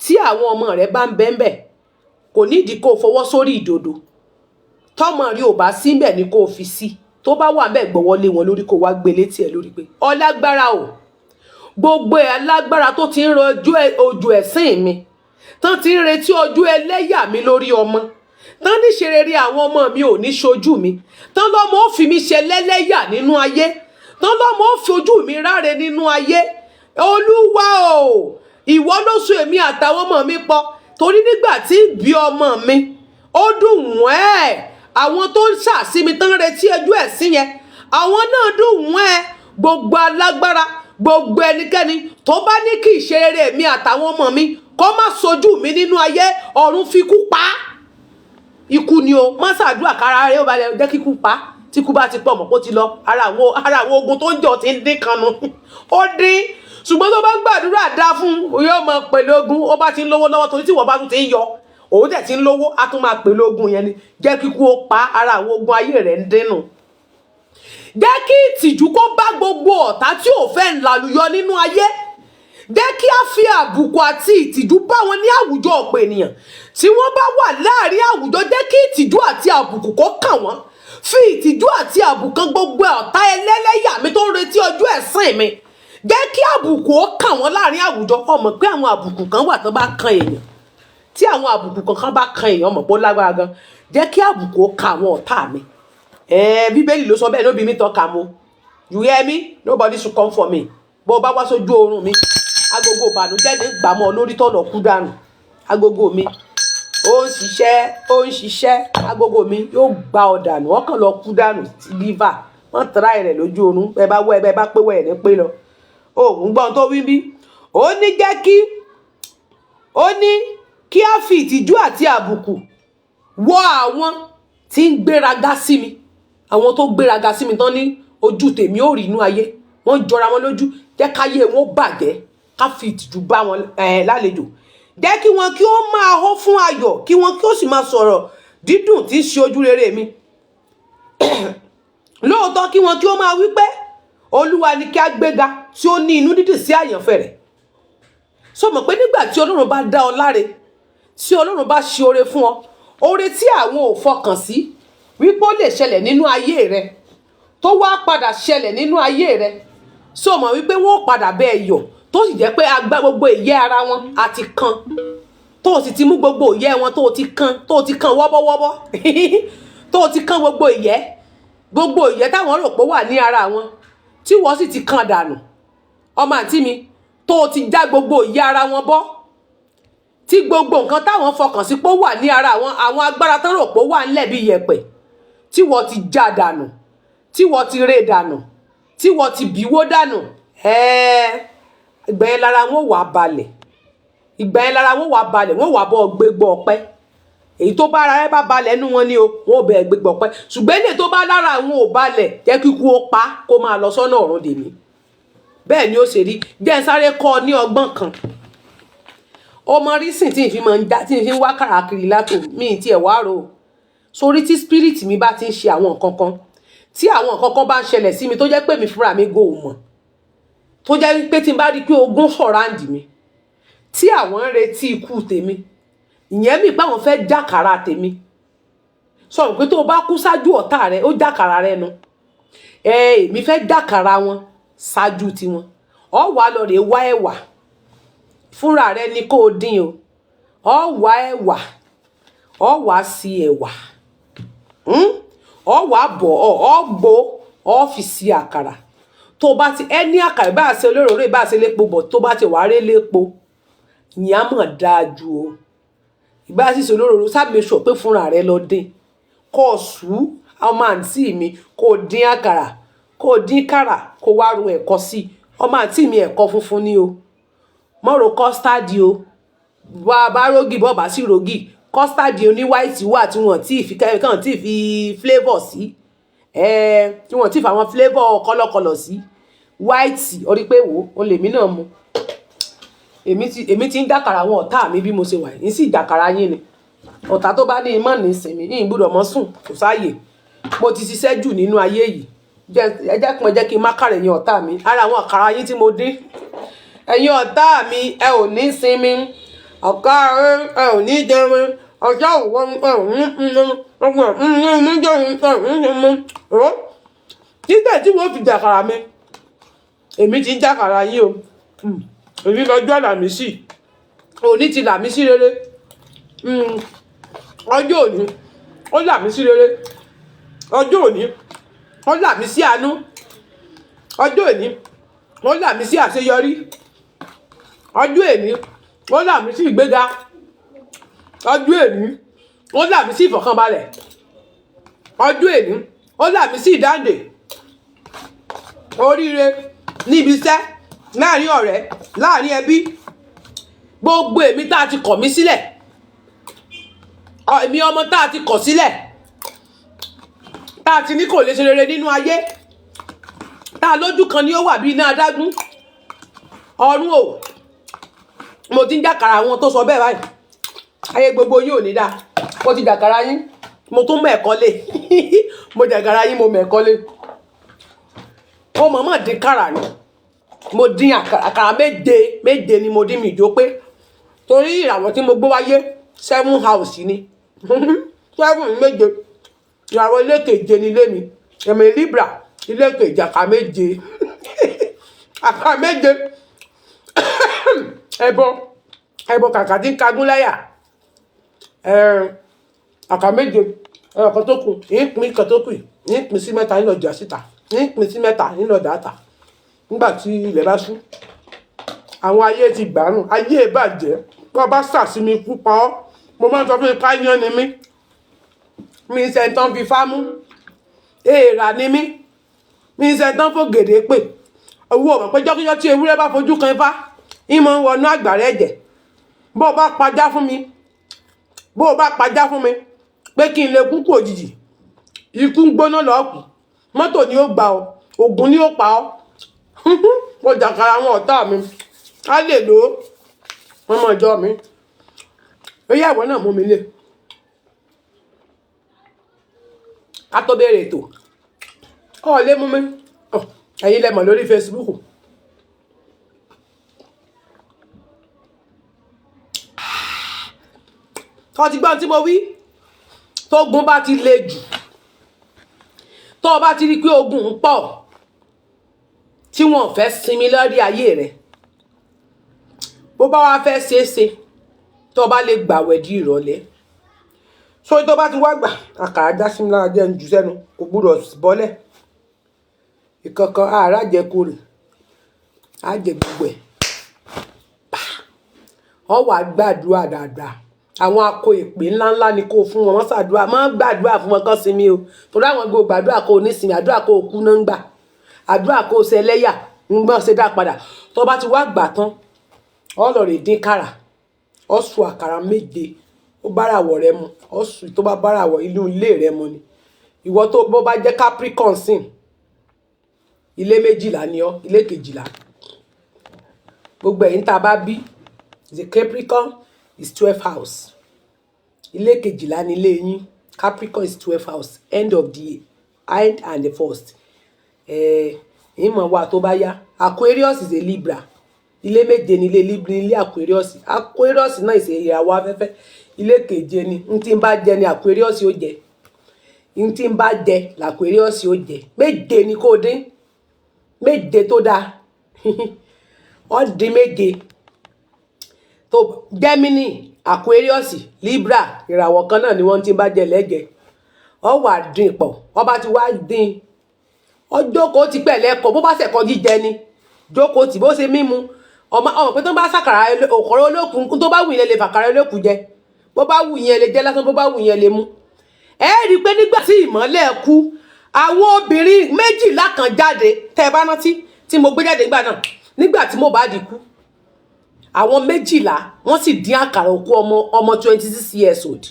Tí àwọn ọmọ rẹ bá ń bẹ́ńbẹ̀, kò nídìí kó fọwọ́ sórí ìdodo. Tọ́mọ rí ò bá sí ńbẹ̀ ni kó fi sí. Tó bá wà ńbẹ̀ gbọ́wọ́ lé wọn lórí kó wá gbé létí ẹ lórí pé ọlágbára o. Gbogbo ẹ̀ alágbára tó ti ń rojú ojú ẹ̀sìn mi, tán ti ń retí ojú ẹlẹ́yà mi lórí ọmọ, tán ní ṣe rere àwọn ọmọ mi ò ní ṣojú mi, tán lọ́mọ ó fi mi ṣe lẹ́lẹ́yà nínú ayé, tán lọ́mọ ó fi ojú mi ráre nínú ayé. Olúwa o, ìwọ ló so èmi àtàwọn ọmọ mi pọ̀. Torí nígbà tí bí ọmọ mi ó dùn wọ́n ẹ̀, àwọn tó ń ṣàṣì mi tán retí ojú ẹ̀sìn yẹn, àwọn náà dùn wọ́n ẹ̀. Gbogbo alágbára, gbogbo ẹnikẹ́ni tó bá ní kí ìṣe rere mi àtàwọn ọmọ mi kó má sojú mi nínú ayé, ọ̀run fi kú pa á. Ikú ni o, má ṣàdúrà kára rẹ ó balẹ̀ jẹ́ kíkú pa á. Tí kú bá ti pọ̀ mọ́ kó ti lọ, ara àwọn ogun tó ń jọ ti ń dín kanu ó dín. Ṣùgbọ́n tó bá ń gbàdúrà dá fún yóò mọ pẹ̀lú ogun. Ó bá ti ń lówó lọ́wọ́ torí tí wọ́n bá tún ti ń yọ, òun dẹ̀ ti ń lówó, á tún máa pẹ̀lú ogun yẹn ni. Jẹ́ kíkú ó pa á, ara àwọn ogun ayé rẹ̀ ń dínú. Jẹ́ kí ìtìjú kó bá gbogbo ọ̀tá tí ò fẹ́ ń lálùyọ nínú ayé. Jẹ́ kí a fi àbùkù àti ìtìjú bá wọn ní àwùjọ ọ̀pọ̀ ènìyàn. Tí wọ́n bá wà láàrin àwùjọ, jẹ́ kí ìtìjú àti àbùkù kó kàn wọ́n. Fi ìtìjú àti àbùkù kan gbogbo ọ̀tá ẹlẹ́lẹ́yà mi tó ń retí ọjọ́ ẹ̀san mi. Jẹ́ kí àbùkù ó kàn wọ́n láàrin àwùjọ. Ó mọ̀ pé àwọn àbùkù kan wà tó bá kan èèyàn. Tí àwọn àbùkù kankan bá kan èèyàn, mọ̀ pé ó lágbára gan. Jẹ́ kí àbùkù ó kan àwọn ọ̀tá mi. Bíbélì ló sọ bẹ́ẹ̀, no be me talk am o. You hear me? Nobody should come for me. Bó bá wá sójú oorun mi, agogo ìbànújẹ́ ní gbàmọ́ lórí tọ̀nà kú dànù. Agogo mi ó ń ṣiṣẹ́, agogo mi yóò gba ọ̀dànù, wọ́n kàn lọ kú dànù sí liver. Wọ́n try rẹ̀ lójú oorun, bẹ́ẹ̀ bá pé wẹ̀ ní pé lọ. Ó ń gbọ́n tó wí bí. Ó ní kí a fi ìtìjú àti àbùkù wọ àwọn tí ń gbéraga sí mi. Àwọn tó gbéraga sí mi tán ní ojú tèmi ò rí inú ayé, wọ́n jọra wọn lójú. Jẹ́ káyé wọn bàjẹ́, ká fi ìtìjú bá wọn lálejò. Jẹ́ kí wọn kí ó máa hó fún ayọ̀, kí wọn kí ó sì máa sọ̀rọ̀ dídùn tí ń ṣe ojú rere mi. Lóòótọ́ kí wọn kí ó máa wí pé Olúwa ni kí a gbéga, tí ó ní inú dídùn sí àyànfẹ́ rẹ̀. Sọ mọ̀ pé nígbà tí Ọlọ́run bá dá ọ láre, tí Ọlọ́run bá ṣe oore fún ọ, oore tí àwọn ò fọkàn sí wípé ó lè ṣẹlẹ̀ nínú ayé rẹ, tó wá padà ṣẹlẹ̀ nínú ayé rẹ. Sọ mọ̀ wípé wọ́n padà bẹ́ẹ̀ yọ̀, tó sì jẹ́ pé agbá gbogbo ìyẹ́ ara wọn àti kan, tó sì ti mú gbogbo ìyẹ́ wọn tó ti kan wọ́bọ́wọ́bọ́ tó ti kan gbogbo ìyẹ́ táwọn rò pé wà ní ara wọn, tí wọ́n sì ti kan dànù. Ọmọ àǹtí mi, tó ti já gbogbo ìyẹ́ ara wọn bọ́, tí gbogbo nǹkan táwọn fọkàn sí pé ó wà ní ara àwọn agbára tán rò pé ó wà ńlẹ̀ bí yẹ̀pẹ̀, tí wọ́n ti já dànù, tí wọ́n ti ré dànù, tí wọ́n ti bíwó dànù. Ìgbà yẹn lára wọn wà balẹ̀, wọ́n wà bọ́ gbégbọ́ ọpẹ́. Èyí tó bá ara rẹ bá balẹ̀ nú wọn ni o, wọn ò bẹ̀ gbégbọ́ ọpẹ́. Ṣùgbọ́n ilé tó bá lára àwọn ò balẹ̀, jẹ́ kíkú ó pa kó máa lọ sọ́nà ọ̀run dèmí. Bẹ́ẹ̀ ni ó ṣe rí. Jẹ́ n sáré kọ́ ọ ní ọgbọ́n kan. Ọmọ rísìn tí n fi ń wá káàkiri látò mi ti ẹ̀ wá rò. Sórí tí spirit mi bá ti ń ṣe àwọn nǹkan kan, tí àwọn nǹkan kan bá ń ṣẹlẹ̀ sí mi tó jẹ́ pé mi fúnra mi go mọ̀, tó jẹ́ pé tí n bá rí pé ogun surround mi, tí àwọn ń retí ikú tèmi, ìyẹn mi pé àwọn fẹ́ jàkàrà tèmi. Sọ pé tó o bá kú ṣáájú ọ̀tá rẹ, ó jàkàrà rẹ nu. Mi fẹ́ jàkàrà wọn ṣáájú tiwọn. Ọ wá lọ rè wá ẹ̀wà fúnra rẹ ni kó o dín o. Ọ wá ẹ̀wà, ọ wá sí ẹ̀wà, ọ wá bọ̀, ọ gbó, ọ fi sí àkàrà. Tó bá ti ẹni àkàrà bá ṣe olóróró bá ṣe lépo bọ̀, tó bá ti wá ré lépo, ìyẹn á mọ̀ dáa ju o. Ìbá sì ṣe olóróró sábẹ́ sọ pé fúnra rẹ lọ dín. Kó sú ọmọ àǹtí mi, kó dín àkàrà, kó dín kàrà, kó wá ro ẹ̀kọ sí. Ọmọ àǹtí mi ẹ̀kọ funfun ni o. Mọ́ ro custard o. Bá rógì bọ́ bá sì rógì. Custard oní white wà tí wọ́n ti fi kàn tí fi flavour sí. Tí wọ́n ti fi àwọn flavour kọ́lọ́kọ́lọ́ sí. White, orí pé wò ó lè mí náà mu. èmi ti ń jàkàrà àwọn ọ̀tá mi bí mo ṣe wà yìí sì jàkàrà yín ni ọ̀tá tó bá ní imọ̀ ní ìsinmi ní ìgbúdọ̀ mọ́ sùn kò sáàyè mo ti ṣiṣẹ́ jù nínú ayé yìí ẹ jẹ́ kí n má kàrẹ̀ ẹ̀yin ọ̀tá mi ara àwọn àkàrà yín tí mo dín ẹ̀yin ọ̀tá mi ẹ ò ní sinmi ọ̀ká ẹ ò ní jẹun ọjọ́ òwò ẹ ò ní títẹ̀ tí wọ́n fi jàkàrà mi èmi ti ń jàkàrà yín o èmi lọ́jọ́ Àlàmísì òní ti Làmísì rere ọjọ́ òní ó Làmísì rere ọjọ́ òní ó Làmísì àánú ọjọ́ òní ó Làmísì àṣeyọrí ọjọ́ òní ó Làmísì ìgbéga ọjọ́ òní ó Làmísì ìfọ̀kànbalẹ̀ ọjọ́ òní ó Làmísì ìdáǹdè oríire níbi iṣẹ́ láàrin ọ̀rẹ́ láàrin ẹbí gbogbo èmi tá a ti kọ̀ mí sílẹ̀ èmi ọmọ tá a ti kọ̀ sílẹ̀ tá a ti ní kò lè ṣe rere nínú ayé tá a lójú kan ni ó wà bí iná adágún ọ̀run o mo ti ń jàkàrà àwọn tó sọ bẹ́ẹ̀ báyìí ayé gbogbo yín ò ní dáa mo ti jàkàrà yín mo tún mọ ẹ̀kọ́ lé mo jàkàrà yín mo mọ ẹ̀kọ́ lé mo mọ̀ọ́mọ̀ dín kàrà ni mo dín àkàrà méje ni mo dín mi jó pé torí ìràwọ̀ tí mo gbé wáyé 7 house ni 7 méje ìràwọ̀ ilé keje ni ilé mi ẹ̀mí Libra ilé keje àkàrà méje àkàrà méje ẹbọ kàkà tí ń kagún láyà àkàrà méje ọ̀kan tó kù ìpín kan tó kù ìpín sí mẹ́ta nílò ọjà síta ìpín sí mẹ́ta nílò ọjà àtà nígbà tí ilẹ̀ bá ṣú àwọn ayé ti gbàánù ayé ìbàjẹ́ bọ́ bá sàsími púpọ̀ ọ́ mo máa ń sọ fún ipá yán ni mí mi ń sẹ́ńtán fi fámú èèrà ni mí mi ń sẹ́ńtán fògèdè pè owó ọ̀mọ̀ pé jọ́kíjọ́ tí ewúrẹ́ bá fojú kan ifá ìmọ̀ ń wọnú àgbàrá ẹ̀jẹ̀ bó o bá pajá fún mi pé kí n lè kú kú òjijì ikú ń gbóná lọ́ọ̀kù mọ́tò ni ó gbà ọ́ ògùn ni ó pa ọ́ mo jàkàrà àwọn ọ̀tá mi á lè lò ó ọmọ ìjọ mi ó yá ìwọ náà mú mi lé ká tó bẹ̀rẹ̀ ètò ọ̀ lé mú mi ẹ̀yin lẹ mọ̀ lórí Facebook tó ti gbọ́n tí mo wí tógun bá ti le jù tó o bá ti rí pé ogun ń pọ̀ tí wọ́n fẹ́ sinmi lórí ayé rẹ̀ bó bá wá fẹ́ ṣeéṣe tó bá lè gbàwẹ̀ di ìrọ̀lẹ́ so tó bá ti wá gbà àkàrà já sí mi lára jẹ́ ń jù sẹ́nu kò gbúdọ̀ bọ́lẹ̀ ìkankan ààrá jẹ́kù rẹ̀ á jẹ gbogbo ẹ̀ ọ wà gbàdúrà dáadáa àwọn akọ ìpè ńláńlá ni kò fún wọn ṣàdúrà má gbàdúrà fún wọn kán sinmi o torí àwọn gbogbo gbàdúrà kò ní sinmi àdúrà kò kú náà ń gbà àdúrà kò ṣe ẹlẹ́yà ń gbọ́n ṣe dá padà tó bá ti wá gbà tán ọlọ́rẹ̀ dín kàrà ọ̀sùn àkàrà méje ó báràwọ̀ rẹ mu ọ̀sùn tó bá báràwọ̀ inú ilé rẹ mu ni ìwọ tó bó bá jẹ́ Capricorn sìn ilé 12 ni ọ ilé 12 gbogbo ẹ̀yin tá a bá bí the Capricorn is 12 house ilé 12 ni ilé yín Capricorn is 12 house end of the end and the first ìmọ̀ wa tó bá yá Aquarius is a Libra ilé 7 ni ilé Libra ilé Aquarius náà ìṣe ìràwọ̀ afẹ́fẹ́ ilé 7 ni n tí ń bá jẹ ni Aquarius ó jẹ n tí ń bá jẹ l'Aquarius ó jẹ 7 ni kò dín 7 tó dáa wọ́n dín 7 tó Gemini Aquarius Libra ìràwọ̀ kan náà ni wọ́n ti bá jẹ lẹ́jẹ̀ ọ wà dín pọ̀ ọ bá ti wá dín ọjọ́kọ̀ ti pẹ̀lẹ́ ẹ̀kọ́ bó bá ṣẹ̀kọ́ jíjẹ ni jókòó tí bó ṣe mímu ọmọ pé tó bá ṣàkàrà òkọ̀rọ̀ olókùn tó bá wù yẹn lè fàkàrà olókùn jẹ bó bá wù yẹn lè jẹ lásán bó bá wù yẹn lè mú ẹ rí i pé nígbà tí ìmọ́lẹ̀ kú àwọn obìnrin 12 kan jáde tẹ́ ẹ bá rántí tí mo gbé jáde nígbà tí Mohbad kú àwọn 12 wọ́n sì dín àkàrà òkú ọmọ 26 years old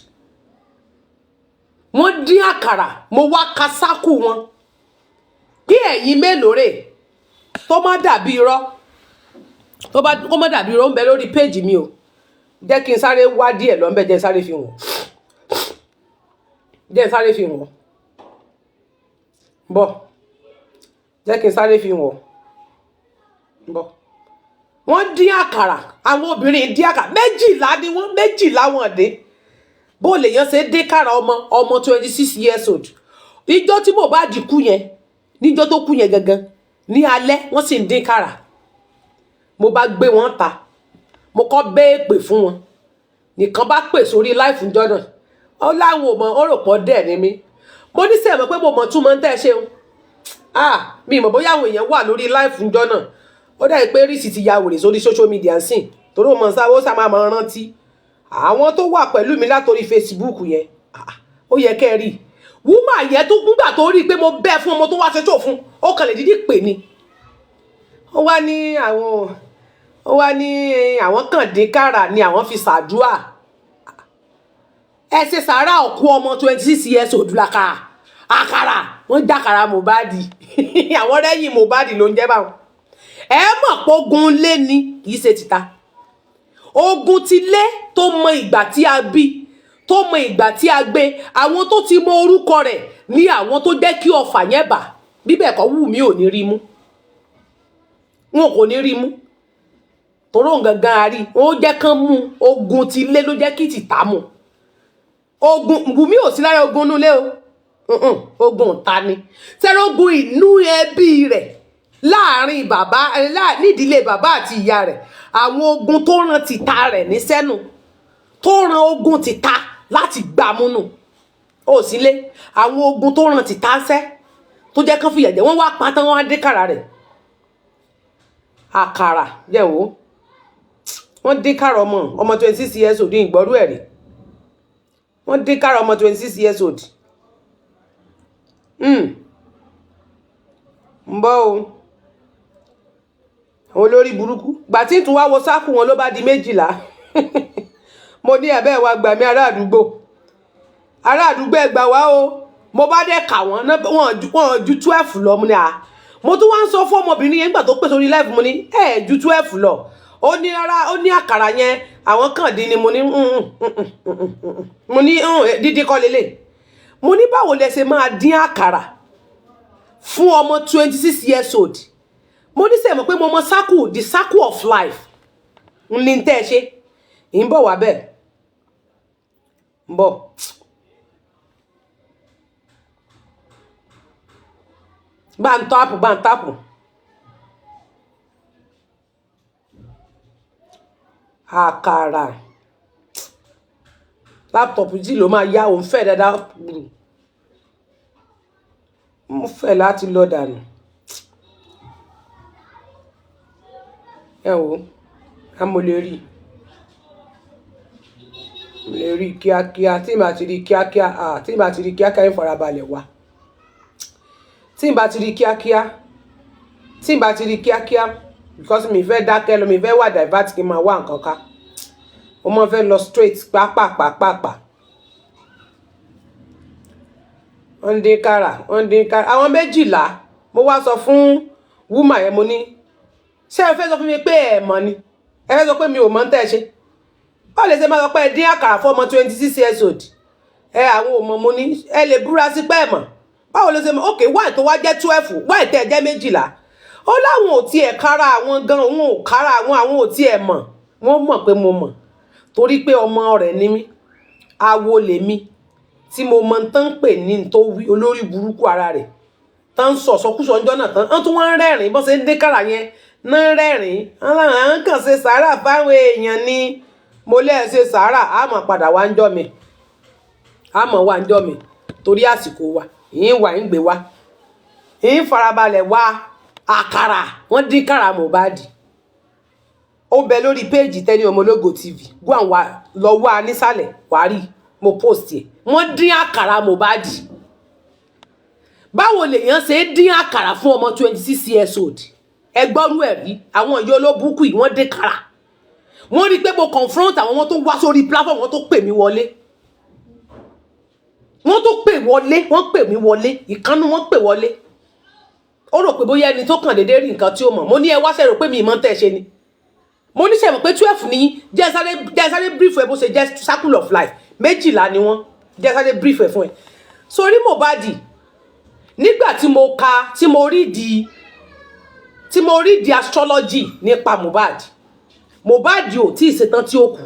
wọ́n dín àkàrà mo wá kasákù wọn bí ẹ̀yin mélòó rè tó má dàbí irọ́ tó bá kó má dàbí ro ń bẹ lórí page mi o jẹ́ kí n sáré wá díẹ̀ lọ ń bẹ jẹ́ sáré fi wọ́n jẹ́ sáré fi wọ́n bọ̀ jẹ́ kí n sáré fi wọ́n bọ̀ wọ́n dín àkàrà àwọn obìnrin dín àkàrà méjìlá ni wọ́n méjìlá wọn dé bó lè yan ṣe dé kára ọmọ 26 years old ìjọ tí Mohbad kú yẹn níjọ́ tó kú yẹn gangan ní alẹ́ wọ́n sì ń dín kára mo bá gbé wọn ta mo kọ́ bẹ́ẹ̀ pè fún wọn nìkan bá pè sórí láìfù ńjọ́ náà ó láwọn ò mọ ó rò pọ̀ dẹ̀ ní mi mo ní sẹ́ẹ̀ mọ̀ pé mo mọ̀ tún mọ̀ ń tẹ́ ṣeun mi mọ̀ bóyá àwọn èèyàn wà lórí láìfù ńjọ́ náà ó dà pé rísì ti ya wèrè sórí social media sìn torí ó mọ̀ sáwó sá máa rántí àwọn tó wà pẹ̀lú mi látòrí Facebook yẹn ó yẹ kẹ́ rí wúmà yẹn tó gbúgbà tó rí i pé mo bẹ́ẹ̀ fún ọmọ tó wá ṣe tó fún ó kàn lè dídí pè ní ó wá ní àwọn kàn dín kára ni àwọn fi ṣàdúà ẹ ṣe sàárà òkú ọmọ 26 years old lákà àkàrà wọ́n jákàrà Mohbad àwọn rẹ́yìn Mohbad ló ń jẹ́ báwọn ẹ mọ̀ pé ogun lé ni kì í ṣe títa ogun ti lé tó mọ ìgbà tí a bí tó mọ ìgbà tí a gbé àwọn tó ti mọ orúkọ rẹ̀ ní àwọn tó jẹ́ kí ọfà yẹn bà bíbẹ̀ kọ́ Wùmí ò ní rí mú wọn kò ní rí mú toró gangan àrí wọn ó jẹ́ kán mú ogun ti lé ló jẹ́ kí tìta mú ogun Wùmí ò sí lára ogun nulẹ̀ o ogun ta ni tẹ́rọ ogun inú ẹbí rẹ̀ láàrin bàbá nídìílé bàbá àti ìyá rẹ̀ àwọn ogun tó ràn tìta rẹ̀ ní sẹ́nu tó ràn ogun tìta láti gbàmúnù ó sílé àwọn ogun tó ràn tìta sẹ́ tó jẹ́ kán fìyà jẹ wọ́n wá pátá wọ́n á dé kára rẹ̀ àkàrà jẹ́wọ́ wọ́n dé kára ọmọ 26 years old ní ìgbọ́rú ẹ̀rí wọ́n dé kára ọmọ 26 years old ń bọ́ o àwọn olórí burúkú gbà tí tún wá wo sáàkù wọn ló bá di 12 mo ní ẹ̀bẹ̀ wa gbà mí ará àdúgbò ẹgbà wá o mo bá dẹ̀ kà wọ́n wọ́n ju 12 lọ mo ní mo tún wá ń sọ fún ọmọbìnrin yẹn nígbà tó pè sórí live mo ní ju 12 lọ ó ní rárá ó ní àkàrà yẹn àwọn kan dín ní mo ní dídí kọ́ lélẹ̀ mo ní báwo lẹ ṣe máa dín àkàrà fún ọmọ 26 years old mo ní sẹ́mọ̀ pé mo mọ the circle of life ní tẹ́ ṣe ń bọ̀ wá bẹ́ẹ̀ ń bọ̀ bá ń tápù àkàrà láptọ̀pù jí ló máa yá òun fẹ́ dáadáa gbùrù mo fẹ́ láti lọ dànù ẹ wò á mo lè rí kíákíá tí màá ti rí kíákíá ń farabalẹ̀ wá tí n bá ti rí kíákíá because mi fẹ́ dákẹ́ lọ mi fẹ́ wà divert kí n máa wá nǹkan ká mo máa fẹ́ lọ straight pàápàá wọ́n dín kára àwọn 12 mo wá sọ fún wúmà yẹn mo ní ṣé ẹ fẹ́ sọ fún mi pé ẹ mọ̀ ni ẹ fẹ́ sọ pé mi ò mọ̀ ń tẹ́ ṣe báwo lè ṣe máa sọ pé ẹ dín àkàrà fún ọmọ 26 years old àwọn ò mọ̀ mo ní ẹ lè búra sí pé ẹ mọ̀ báwo ló ṣe mọ̀ ok wáì tó wá jẹ́ 12 wáì tẹ́ ẹ jẹ́ 12 ó láwọn ò tiẹ̀ kára àwọn gan òun ò kára àwọn ò tiẹ̀ mọ̀ wọ́n mọ̀ pé mo mọ̀ torí pé ọmọ rẹ̀ ni mí awo lèmi tí mo mọ̀ tán pè ní tó wí olórí burúkú ara rẹ̀ tán sọ̀sọ́kúsọ ọjọ́ náà tán tún wọ́n rẹ́rìn bọ́ ṣe ń dé kára yẹn náà rẹ́rìn àwọn kàn ṣe sàárà fáwọn èèyàn ni mo lẹ́ẹ̀ ṣe sàárà àmọ́ padà wá ń jọ́ mi torí àsìkò wa ìyín wà ń gbé wa ìyín farabalẹ̀ wá àkàrà wọ́n dín kára Mohbad ó bẹ lórí péèjì Tenny Ọmọlógo TV gbọ́n wa lọ wá nísàlẹ̀ wàá rí mo post ẹ̀ wọ́n dín àkàrà Mohbad báwo lèèyàn ṣe dín àkàrà fún ọmọ 26 years old ẹgbọ́rú ẹ̀ rí àwọn ìyá olóbùkù yìí wọ́n dín kára wọ́n rí pé mo confront àwọn tó wá sórí platform wọ́n tó pè mí wọlé wọ́n pè mí wọlé ìkànnì wọ́n pè wọlé ó rò pé bóyá ẹni tó kàn déédéé rí nǹkan tí ó mọ̀ mo ní ẹ wá ṣe rò pé mi ìmọ̀ tẹ́ ṣe ni mo ní ṣe mọ̀ pé 12 ní jẹ́ sáré brief ẹ bó ṣe jẹ́ circle of life méjìlá ni wọ́n jẹ́ sáré brief ẹ fún ẹ sórí Mohbad nígbà tí mo rí di astrology nípa Mohbad ò tí ì ṣetán tí ó kù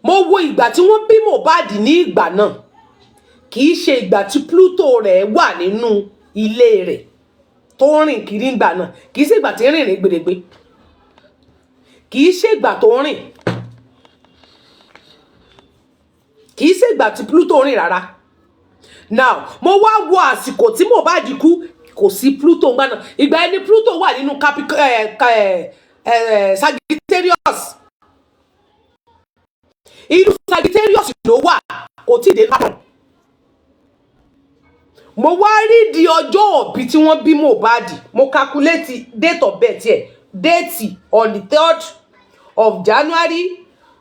mo wo ìgbà tí wọ́n bí Mohbad ní ìgbà náà kì í ṣe ìgbà tí Pluto rẹ̀ wà nínú ilé rẹ̀ tó rìn kiri ìgbà náà kì í ṣe ìgbà tí ń rìn gbèrègbè kì í ṣe ìgbà tó rìn kì í ṣe ìgbà tí Pluto rìn rárá now mo wá wo àsìkò tí Mohbad kú kò sí Pluto ńgbà náà ìgbà ẹni Pluto wà nínú Sagittarius inú Sagittarius ló wà kò tí ì dé Capricorn mo wá rí di ọjọ́ òbí tí wọ́n bí Mohbad mo calculate date of birth ẹ̀ date on the 3rd of January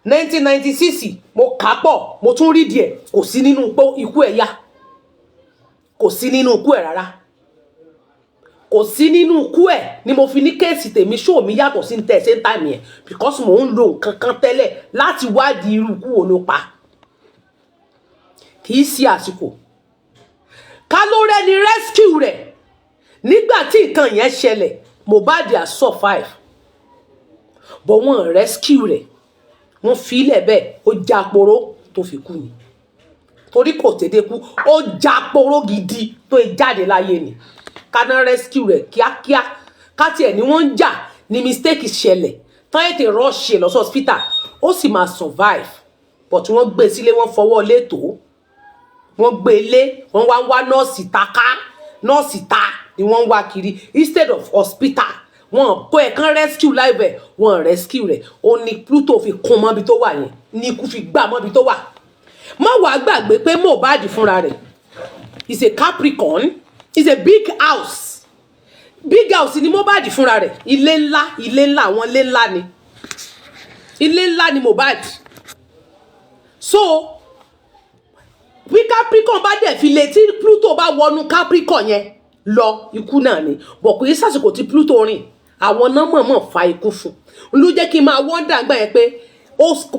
1996 mo kà pọ̀ mo tún rí díẹ̀ kò sí nínú ikú ẹ̀ yá kò sí nínú ikú ẹ̀ rárá kò sí nínú ikú ẹ̀ ni mo fi ní kéèsì tèmi show mi yàtọ̀ sí tẹ̀ ṣe ń tà mí ẹ̀ because mo ń lo nǹkan kan tẹ́lẹ̀ láti wádìí irú ikú wo ló pa kì í sí àsìkò ká ló rẹ́ni rescue rẹ̀ nígbà tí nǹkan yẹn ṣẹlẹ̀ Mohbad has survive but wọ́n rescue rẹ̀ wọ́n fi ilẹ̀ bẹ́ẹ̀ ó jáporó tó fi kú ni torí kò tètè kú ó jáporó gidi tó jáde láyé ni káná rescue rẹ̀ kíákíá ká tiẹ̀ ni wọ́n ń jà ní mistake ṣẹlẹ̀ tán ètè rush lọ sí hospital ó sì máa survive but wọ́n gbé sílé wọ́n fọwọ́ lé tó wọ́n gbé lé wọ́n wá nọ́ọ̀sì ta ni wọ́n wá kiri instead of hospital wọ́n kó ẹ̀kan rescue live ẹ̀ wọ́n rescue rẹ̀ ó ní Pluto fi kún mọ́bi tó wà yẹn ní ikú fi gbà mọ́bi tó wà má wàá gbàgbé pé Mohbad fúnra rẹ̀ is a Capricorn is a big house ni Mohbad fúnra rẹ̀ ilé ńlá àwọn ilé ńlá ni Mohbad so bí Capricorn bá dẹ̀ fi lè tí Pluto bá wọnú Capricorn yẹn lọ ikú náà ni bọ̀ kò yí sàsìkò tí Pluto rìn àwọn náà mọ̀ọ́mọ̀ fa ikú fún ló jẹ́ kí n máa wọ́ndà gbà yẹn pé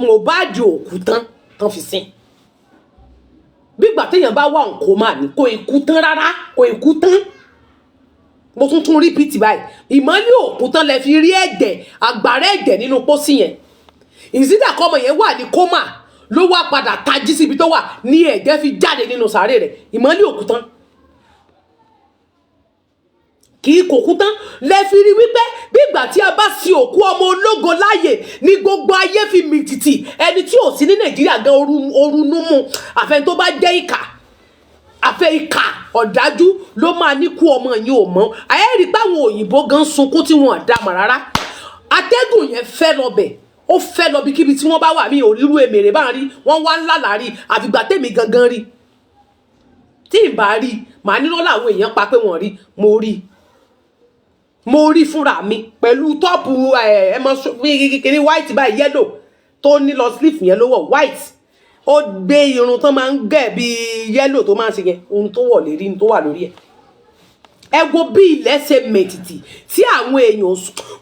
Mohbad òkú tán fi sin bí ìgbà téèyàn bá wà nǹkó máa ní kò ikú tán rárá kò ikú tán mo tún repeat báyìí ìmọ́lẹ̀ òkú tán lẹ fi rí ẹ̀jẹ̀ àgbàrá ẹ̀jẹ̀ nínú pósí yẹn ìsídà kọ́mọ yẹn wà ní kómà ló wá padà tají síbi tó wà ní ẹ̀jẹ̀ fi jáde nínú sàárè rẹ̀ ìmọ́lẹ̀ òkú tán kì í kò kú tán lẹ fi rí wípé bí ìgbà tí a bá sin òkú ọmọ ológo láàyè ní gbogbo ayé fi mì tìtì ẹni tí ò sí ní Nàìjíríà gan orunú mu àfẹn tó bá jẹ́ ìkà àfẹ ìkà ọ̀dájú ló máa ní kú ọmọ yìí ò mọ́ àyẹ́rì páwọn òyìnbó gan sunkún tí wọn àdàmọ̀ rárá atẹ́gùn yẹn fẹ́ lọ́bẹ̀ ó fẹ́ lọ bí kíbi tí wọ́n bá wà mí òrírú èmèrè bá ń rí wọ́n wá ńlá láàrí àfìgbà tèmi gangan rí tí ì bá rí màá nílò làwọn èèyàn pa pé wọ́n rí mo rí fúnra mi pẹ̀lú tọ́pù kékeré white báyìí yellow tó ní lọ sleeve yẹn ló wọ̀ white ó gbé irun tó máa ń gẹ̀ bí yellow tó máa ń ṣe yẹn ohun tó wọ̀ lérí tó wà lórí ẹ̀ ẹ wo bí ilẹ̀ ṣe mètìtì tí àwọn èèyàn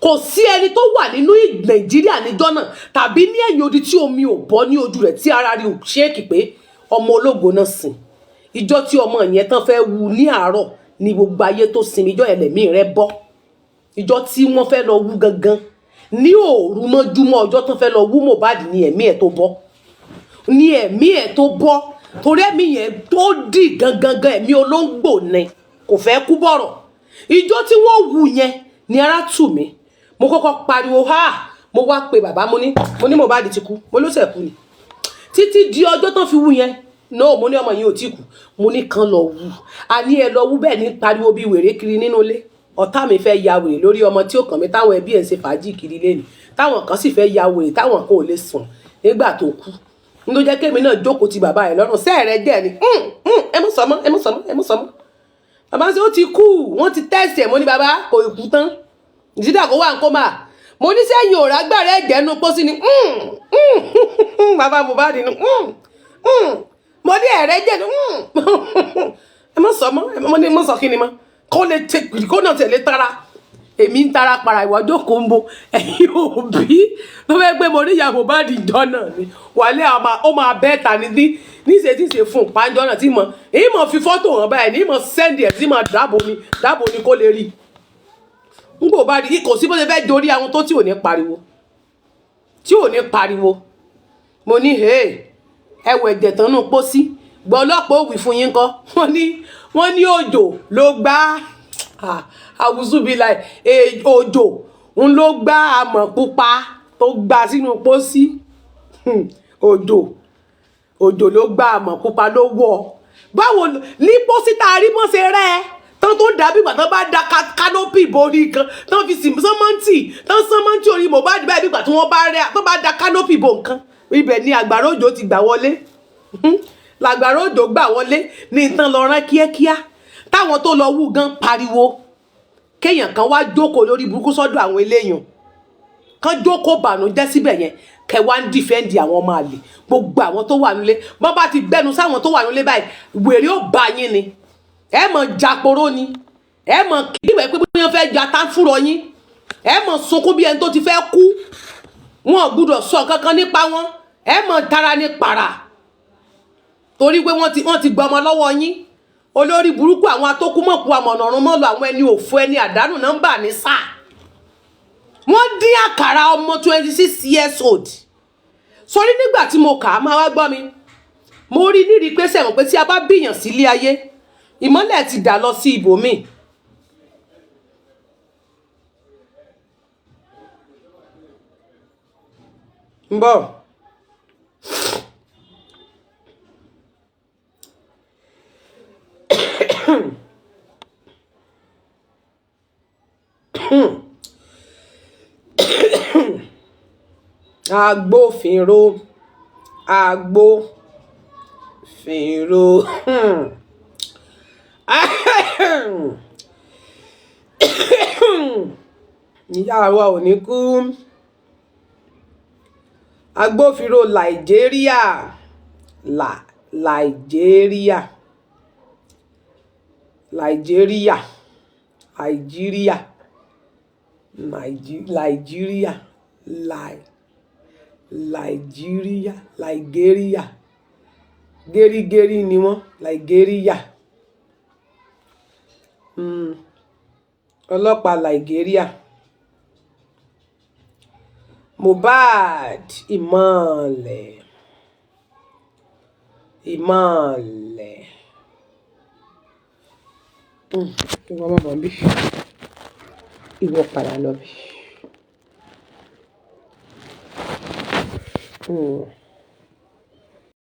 kò sí ẹni tó wà nínú Nàìjíríà níjọ́ náà tàbí ní ẹ̀yìn odi tí omi ò bọ́ ní ojú rẹ̀ tí ara rí ò ṣéèkì pé ọmọ ológo náà sìn ìjọ tí ọmọ yẹn tán fẹ́ wú ní àárọ̀ ní gbogbo ayé tó sinmi ìjọ ẹlẹ́mìí rẹ̀ bọ́ ìjọ tí wọ́n fẹ́ lọ wú gangan ní òru mọ́júmọ́ ọjọ́ tán fẹ́ lọ wú Mohbad ní ẹ̀mí ẹ̀ tó bọ́ torí ẹ̀mí yẹn tó dì gangan ẹ̀mí olóńgbò ni kò fẹ́ kú bọ̀rọ̀ ìjọ tí wọ́n wú yẹn ni ara tù mí mo kọ́kọ́ pariwo mo wá pe bàbá mo ní Mohbad ti kú mo ló ṣe kú ni títí di ọjọ́ tán fi wú yẹn no mo ní ọmọ yìí ò tí kú mo ní kan lọ wú àní ẹ lọ wú bẹ́ẹ̀ ní pariwo bí wèrè kiri nínú ilé ọ̀tá mi fẹ́ ya wèrè lórí ọmọ tí ó kàn mí táwọn ẹbí ẹ̀ ń ṣe fàájì kiri lẹ́nu táwọn kan sì fẹ́ ya wèrè táwọn kan ò lè sùn nígbà tó kú n ló jẹ́ kémi náà jókòó ti bàbá ẹ̀ lọ́rùn sẹ́ẹ̀rẹ̀ jẹ́ ni ẹ mú sọmọ́ bàbá ṣe ó ti kú wọ́n ti tẹ́sì ẹ̀ mo ní bàbá kò kú tán ìsídà kó wà ń kó máa mo ní sẹ́yìn òrà gbàrà ẹ̀jẹ̀ nu pósí ni bàbá Mohbad ni mo ní ẹ̀rẹ́ jẹ́ ni ẹ mọ̀ sọmọ́ mo ní mọ̀ sọ kí ni mọ́ kó náà tẹ̀lé tara èmi ń tara para ìwọ jókòó ń bo ẹ̀yin òbí tó fẹ́ gbé mo níyà Mohbad ìjọ náà ni wàlẹ́ ó máa bẹ́ẹ̀ ta ní níṣẹ́ tí ń ṣe fún ìpánjọ́ náà tí mo èyí mọ̀ fi fọ́tò hàn báyìí ní mọ̀ sẹ́ndì ẹ̀ tí mo dáàbò ni kó lè rí n kò bá rí kò sí bó ṣe fẹ́ dorí àwọn tó tí ò ní pariwo mo ní ẹwẹ̀ ẹ̀jẹ̀ tán nù pósí gbọ́ ọlọ́pàá òwì fún yín kọ́ wọ́n ní òjò ló gbá àwùjọ bíi láì òjò ń ló gbá àmọ̀ pupa tó gbá sínú pósí òjò ló gbá àmọ̀ pupa ló wọ̀ báwo ní pósí tá a rí mọ́ ṣe rẹ́ tán tó dàbí ìgbà tán bá da kánópì borí kan tán fi sánmọ́ǹtì orí Mohbad báyìí bí ìgbà tí wọ́n bá rẹ́ tó bá da kánópì bo nǹkan ibẹ̀ ni àgbàrá òjò ti gbà wọlé làgbàrá òjò gbà wọlé ní ìtàn lọ rán kíákíá táwọn tó lọ wú gan pariwo kéèyàn kan wá jókòó lórí burúkú sọ́dọ̀ àwọn eléyàn kan jókòó bànújẹ́ síbẹ̀ yẹn kẹ wá ń dìfẹ́ǹdì àwọn ọmọ àlè gbogbo àwọn tó wà nílé bọ́n bá ti gbẹnu sáwọn tó wà nílé báyìí wèrè ó bá yín ni ẹ mọ̀ jàporó ni ẹ mọ̀ kíwẹ̀ pé bí wọ́n fẹ́ jà tá fúnrọ̀ yín ẹ mọ̀ sunkún bí ẹni tó ti fẹ́ kú wọn ò gbúdọ̀ sọ kankan nípa wọn ẹ mọ̀ tara ní para torí pé wọ́n ti gbọmọ lọ́wọ́ yín olórí burúkú àwọn atókùmọ̀kù àmọ̀nà ọ̀run mọ́lù àwọn ẹni òfò ẹni àdánù nọ́mbà ní sáà wọ́n dín àkàrà ọmọ 26 years old sọrí nígbà tí mo kà á máa wá gbọ́ mi mo rí nírí pé sẹ̀wọ̀n pé tí a bá bíyàn sílé ayé ìmọ́lẹ̀ ti dà lọ sí ibòmíì ń bọ̀ agbofinro ìyá wa ò ní kú agbófinró Nàìjíríà gẹ́rígẹ́rí ni wọ́n Nàìjíríà ọlọ́pàá Nàìjíríà Mohbad ìmọ̀lẹ̀ ìwọ ọmọ bí ìwọ padà lọ bí.